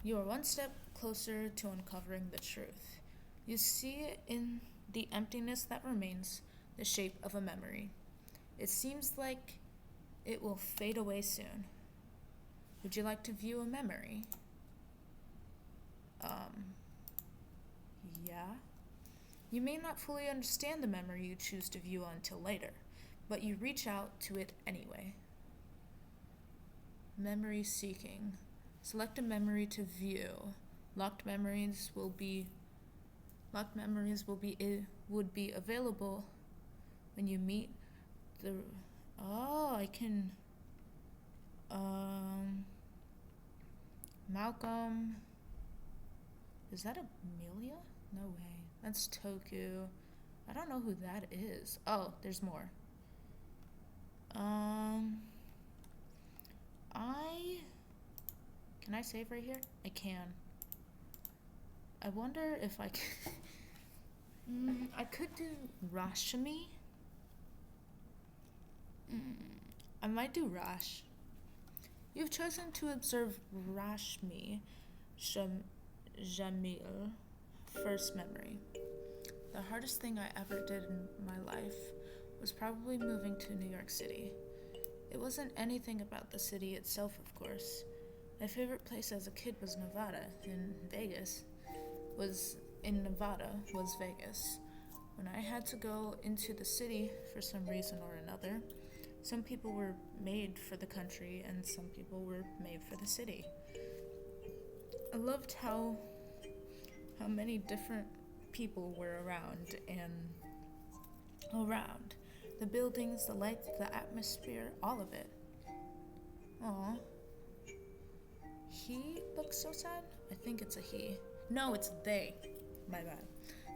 You are 1 step closer to uncovering the truth. You see in the emptiness that remains the shape of a memory. It seems like it will fade away soon. Would you like to view a memory? Yeah. You may not fully understand the memory you choose to view until later, but you reach out to it anyway. Memory seeking. Select a memory to view. Locked memories would be available when you meet the. Oh, I can Malcolm. Is that Amelia? No way. That's Toku. I don't know who that is. Oh, there's more. Can I save right here? I can. I wonder if I can. I could do Rashmi. I might do Rash. You've chosen to observe Rashmi Jamil. First memory. The hardest thing I ever did in my life was probably moving to New York City. It wasn't anything about the city itself, of course. My favorite place as a kid was Nevada, was Vegas. When I had to go into the city for some reason or another, some people were made for the country and some people were made for the city. I loved how many different people were around. The buildings, the lights, the atmosphere, all of it. Aw. He looks so sad? I think it's a he. No, it's they. My bad.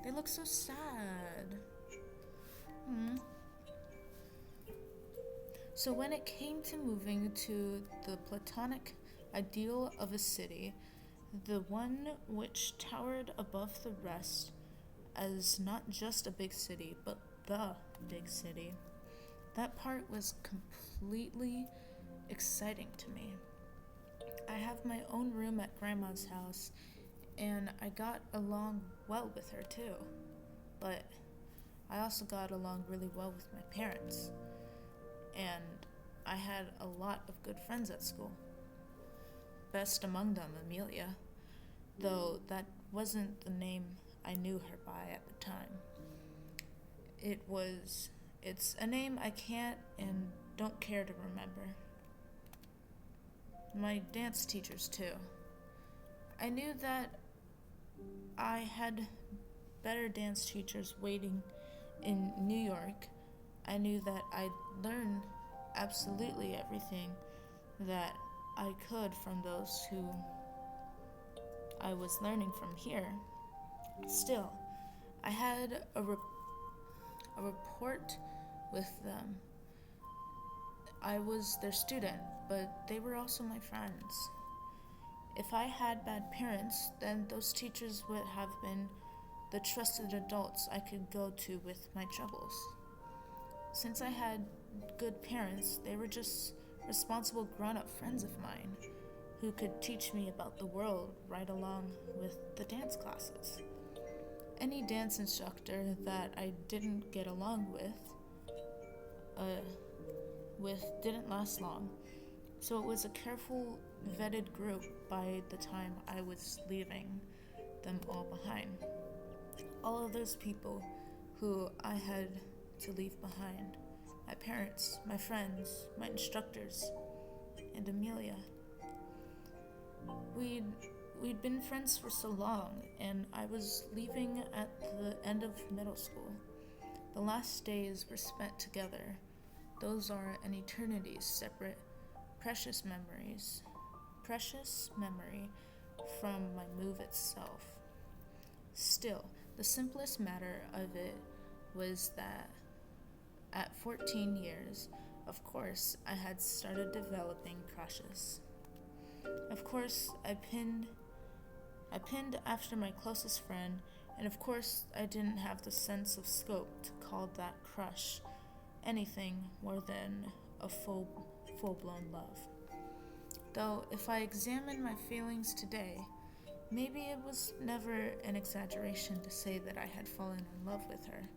They look so sad. So when it came to moving to the platonic ideal of a city, the one which towered above the rest as not just a big city, but the big city, that part was completely exciting to me. I have my own room at Grandma's house, and I got along well with her too. But I also got along really well with my parents, and I had a lot of good friends at school. Best among them, Amelia, though that wasn't the name I knew her by at the time. It's a name I can't and don't care to remember. My dance teachers, too. I knew that I had better dance teachers waiting in New York. I knew that I'd learn absolutely everything that I could from those who I was learning from here. Still, I had a rapport with them. I was their student, but they were also my friends. If I had bad parents, then those teachers would have been the trusted adults I could go to with my troubles. Since I had good parents, they were just responsible grown-up friends of mine who could teach me about the world right along with the dance classes. Any dance instructor that I didn't get along with didn't last long, so it was a careful, vetted group by the time I was leaving them all behind. All of those people who I had to leave behind. My parents, my friends, my instructors, and Amelia. We'd been friends for so long, and I was leaving at the end of middle school. The last days were spent together. Those are an eternity's separate, precious memory from my move itself. Still, the simplest matter of it was that at 14 years, of course, I had started developing crushes. Of course, I pinned after my closest friend, and of course, I didn't have the sense of scope to call that crush anything more than a full-blown love. Though, if I examine my feelings today, maybe it was never an exaggeration to say that I had fallen in love with her.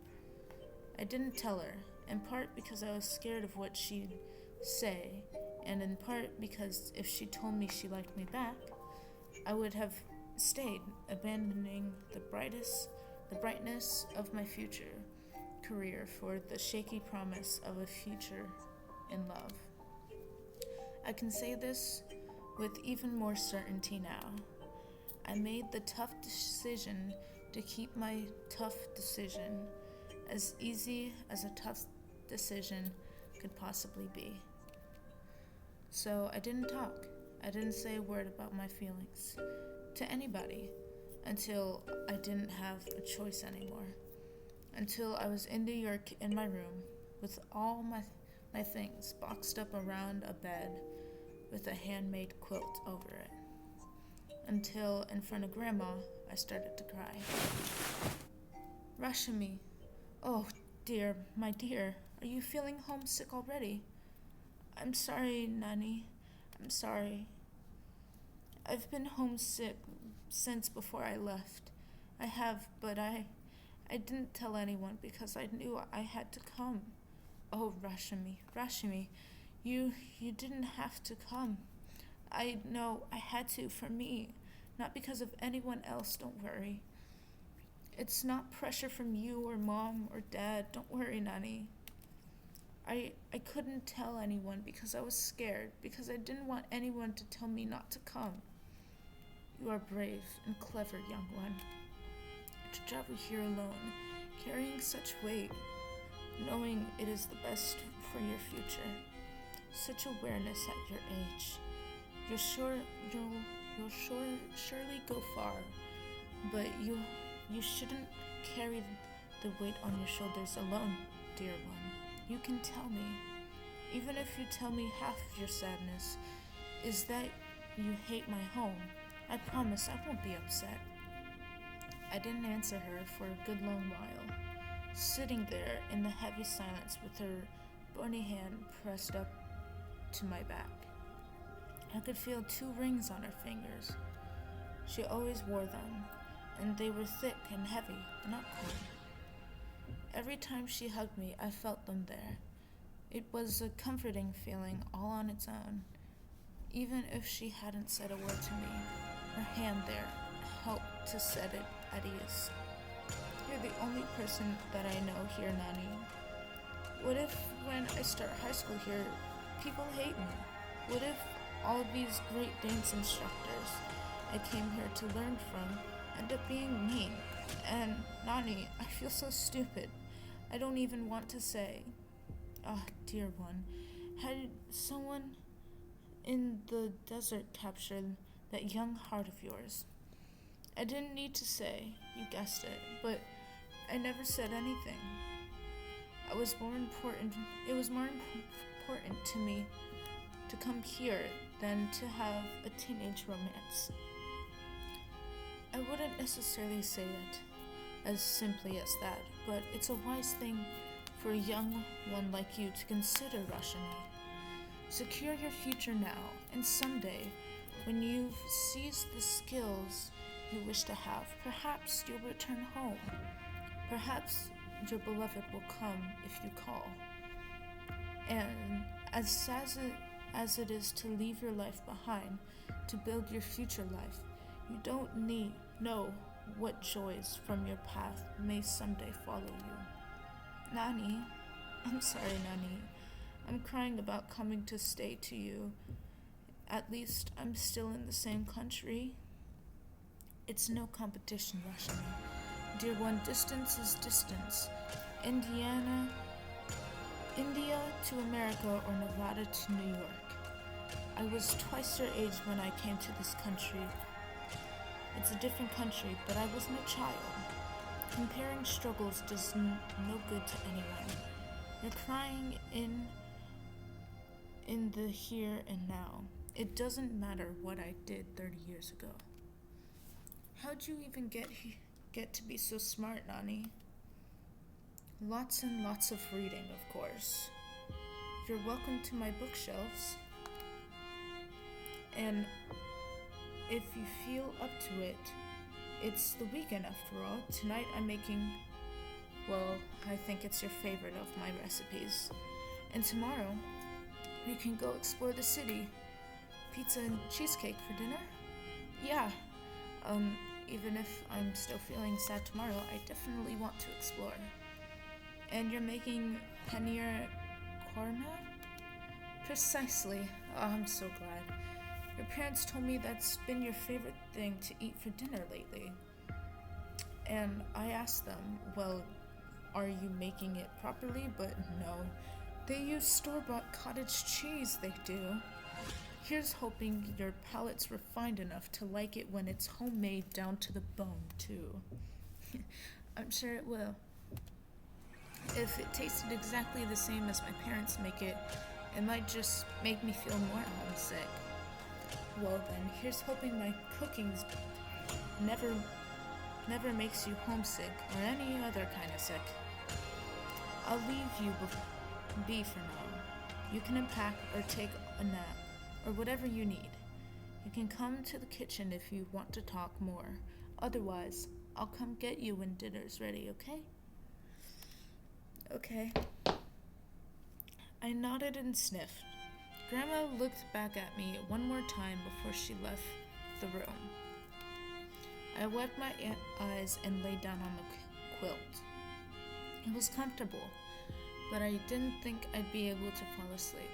I didn't tell her, in part because I was scared of what she'd say, and in part because if she told me she liked me back, I would have stayed, abandoning the brightness of my future career for the shaky promise of a future in love. I can say this with even more certainty now. I made the tough decision to keep my tough decision as easy as a tough decision could possibly be. So I didn't talk. I didn't say a word about my feelings to anybody until I didn't have a choice anymore. Until I was in New York in my room with all my things boxed up around a bed with a handmade quilt over it. Until in front of Grandma, I started to cry. Rashmi, oh dear, my dear, are you feeling homesick already? I'm sorry, Nani. I'm sorry. I've been homesick since before I left. I have, but I didn't tell anyone because I knew I had to come. Oh, Rashmi, you didn't have to come. I know I had to for me, not because of anyone else, don't worry. It's not pressure from you or Mom or Dad, don't worry, Nani. I couldn't tell anyone because I was scared, because I didn't want anyone to tell me not to come. You are brave and clever, young one. To travel here alone, carrying such weight, knowing it is the best for your future. Such awareness at your age. You'll surely go far, but you shouldn't carry the weight on your shoulders alone, dear one. You can tell me, even if you tell me half of your sadness is that you hate my home. I promise I won't be upset. I didn't answer her for a good long while, sitting there in the heavy silence with her bony hand pressed up to my back. I could feel 2 rings on her fingers. She always wore them, and they were thick and heavy, not cold. Every time she hugged me, I felt them there. It was a comforting feeling all on its own. Even if she hadn't said a word to me, her hand there helped to set it at ease. You're the only person that I know here, Nani. What if when I start high school here, people hate me? What if all these great dance instructors I came here to learn from end up being mean? And Nani, I feel so stupid. I don't even want to say. Ah, dear one, had someone in the desert captured that young heart of yours? I didn't need to say, you guessed it, but I never said anything. It was more important to me to come here than to have a teenage romance. I wouldn't necessarily say it as simply as that, but it's a wise thing for a young one like you to consider, Rashmi. Secure your future now, and someday, when you've seized the skills you wish to have, perhaps you'll return home. Perhaps your beloved will come if you call. And as sad as it is to leave your life behind, to build your future life, you don't know what joys from your path may someday follow you. Nani, I'm sorry, Nani. I'm crying about coming to stay to you. At least I'm still in the same country. It's no competition, Rashmi. Dear one, distance is distance. India to America or Nevada to New York. I was twice your age when I came to this country. It's a different country, but I wasn't a child. Comparing struggles does no good to anyone. You're crying in the here and now. It doesn't matter what I did 30 years ago. How'd you even get to be so smart, Nani? Lots and lots of reading, of course. You're welcome to my bookshelves. And if you feel up to it, it's the weekend after all. Tonight I'm making, well, I think it's your favorite of my recipes. And tomorrow, we can go explore the city. Pizza and cheesecake for dinner? Yeah. Even if I'm still feeling sad tomorrow, I definitely want to explore. And you're making paneer korma? Precisely. Oh, I'm so glad. Your parents told me that's been your favorite thing to eat for dinner lately. And I asked them, well, are you making it properly? But no. They use store-bought cottage cheese, they do. Here's hoping your palate's refined enough to like it when it's homemade down to the bone, too. I'm sure it will. If it tasted exactly the same as my parents make it, it might just make me feel more homesick. Well then, here's hoping my cooking's never makes you homesick or any other kind of sick. I'll leave you be for now. You can unpack or take a nap or whatever you need. You can come to the kitchen if you want to talk more. Otherwise, I'll come get you when dinner's ready, okay? Okay. I nodded and sniffed. Grandma looked back at me one more time before she left the room. I wiped my eyes and lay down on the quilt. It was comfortable, but I didn't think I'd be able to fall asleep.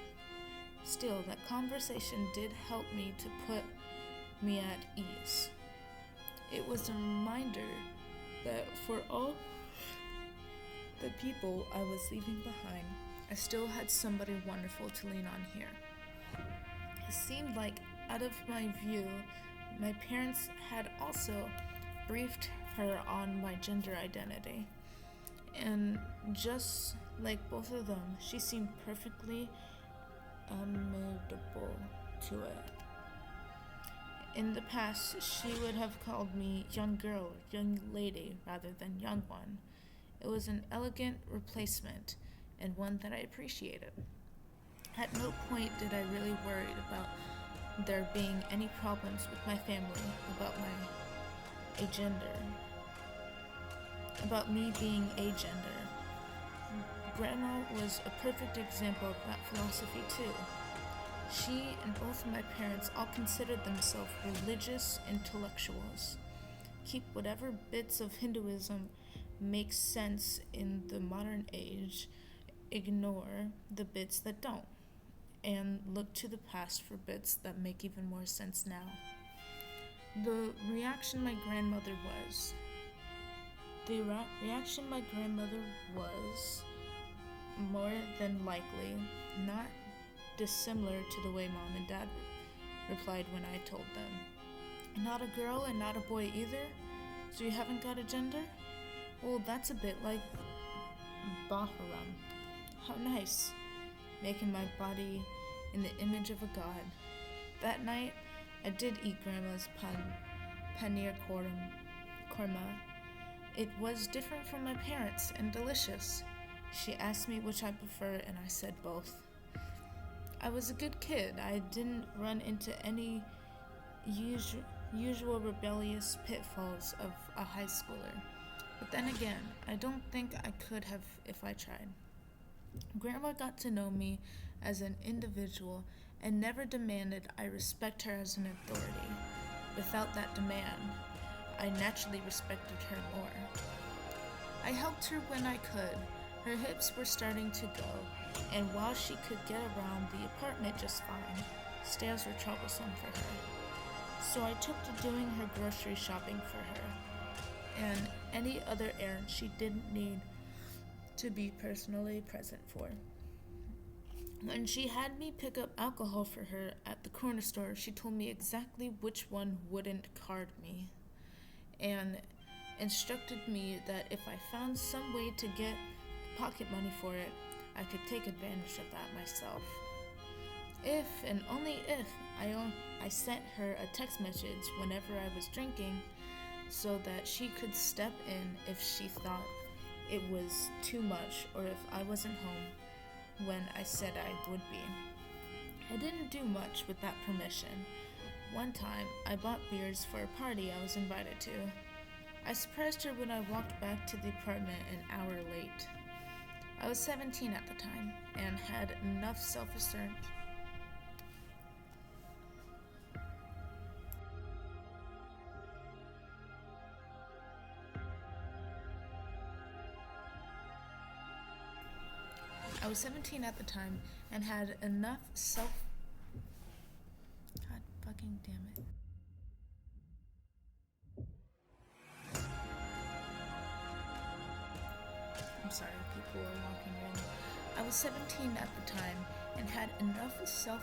Still, that conversation did help me to put me at ease. It was a reminder that for all the people I was leaving behind, I still had somebody wonderful to lean on here. It seemed like, out of my view, my parents had also briefed her on my gender identity. And just like both of them, she seemed perfectly amenable to it. In the past, she would have called me young girl, young lady, rather than young one. It was an elegant replacement, and one that I appreciated. At no point did I really worry about there being any problems with my family about my agender. About me being agender. Grandma was a perfect example of that philosophy too. She and both of my parents all considered themselves religious intellectuals. Keep whatever bits of Hinduism make sense in the modern age, ignore the bits that don't, and look to the past for bits that make even more sense now. The reaction my grandmother was more than likely not dissimilar to the way Mom and Dad replied when I told them. Not a girl and not a boy either? So you haven't got a gender? Well, that's a bit like Baharam. How nice. Making my body in the image of a god. That night, I did eat Grandma's paneer korma. It was different from my parents and delicious. She asked me which I prefer, and I said both. I was a good kid. I didn't run into any usual rebellious pitfalls of a high schooler. But then again, I don't think I could have if I tried. Grandma got to know me as an individual and never demanded I respect her as an authority. Without that demand, I naturally respected her more. I helped her when I could. Her hips were starting to go, and while she could get around the apartment just fine, stairs were troublesome for her. So I took to doing her grocery shopping for her, and any other errand she didn't need to be personally present for. When she had me pick up alcohol for her at the corner store, she told me exactly which one wouldn't card me, and instructed me that if I found some way to get pocket money for it, I could take advantage of that myself. If, and only if, I sent her a text message whenever I was drinking so that she could step in if she thought it was too much or if I wasn't home when I said I would be. I didn't do much with that permission. One time, I bought beers for a party I was invited to. I surprised her when I walked back to the apartment an hour late. I was 17 at the time and had enough self-esteem. I was 17 at the time and had enough God fucking damn it. I'm sorry, people are walking in. I was 17 at the time and had enough self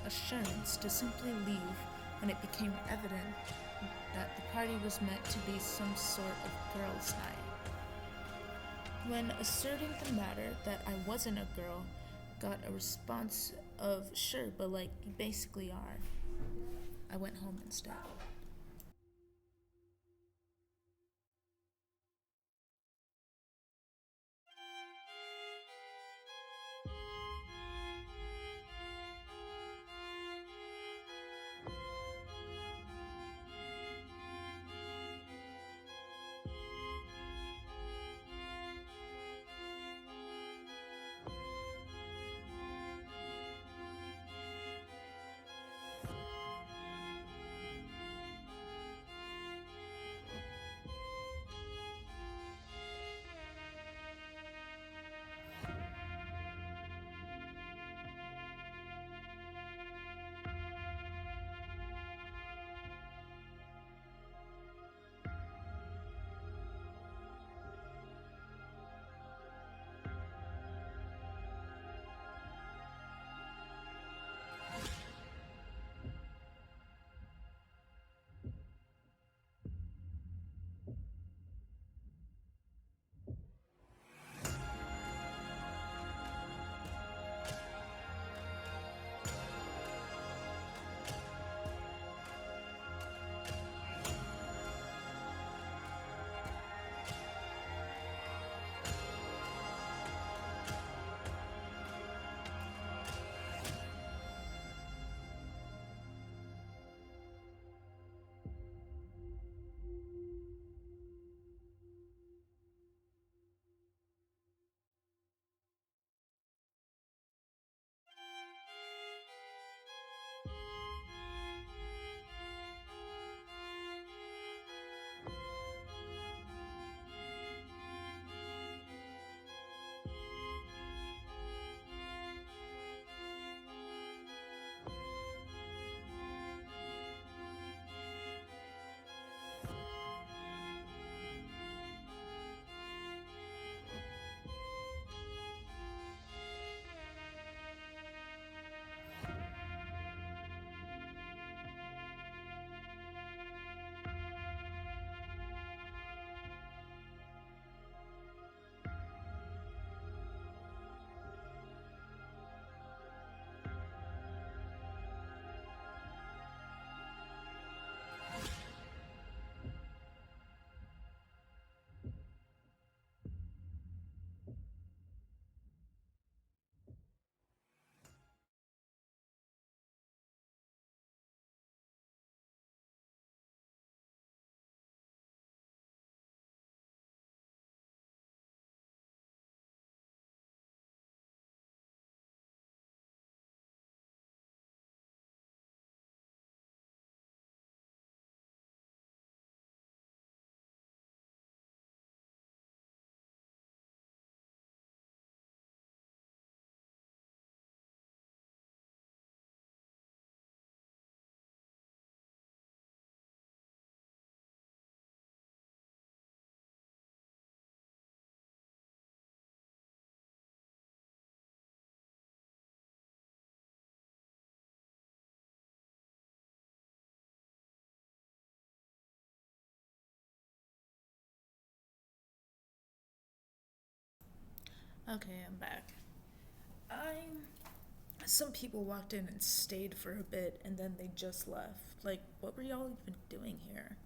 assurance to simply leave when it became evident that the party was meant to be some sort of girls' night. When asserting the matter that I wasn't a girl, got a response of, sure, but like, you basically are. I went home instead. Okay, I'm back. Some people walked in and stayed for a bit and then they just left. Like, what were y'all even doing here?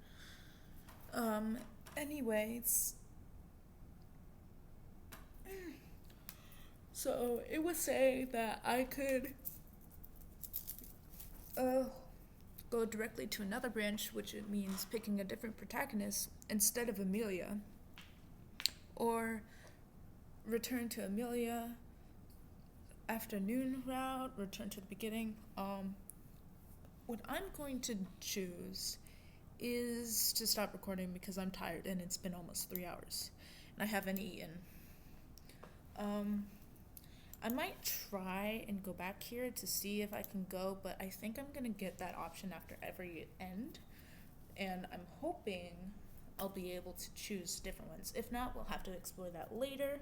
Anyways. So, it would say that I could go directly to another branch, which it means picking a different protagonist instead of Amelia. Or return to Amelia, afternoon route, return to the beginning. What I'm going to choose is to stop recording because I'm tired and it's been almost 3 hours and I haven't eaten. I might try and go back here to see if I can go, but I think I'm gonna get that option after every end, and I'm hoping I'll be able to choose different ones. If not, we'll have to explore that later.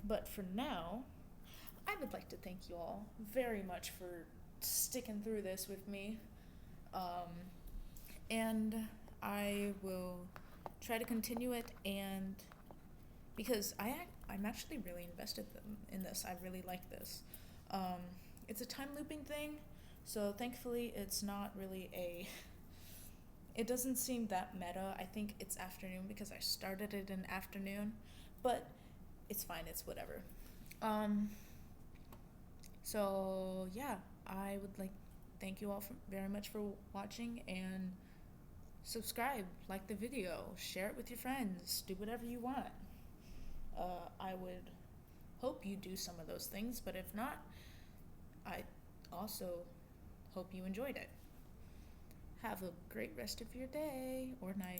But for now, I would like to thank you all very much for sticking through this with me. And I will try to continue it, and because I'm actually really invested in this. I really like this. It's a time looping thing, so thankfully it's not really it doesn't seem that meta. I think it's afternoon because I started it in afternoon, but it's fine, it's whatever. So yeah, I would like thank you all very much for watching, and subscribe, like the video, share it with your friends, do whatever you want. I would hope you do some of those things, but if not, I also hope you enjoyed it. Have a great rest of your day or night.